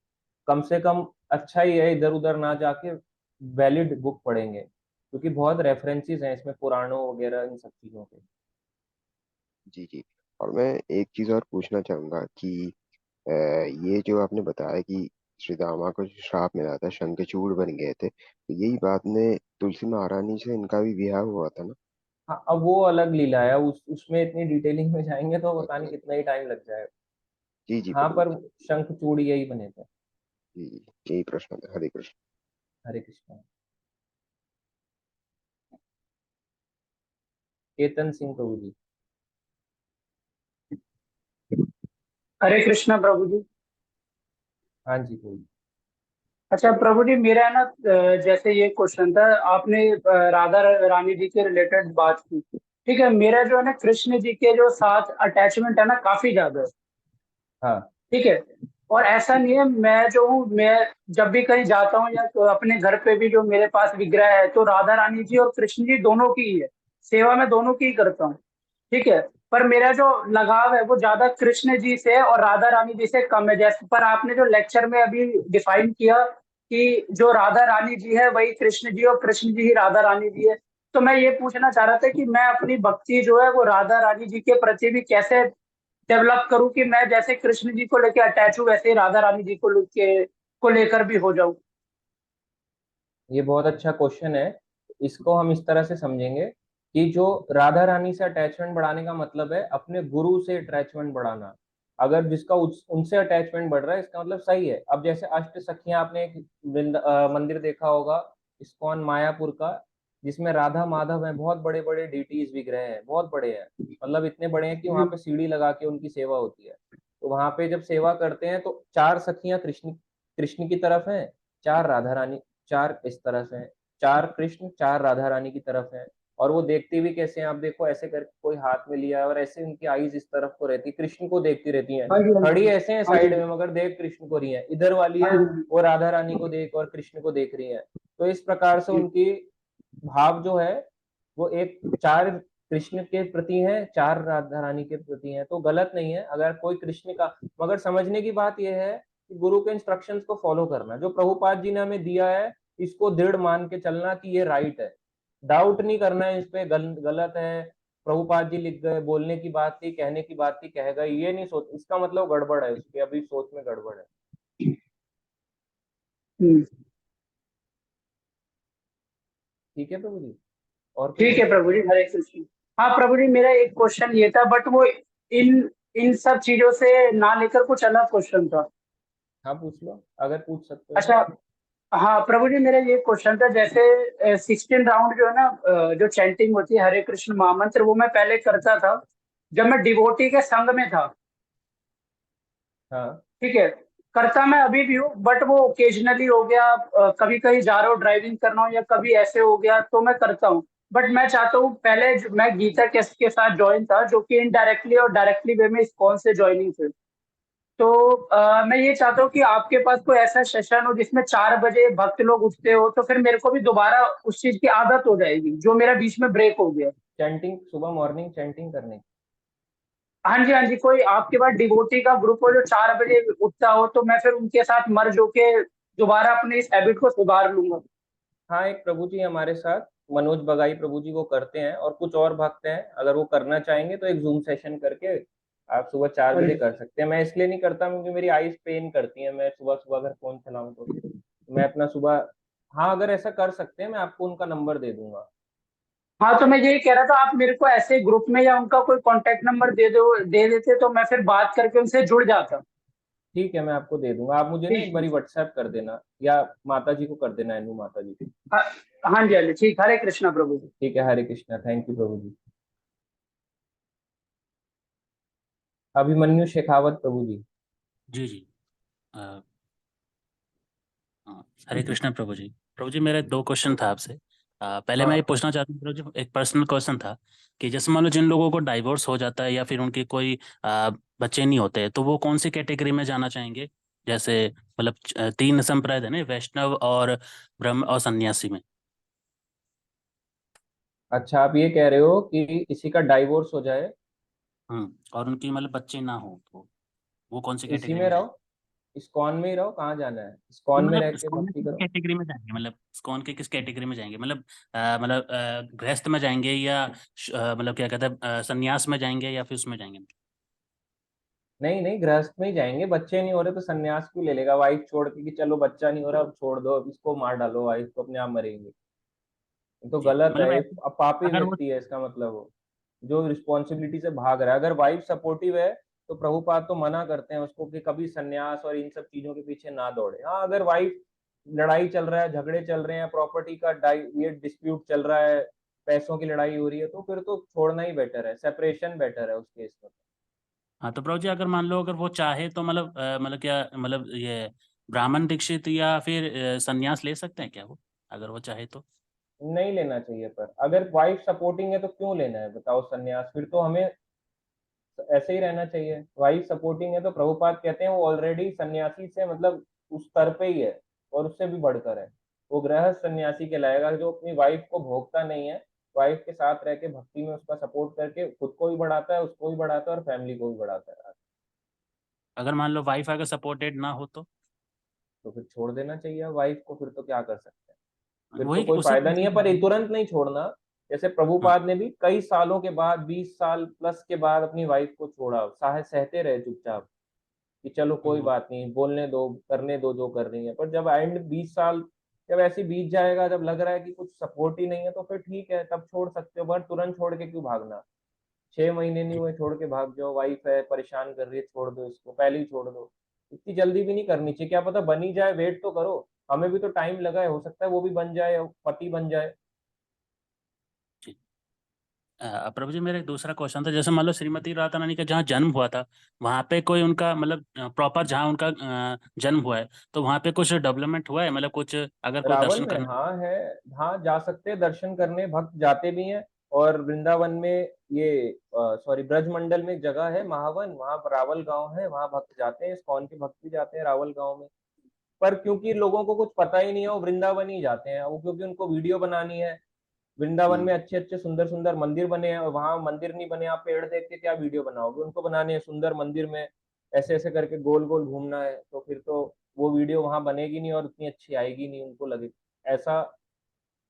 कम से कम अच्छा ही है, इधर उधर ना जाके वैलिड बुक पढ़ेंगे, क्योंकि बहुत रेफरेंसेस हैं इसमें पुराणों वगैरह इन सब चीजों के। जी जी। और मैं एक चीज और पूछना चाहूंगा कि ये जो आपने बताया कि श्री दामा को जो श्राप मिला था, शंखचूड़ बन गए थे, तो यही बात में तुलसी महारानी से इनका भी विवाह हुआ था ना। हाँ, अब वो अलग लीला है, उसमें इतनी डिटेलिंग में जाएंगे तो पता अच्छा नहीं अच्छा। कितना ही टाइम लग जाएगा। जी जी हाँ, प्रभु पर जी। शंखचूड़ यही बने थे। जी जी, यही प्रश्न था। हरे कृष्ण। हरे कृष्णा। केतन सिंह प्रभु जी। हरे कृष्णा प्रभु जी। हाँ जी प्रभु जी। अच्छा प्रभु जी, मेरा है ना, जैसे ये क्वेश्चन था, आपने राधा रानी जी के रिलेटेड बात की। ठीक है, मेरा जो है ना कृष्ण जी के जो साथ अटैचमेंट है ना काफी ज्यादा है। हाँ। ठीक है। और ऐसा नहीं है, मैं जो हूँ, मैं जब भी कहीं जाता हूँ या तो अपने घर पे भी जो मेरे पास विग्रह है, तो राधा रानी जी और कृष्ण जी दोनों की ही है, सेवा मैं दोनों की ही करता हूँ। ठीक है, पर मेरा जो लगाव है वो ज्यादा कृष्ण जी से और राधा रानी जी से कम है। जैसे पर आपने जो लेक्चर में अभी डिफाइन किया कि जो राधा रानी जी है वही कृष्ण जी और कृष्ण जी ही राधा रानी जी है, तो मैं ये पूछना चाह रहा था कि मैं अपनी भक्ति जो है वो राधा रानी जी के प्रति भी कैसे डेवलप करूं कि मैं जैसे कृष्ण जी को लेकर अटैच हूँ वैसे ही राधा रानी जी को लेकर भी हो जाऊं। ये बहुत अच्छा क्वेश्चन है। इसको हम इस तरह से समझेंगे कि जो राधा रानी से अटैचमेंट बढ़ाने का मतलब है अपने गुरु से अटैचमेंट बढ़ाना। अगर जिसका उनसे अटैचमेंट बढ़ रहा है इसका मतलब सही है। अब जैसे अष्ट सखियां, आपने एक मंदिर देखा होगा इस्कॉन मायापुर का, जिसमें राधा माधव हैं, बहुत बड़े बड़े डीटीज विग्रह हैं, बहुत बड़े हैं, मतलब इतने बड़े हैं कि वहां पे सीढ़ी लगा के उनकी सेवा होती है। तो वहां पे जब सेवा करते हैं तो चार सखियां कृष्ण कृष्ण की तरफ हैं, चार राधा रानी, चार इस तरह से हैं, चार कृष्ण चार राधा रानी की तरफ हैं। और वो देखती भी कैसे हैं, आप देखो ऐसे करके कोई हाथ में लिया है और ऐसे उनकी आईज इस तरफ को रहती, कृष्ण को देखती रहती हैं। हाँ जी, हाँ खड़ी जी, ऐसे हैं हाँ साइड जी, में मगर देख कृष्ण को रही है, इधर वाली हाँ है जी, वो राधा रानी को देख और कृष्ण को देख रही है। तो इस प्रकार से जी, उनकी भाव जो है वो एक चार कृष्ण के प्रति है, चार राधा रानी के प्रति है, तो गलत नहीं है अगर कोई कृष्ण का। मगर समझने की बात यह है कि गुरु के इंस्ट्रक्शंस को फॉलो करना जो प्रभुपाद जी ने हमें दिया है, इसको दृढ़ मान के चलना कि ये राइट है। डाउट नहीं करना है इस पे गलत है, प्रभुपाद जी लिख गए, बोलने की बात थी, कहने की बात थी, कह गए, ये नहीं सोच, इसका मतलब गड़बड़ है, उसकी अभी सोच में गड़बड़ है। हम्म। ठीक है प्रभु जी, और कोई ठीक है क्वेश्चन? प्रभु जी, हरे कृष्ण। हाँ प्रभु जी, मेरा एक क्वेश्चन ये था, बट वो इन इन सब चीजों से ना लेकर कुछ अलग क्वेश्चन था। हाँ पूछ लो, अगर पूछ सकते हो अच्छा, तो। हाँ प्रभु जी, मेरा ये क्वेश्चन था, जैसे 16 राउंड जो है ना, जो चैंटिंग होती है हरे कृष्ण महामंत्र, वो मैं पहले करता था जब मैं डिवोटी के संग में था। हाँ ठीक है, करता मैं अभी भी हूँ, बट वो ओकेजनली हो गया, कभी कहीं जा रहा हूँ ड्राइविंग करना हो या कभी ऐसे हो गया तो मैं करता हूँ। बट मैं चाहता हूँ, पहले मैं गीता के साथ ज्वाइन था जो कि इनडायरेक्टली और डायरेक्टली वे में इस्कॉन से ज्वाइनिंग थे। तो मैं ये चाहता हूँ कि आपके पास कोई ऐसा सेशन हो जिसमें 4 बजे भक्त लोग उठते हो, तो फिर मेरे को भी दोबारा उस चीज की आदत हो जाएगी जो मेरा बीच में ब्रेक हो गया। चैंटिंग, सुबह मॉर्निंग चैंटिंग करने की। हाँ जी, हाँ जी, कोई आपके पास डिवोटी का ग्रुप हो जो 4 बजे उठता हो, तो मैं फिर उनके साथ मर्ज होके दोबारा अपनी इस हैबिट को सुधार लूंगा। हाँ, एक प्रभु जी हमारे साथ मनोज बगाई प्रभु जी वो करते हैं, और कुछ और भक्त हैं, अगर वो करना चाहेंगे तो एक जूम सेशन करके आप सुबह 4 बजे हाँ कर सकते हैं। मैं इसलिए नहीं करता क्योंकि मेरी आईज पेन करती है, मैं सुबह सुबह अगर फोन चलाऊं तो। मैं अपना सुबह, हाँ अगर ऐसा कर सकते हैं मैं आपको उनका नंबर दे दूंगा। हाँ, तो मैं यही कह रहा था, आप मेरे को ऐसे ग्रुप में या उनका कोई कांटेक्ट नंबर दे देते तो मैं फिर बात करके उनसे जुड़ जाता। ठीक है, मैं आपको दे दूंगा, आप मुझे ना एक ठीक। बारी व्हाट्सएप कर देना, या माता जी को कर देना, अनु माता जी को। हाँ, हाँ जी, हाँ जी, ठीक, हरे कृष्णा प्रभु जी। ठीक है, हरे कृष्णा, थैंक यू प्रभु जी। अभिमन्यु शेखावत प्रभु जी। जी जी। अ, हाँ, हरे कृष्णा प्रभु जी। प्रभु जी, मेरे 2 क्वेश्चन था आपसे। पहले मैं ये हाँ पूछना चाहता हूँ प्रभु जी, एक पर्सनल क्वेश्चन था कि जैसे मान लो जिन लोगों को डाइवोर्स हो जाता है या फिर उनके कोई बच्चे नहीं होते, तो वो कौन सी कैटेगरी में जाना चाहेंगे? जैसे मतलब 3 संप्रदाय है ना, वैष्णव और ब्रह्म और सन्यासी में। अच्छा, आप ये कह रहे हो कि किसी का डाइवोर्स हो जाए, और उनकी मतलब बच्चे ना हो, तो वो कौन सी इसी कैटेगरी में में जाएंगे? रहो, इस्कॉन में ही रहो, कहाँ जाना है, इस्कॉन में मतलब रह के इस्कॉन में भक्ति किस करो। कैटेगरी में जाएंगे? मतलब इस्कॉन के किस कैटेगरी में जाएंगे? मतलब गृहस्थ में जाएंगे या मतलब क्या कहते हैं, संन्यास में जाएंगे या फिर उसमें जाएंगे? नहीं नहीं, गृहस्थ में ही जाएंगे, बच्चे नहीं हो रहे तो सन्यास क्यों ले लेगा वाइफ छोड़ के कि चलो बच्चा नहीं हो रहा अब छोड़ दो, अब इसको मार डालो, वाइफ को, अपने आप मरेंगे। ये तो जी गलत है, मतलब ये ऐसे पापी अगर वो व्यक्ति है इसका मतलब, वो जो रिस्पॉन्सिबिलिटी से भाग रहा है। अगर वाइफ सपोर्टिव है तो प्रभुपाद तो मना करते हैं उसको कि कभी सन्यास और इन सब चीजों के पीछे ना दौड़े। हाँ, अगर वाइफ, लड़ाई चल रहा है, झगड़े चल रहे हैं, प्रॉपर्टी का ये डिस्प्यूट चल रहा है, पैसों की लड़ाई हो रही है, तो फिर तो छोड़ना ही बेटर है, सेपरेशन बेटर है उस केस में। हाँ, तो प्रभु जी अगर मान लो अगर वो चाहे तो मतलब मतलब क्या मतलब ये ब्राह्मण दीक्षित या फिर संन्यास ले सकते हैं क्या वो, अगर वो चाहे तो? नहीं लेना चाहिए, पर अगर वाइफ सपोर्टिंग है तो क्यों लेना है बताओ सन्यास, फिर तो हमें ऐसे ही रहना चाहिए। वाइफ सपोर्टिंग है तो प्रभुपाद कहते हैं वो ऑलरेडी सन्यासी से मतलब उस स्तर पे ही है, और उससे भी बढ़कर है, वो गृहस्थ सन्यासी कहलाएगा जो अपनी वाइफ को भोगता नहीं है, वाइफ के साथ रह के भक्ति में उसका सपोर्ट करके खुद को भी बढ़ाता है, उसको भी बढ़ाता है और फैमिली को भी बढ़ाता है। अगर मान लो वाइफ अगर सपोर्टेड ना हो तो फिर छोड़ देना चाहिए वाइफ को, फिर तो क्या कर सकते हैं, फिर तो वही कोई उसी फायदा नहीं है। पर ये तुरंत नहीं छोड़ना। जैसे हाँ प्रभुपाद ने भी कई सालों के बाद, 20 साल प्लस के बाद अपनी वाइफ को छोड़ा, सहते रहे चुपचाप कि चलो कोई हम्म, बात नहीं, बोलने दो, करने दो जो कर रही है। पर जब एंड 20 साल जब ऐसे बीत जाएगा, जब लग रहा है कि कुछ सपोर्ट ही नहीं है, तो फिर ठीक है, तब छोड़ सकते हो। पर तुरंत छोड़ के क्यों भागना? 6 महीने नहीं जी हुए छोड़ के भाग जाओ, वाइफ है परेशान कर रही है, छोड़ दो इसको, पहले ही छोड़ दो। इतनी जल्दी भी नहीं करनी चाहिए, क्या पता बन ही जाए, वेट तो करो। हमें भी तो टाइम लगा है, हो सकता है वो भी बन जाए, पति बन जाए। जी। प्रभु जी मेरा एक दूसरा क्वेश्चन था, जैसे मान लो श्रीमती राधा रानी का जहाँ जन्म हुआ था वहाँ पे कोई उनका मतलब प्रॉपर जहाँ उनका जन्म हुआ है तो वहाँ पे कुछ डेवलपमेंट हुआ है, मतलब कुछ अगर कोई रावल दर्शन में, करना। हाँ है। हाँ, जा सकते हैं दर्शन करने, भक्त जाते भी हैं। और वृंदावन में ये सॉरी ब्रजमंडल में एक जगह है महावन, वहाँ रावल गांव है, वहाँ भक्त जाते हैं, इस्कॉन के भक्त भी जाते हैं रावल गांव में। पर क्योंकि लोगों को कुछ पता ही नहीं है, वो वृंदावन ही जाते हैं, वो क्योंकि उनको वीडियो बनानी है। वृंदावन में हम्म। अच्छे अच्छे सुंदर सुंदर मंदिर बने हैं, और वहां मंदिर नहीं बने, आप पेड़ देख के क्या वीडियो बनाओगे? उनको बनाने हैं सुंदर मंदिर में, ऐसे ऐसे करके गोल गोल घूमना है, तो फिर तो वो वीडियो वहां बनेगी नहीं और उतनी अच्छी आएगी नहीं, उनको लगे ऐसा।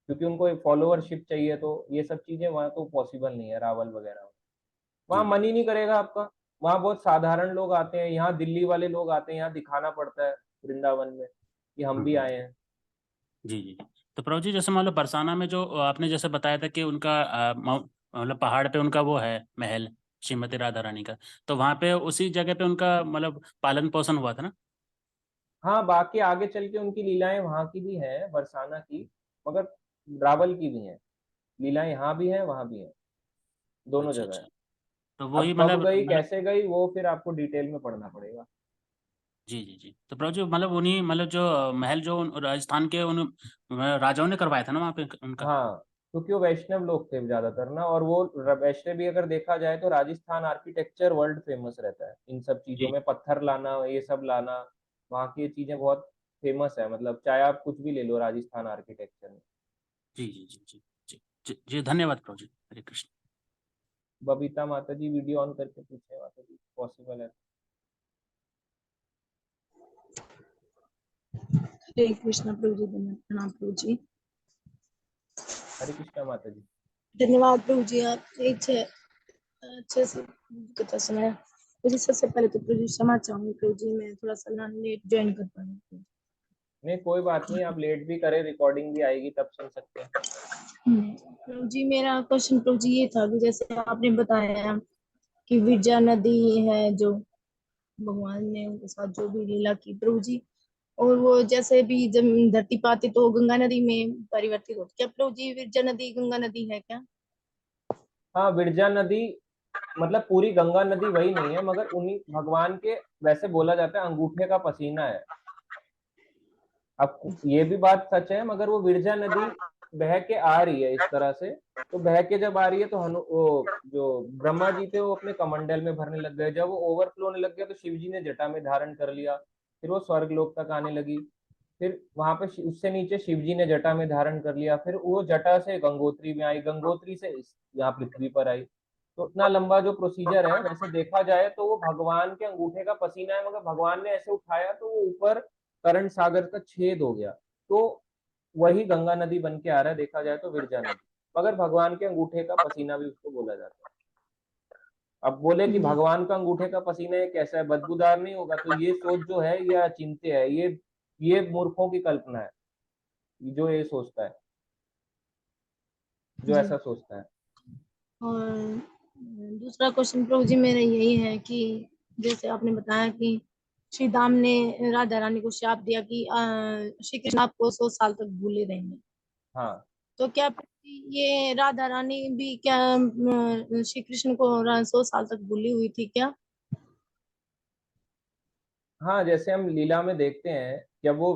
क्योंकि उनको एक फॉलोअरशिप चाहिए, तो ये सब चीजें वहां तो पॉसिबल नहीं है रावल वगैरह में। जी वहां जी मन ही नहीं करेगा आपका। वहां बहुत साधारण लोग आते हैं, यहाँ दिल्ली वाले लोग आते हैं, यहाँ दिखाना पड़ता है वृंदावन में कि हम भी हम्म, आए हैं। जी जी। तो प्रभु जी जैसे मान लो बरसाना में जो आपने जैसे बताया था कि उनका मतलब पहाड़ पे उनका वो है महल श्रीमती राधा रानी का, तो वहाँ पे उसी जगह पे उनका मतलब पालन पोषण हुआ था ना। हाँ, बाकी आगे चल के उनकी लीलाएं वहां की भी हैं, बरसाना की, मगर रावल की भी हैं। लीलाएं यहाँ भी हैं, वहां भी हैं, दोनों अच्छा जगह है। अच्छा। तो अब वही कब मतलब गई मतलब कैसे गई वो फिर आपको डिटेल में पढ़ना पड़ेगा। जी जी जी। तो प्रभु जी मतलब उन्हीं मतलब जो महल जो राजस्थान के उन राजाओं ने करवाया था ना वहाँ पे उनका। हाँ, क्योंकि वो वैष्णव लोग थे ज्यादातर ना, और वो वैष्णव भी अगर देखा जाए तो राजस्थान आर्किटेक्चर वर्ल्ड फेमस रहता है इन सब चीजों जी में, पत्थर लाना, ये सब लाना। वहाँ की ये चीजें बहुत फेमस है, मतलब चाहे आप कुछ भी ले लो राजस्थान आर्किटेक्चर में। जी जी जी जी जी जी जी। धन्यवाद प्रभु जी। हरे कृष्ण। बबीता माता जी वीडियो ऑन करके पूछे माता जी, पॉसिबल है? हरे कृष्ण प्रभु जी, प्रणाम प्रभु जी। हरे कृष्णा माता जी। धन्यवाद प्रभु जी, आप अच्छे से कथा सुनाया। मुझे सबसे पहले तो प्रभु जी क्षमा चाहूंगी प्रभु जी, मैं थोड़ा सा ना लेट ज्वाइन कर पाई। नहीं कोई बात नहीं, आप लेट भी करें, रिकॉर्डिंग भी आएगी तब सुन सकते हैं। प्रभु जी मेरा क्वेश्चन प्रभु जी ये था कि जैसे आपने बताया कि विरजा नदी है जो भगवान ने उनके साथ जो भी लीला की प्रभु जी, और वो जैसे भी जब धरती पे आती तो वो गंगा नदी में परिवर्तित होती, क्या प्रभु जी विरजा नदी गंगा नदी है क्या? हाँ, विरजा नदी मतलब पूरी गंगा नदी वही नहीं है, मगर उन्हीं भगवान के, वैसे बोला जाता है अंगूठे का पसीना है। अब ये भी बात सच है, मगर वो विरजा नदी बह के आ रही है इस तरह से। तो बह के जब आ रही है तो वो जो ब्रह्मा जी थे वो अपने कमंडल में भरने लग गए, जब वो ओवरफ्लो होने लग गया तो शिव जी ने जटा में धारण कर लिया। फिर वो स्वर्ग लोक तक आने लगी। फिर वहां पे उससे नीचे शिव जी ने जटा में धारण कर लिया, फिर वो जटा से गंगोत्री में आई, गंगोत्री से यहाँ पृथ्वी पर आई। तो इतना लंबा जो प्रोसीजर है, वैसे देखा जाए तो वो भगवान के अंगूठे का पसीना है, मगर भगवान ने ऐसे उठाया तो वो ऊपर करंट सागर का छेद हो गया। तो वही गंगा नदी बन के आ रहा है देखा जाए तो विरजा नदी, मगर भगवान के अंगूठे का पसीना भी उसको बोला जाता है। अब बोले कि जी भगवान का अंगूठे का पसीना ये कैसा है, बदबूदार नहीं होगा? तो ये सोच जो है ये अचिंत्य है, ये मूर्खों की कल्पना है, जो ये सोचता है, जो जी। ऐसा सोचता है। और दूसरा क्वेश्चन प्रभु जी मेरा यही है कि जैसे आपने बताया कि श्री दाम ने राधा रानी को श्राप दिया कि श्री कृष्ण आपको 100 साल तक भूले रहेंगे। हाँ तो क्या ये राधा रानी भी क्या श्री कृष्ण को 100 साल तक भूली हुई थी क्या? हाँ, जैसे हम लीला में देखते हैं, जब वो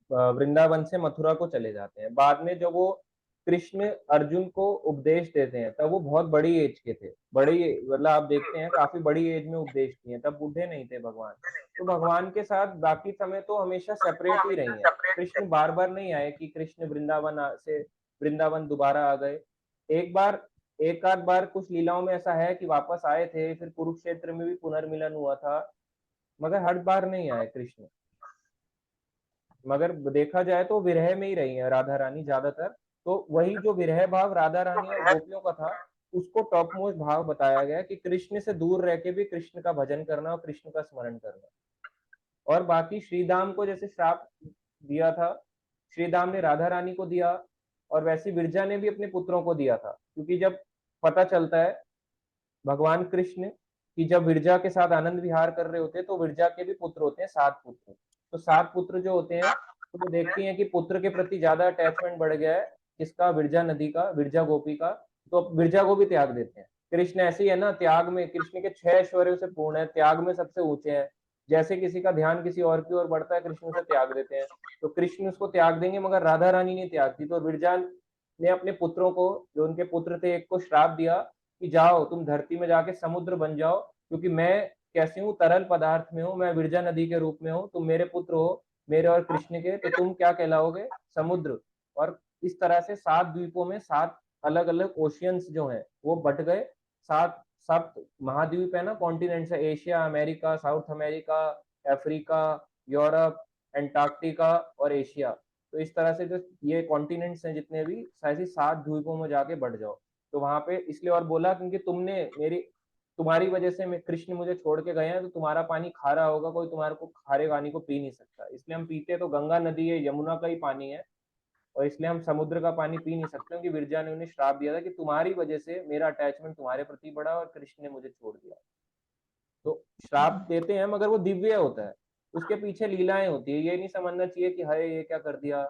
वृंदावन से मथुरा को चले जाते हैं, बाद में जब वो कृष्ण अर्जुन को उपदेश देते हैं, तब वो बहुत बड़ी एज के थे, बड़ी मतलब आप देखते हैं काफी बड़ी एज में उपदेश दिए, तब बूढ़े नहीं थे भगवान। तो भगवान के साथ बाकी समय तो हमेशा सेपरेट ही रही हैं। कृष्ण बार बार नहीं आए कि कृष्ण वृंदावन से वृंदावन दोबारा आ गए। एक आध बार कुछ लीलाओं में ऐसा है कि वापस आए थे, फिर कुरुक्षेत्र में भी पुनर्मिलन हुआ था, मगर हर बार नहीं आए कृष्ण। मगर देखा जाए तो विरह में ही रही है राधा रानी ज्यादातर। तो वही जो विरह भाव राधा रानी और गोपियों का था, उसको टॉप मोस्ट भाव बताया गया कि कृष्ण से दूर रह के भी कृष्ण का भजन करना और कृष्ण का स्मरण करना। और बाकी श्रीदाम को जैसे श्राप दिया था, श्रीदाम ने राधा रानी को दिया, और वैसे विरजा ने भी अपने पुत्रों को दिया था। क्योंकि जब पता चलता है भगवान कृष्ण कि जब विरजा के साथ आनंद विहार कर रहे होते हैं, तो विरजा के भी पुत्र होते हैं 7 पुत्र। तो 7 पुत्र जो होते हैं, तो वो देखती हैं कि पुत्र के प्रति ज्यादा अटैचमेंट बढ़ गया है, किसका, विरजा नदी का, विरजा गोपी का, तो अब विरजा को भी त्याग देते हैं। कृष्ण ऐसे ही है ना, त्याग में कृष्ण के 6 ऐश्वर्यों से पूर्ण है, त्याग में सबसे ऊंचे हैं। जैसे किसी का ध्यान किसी और की ओर बढ़ता है, कृष्ण उसे त्याग देते हैं। तो कृष्ण उसको त्याग देंगे, मगर राधा रानी नहीं त्यागती। तो विरजा ने अपने पुत्रों को, जो उनके पुत्र थे, एक को श्राप दिया कि जाओ तुम धरती में जाके समुद्र बन जाओ, क्योंकि मैं कैसी हूँ, तरल पदार्थ में हूँ, मैं विरजा नदी के रूप में हूँ, तुम मेरे पुत्र हो, मेरे और कृष्ण के, तो तुम क्या कहलाओगे, समुद्र। और इस तरह से 7 द्वीपों में 7 अलग अलग ओशियंस जो हैं वो बट गए। 7 7 महाद्वीप है ना, कॉन्टिनेंट्स है, Asia, America, south America, Africa, Europe, Antarctica और एशिया। तो इस तरह से जो ये कॉन्टिनेंट्स हैं जितने भी, ऐसी 7 द्वीपों में जाके बढ़ जाओ। तो वहां पे इसलिए और बोला क्योंकि तुम्हारी वजह से मैं, कृष्ण मुझे छोड़ के गए हैं, तो तुम्हारा पानी खारा होगा, कोई तुम्हारे को खारे पानी को पी नहीं सकता। इसलिए हम पीते तो गंगा नदी है, यमुना का ही पानी है, और इसलिए हम समुद्र का पानी पी नहीं सकते, क्योंकि विरजा ने उन्हें श्राप दिया था कि तुम्हारी वजह से मेरा अटैचमेंट तुम्हारे प्रति बढ़ा और कृष्ण ने मुझे छोड़ दिया। तो श्राप देते हैं, मगर वो दिव्य होता है, उसके पीछे लीलाएं होती है। ये नहीं समझना चाहिए कि हाय ये क्या कर दिया।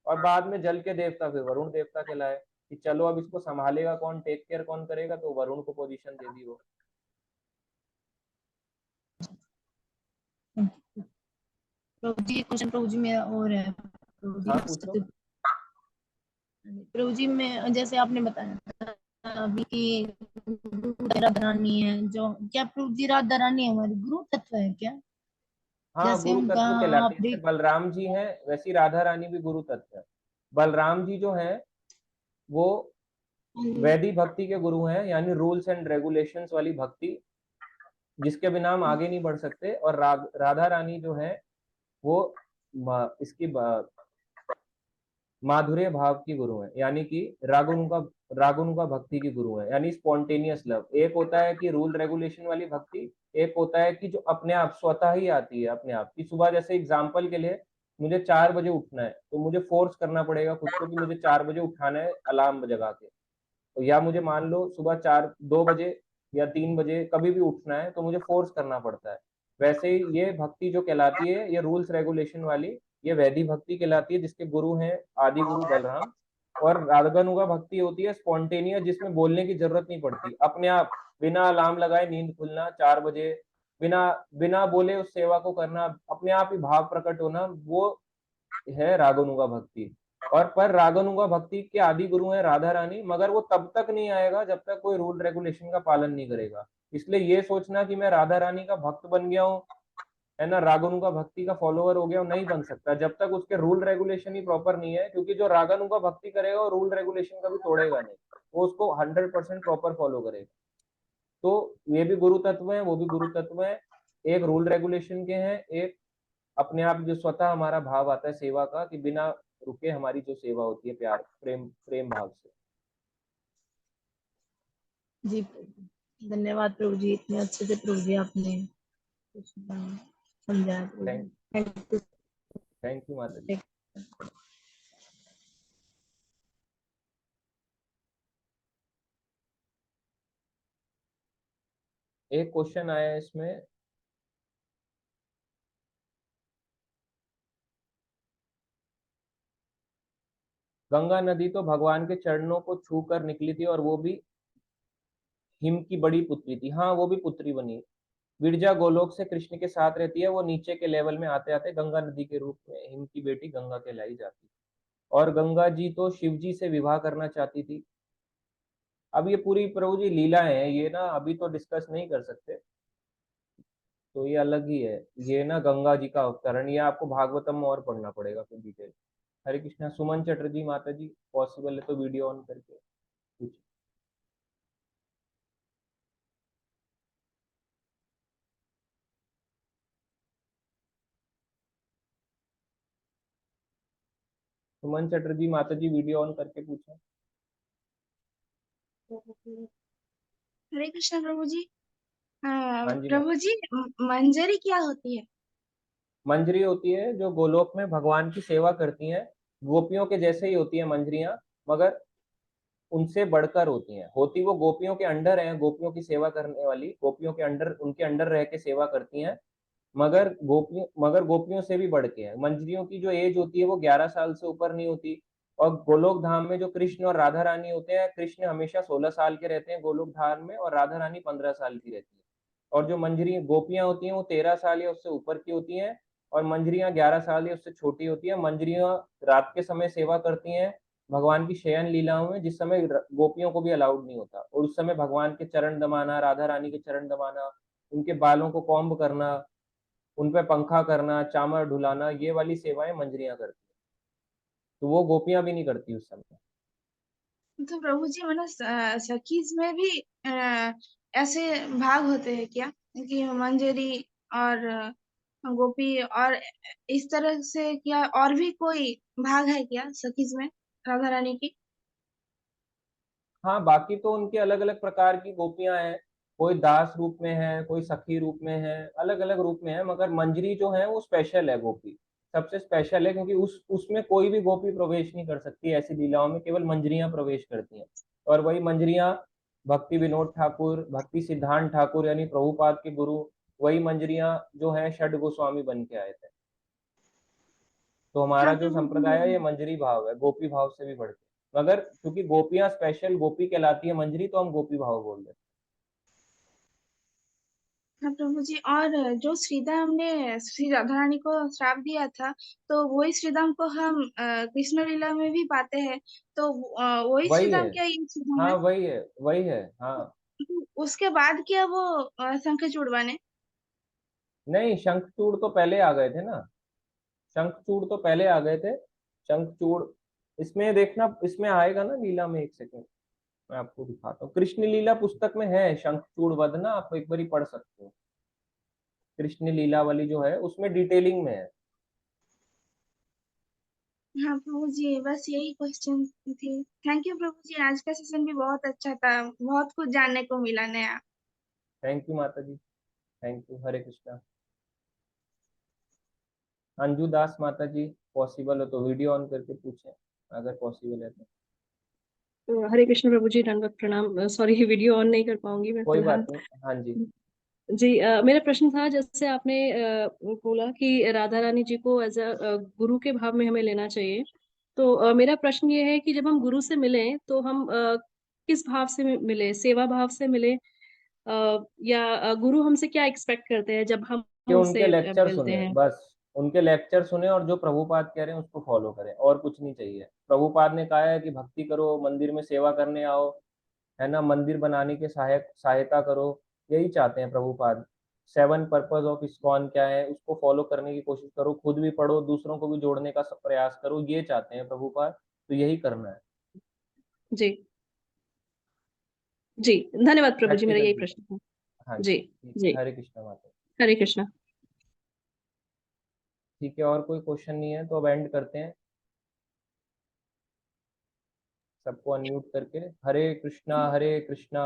और बाद में जल के देवता फिर वरुण देवता कहलाए कि चलो अब इसको संभालेगा कौन, टेक केयर कौन करेगा, तो वरुण को पोजीशन दे दी वो। प्रभु जी क्वेश्चन प्रभु जी मेरा और है प्रभु जी हाँ आप पूछो। सकते प्रभु जी में जैसे आपने बताया अभी की राधा रानी है जो, क्या प्रभु जी राधा रानी हमारी गुरु तत्व है क्या? हाँ जैसे गुरु उनका तत्व कहलाती आप है, जैसे बलराम जी हैं वैसी राधा रानी भी गुरु तत्व है। बलराम जी जो हैं वो वैदिक भक्ति के गुरु हैं, यानी रूल्स एंड रेगुलेशंस वाली भक्ति, जिसके बिना हम आगे नहीं बढ़ सकते। और राधा रानी जो है वो इसकी माधुर्य भाव की गुरु है, यानी कि रागुनुका भक्ति की गुरु है, यानी स्पॉन्टेनियस लव। एक होता है कि रूल रेगुलेशन वाली भक्ति, एक होता है कि जो अपने आप स्वतः ही आती है, अपने आप की। सुबह जैसे एग्जाम्पल के लिए मुझे 4 बजे उठना है, तो मुझे फोर्स करना पड़ेगा खुद को कि मुझे 4 बजे उठाना है अलार्म जगा के। तो या मुझे मान लो सुबह 2 बजे या 3 बजे कभी भी उठना है, तो मुझे फोर्स करना पड़ता है। वैसे ही ये भक्ति जो कहलाती है, ये रूल्स रेगुलेशन वाली, ये वैदिक भक्ति कहलाती है, जिसके गुरु हैं आदि गुरु बलराम। और रागानुगा भक्ति होती है स्पॉन्टेनियस, जिसमें बोलने की जरूरत नहीं पड़ती, अपने आप बिना अलार्म लगाए नींद खुलना 4 बजे, बिना बिना बोले उस सेवा को करना, अपने आप ही भाव प्रकट होना, वो है रागानुगा भक्ति। और पर रागानुगा भक्ति के आदि गुरु हैं राधा रानी, मगर वो तब तक नहीं आएगा जब तक कोई रूल रेगुलेशन का पालन नहीं करेगा। इसलिए ये सोचना कि मैं राधा रानी का भक्त बन गया हूँ, है ना, रागानुगा भक्ति का फॉलोअर हो गया हूँ, नहीं बन सकता जब तक उसके रूल रेगुलेशन ही प्रॉपर नहीं है। क्योंकि जो रागानुगा भक्ति करेगा वो रूल रेगुलेशन कभी तोड़ेगा नहीं, वो उसको 100% प्रॉपर फॉलो करेगा। तो ये भी गुरु तत्व है, वो भी गुरु तत्व है। एक रूल रेगुलेशन के हैं, एक अपने आप जो स्वतः हमारा भाव आता है सेवा का, कि बिना रुके हमारी जो सेवा होती है प्यार प्रेम प्रेम भाव से। जी धन्यवाद प्रभु जी, इतने अच्छे से प्रभु जी आपने कुछ समझाया प्रभु जी। थैंक थैंक यू माता जी। यू। एक क्वेश्चन आया है इसमें, गंगा नदी तो भगवान के चरणों को छू कर निकली थी, और वो भी हिम की बड़ी पुत्री थी। हाँ वो भी पुत्री बनी। विरजा गोलोक से कृष्ण के साथ रहती है, वो नीचे के लेवल में आते आते गंगा नदी के रूप में हिम की बेटी गंगा कहलाई जाती। और गंगा जी तो शिव जी से विवाह करना चाहती थी। अब ये पूरी प्रभु जी लीलाएं हैं, ये ना अभी तो डिस्कस नहीं कर सकते, तो ये अलग ही है। ये ना गंगा जी का अवतरण, ये आपको भागवतम में और पढ़ना पड़ेगा फिर डिटेल। हरे कृष्णा। सुमन चटर्जी माता जी, पॉसिबल है तो वीडियो ऑन करके पूछिए। सुमन चटर्जी माता जी वीडियो ऑन करके पूछे। हरे कृष्ण प्रभु जी। हाँ जी प्रभु जी, मंजरी क्या होती है? मंजरी होती है जो गोलोक में भगवान की सेवा करती हैं, गोपियों के जैसे ही होती है मंजरियां, मगर उनसे बढ़कर होती हैं। होती वो गोपियों के अंडर हैं, गोपियों की सेवा करने वाली, गोपियों के अंडर, उनके अंडर रह के सेवा करती हैं, मगर गोपियों से भी बढ़ के है। मंजरियों की जो एज होती है वो 11 साल से ऊपर नहीं होती। और गोलोक धाम में जो कृष्ण और राधा रानी होते हैं, कृष्ण हमेशा 16 साल के रहते हैं गोलोक धाम में, और राधा रानी 15 साल की रहती है। और जो मंजरी गोपियां होती हैं वो 13 साल या उससे ऊपर की होती हैं, और मंजरियां 11 साल या उससे छोटी होती है। मंजरियां रात के समय सेवा करती हैं भगवान की शयन लीलाओं में, जिस समय गोपियों को भी अलाउड नहीं होता, और उस समय भगवान के चरण दबाना, राधा रानी के चरण दबाना, उनके बालों को कॉम्ब करना, उन पे पंखा करना, चामर ढुलाना, ये वाली सेवाएं मंजरियां करती है, तो वो गोपियां भी नहीं करती उस समय। तो प्रभु जी, मैंने सखीज में भी ऐसे भाग होते हैं क्या, कि मंजरी और गोपी, और इस तरह से क्या और भी कोई भाग है क्या सखीज में राधा रानी की? हाँ, बाकी तो उनके अलग अलग प्रकार की गोपियां हैं, कोई दास रूप में है, कोई सखी रूप में है, अलग अलग रूप में है, मगर मंजरी जो है वो स्पेशल है, गोपी सबसे स्पेशल है, क्योंकि उसमें कोई भी गोपी प्रवेश नहीं कर सकती। ऐसी लीलाओं में केवल मंजरियां प्रवेश करती हैं। और वही मंजरियां भक्ति विनोद ठाकुर, भक्ति सिद्धांत ठाकुर यानी प्रभुपाद के गुरु, वही मंजरियां जो है षड गोस्वामी बन के आए थे। तो हमारा हाँ जो प्रभु संप्रदाय है जी। ये मंजरी भाव है, गोपी भाव से भी बढ़ के, मगर क्योंकि गोपियां स्पेशल गोपी कहलाती है मंजरी, तो हम गोपी भाव बोल रहे हैं। हाँ प्रभु जी, और जो श्रीदाम ने श्री राधा रानी को श्राप दिया था, तो वही श्रीदाम को हम कृष्ण लीला में भी पाते हैं। तो वही वही है, श्रीदाम क्या ये श्रीदाम हाँ है? वही है, वही है, हाँ। तो उसके बाद क्या वो शंखचूड़ बने? नहीं, शंखचूड़ तो पहले आ गए थे ना, शंखचूड़ तो पहले आ गए थे। शंखचूड़ इसमें देखना, इसमें आएगा ना लीला में, एक सेकंड मैं आपको दिखाता हूँ। कृष्ण लीला पुस्तक में है शंखचूड़ वध ना, आप एक बार पढ़ सकते हो। कृष्ण लीला वाली जो है उसमें डिटेलिंग में है। हाँ प्रभु जी, बस यही क्वेश्चन थी। थैंक यू प्रभु जी, आज का सेशन भी बहुत अच्छा था, बहुत कुछ जानने को मिला नया। थैंक यू माता जी, थैंक यू। हरे कृष्णा। अंजू दास माता जी, पॉसिबल हो तो वीडियो ऑन करके पूछें, अगर पॉसिबल है तो। हरे कृष्ण प्रभु जी, दंडवत प्रणाम। सॉरी, वीडियो ऑन नहीं कर पाऊंगी मैं कोई फिलहाल। बात नहीं, हाँ जी। जी, मेरा प्रश्न था, जैसे आपने बोला कि राधा रानी जी को एज अ गुरु के भाव में हमें लेना चाहिए। तो मेरा प्रश्न ये है कि जब हम गुरु से मिलें तो हम किस भाव से मिले? सेवा भाव से मिले, या गुरु हमसे क्या एक्सपेक्ट करते हैं जब हम कि उनके उनसे लेक्चर मिलते सुने, हैं? बस उनके लेक्चर सुने, और जो प्रभुपाद कह रहे हैं उसको फॉलो करें, और कुछ नहीं चाहिए। प्रभुपाद ने कहा है कि भक्ति करो, मंदिर में सेवा करने आओ, है ना, मंदिर बनाने के सहायता करो, यही चाहते हैं प्रभुपाद। 7 पर्पस ऑफ इस्कॉन क्या है उसको फॉलो करने की कोशिश करो, खुद भी पढ़ो, दूसरों को भी जोड़ने का प्रयास करो, ये चाहते हैं प्रभुपाद, तो यही करना है। जी जी, धन्यवाद प्रभु जी, मेरा प्रैक्टिकल यही चीज। प्रश्न था। हाँ जी, जी ठीक है, जी, हरे कृष्णा माता। हरे कृष्णा। ठीक है, और कोई क्वेश्चन नहीं है तो अब एंड करते हैं, सबको अनम्यूट करके। हरे कृष्णा कृष्णा हरे कृष्णा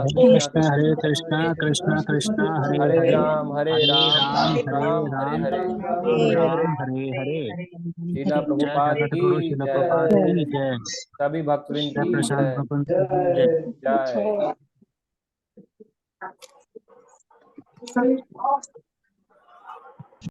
कृष्णा कृष्णा कृष्णा हरे हरे हरे, राम हरे राम राम हरे राम हरे राम, हरे। राम हरे हरे। शीला जय प्रभुपाद जगत की गुरु शिल प्रभुपाद जय, की जय। सभी भक्तवृंद जय की प्रशांत जय मुकुंद की जय। जय।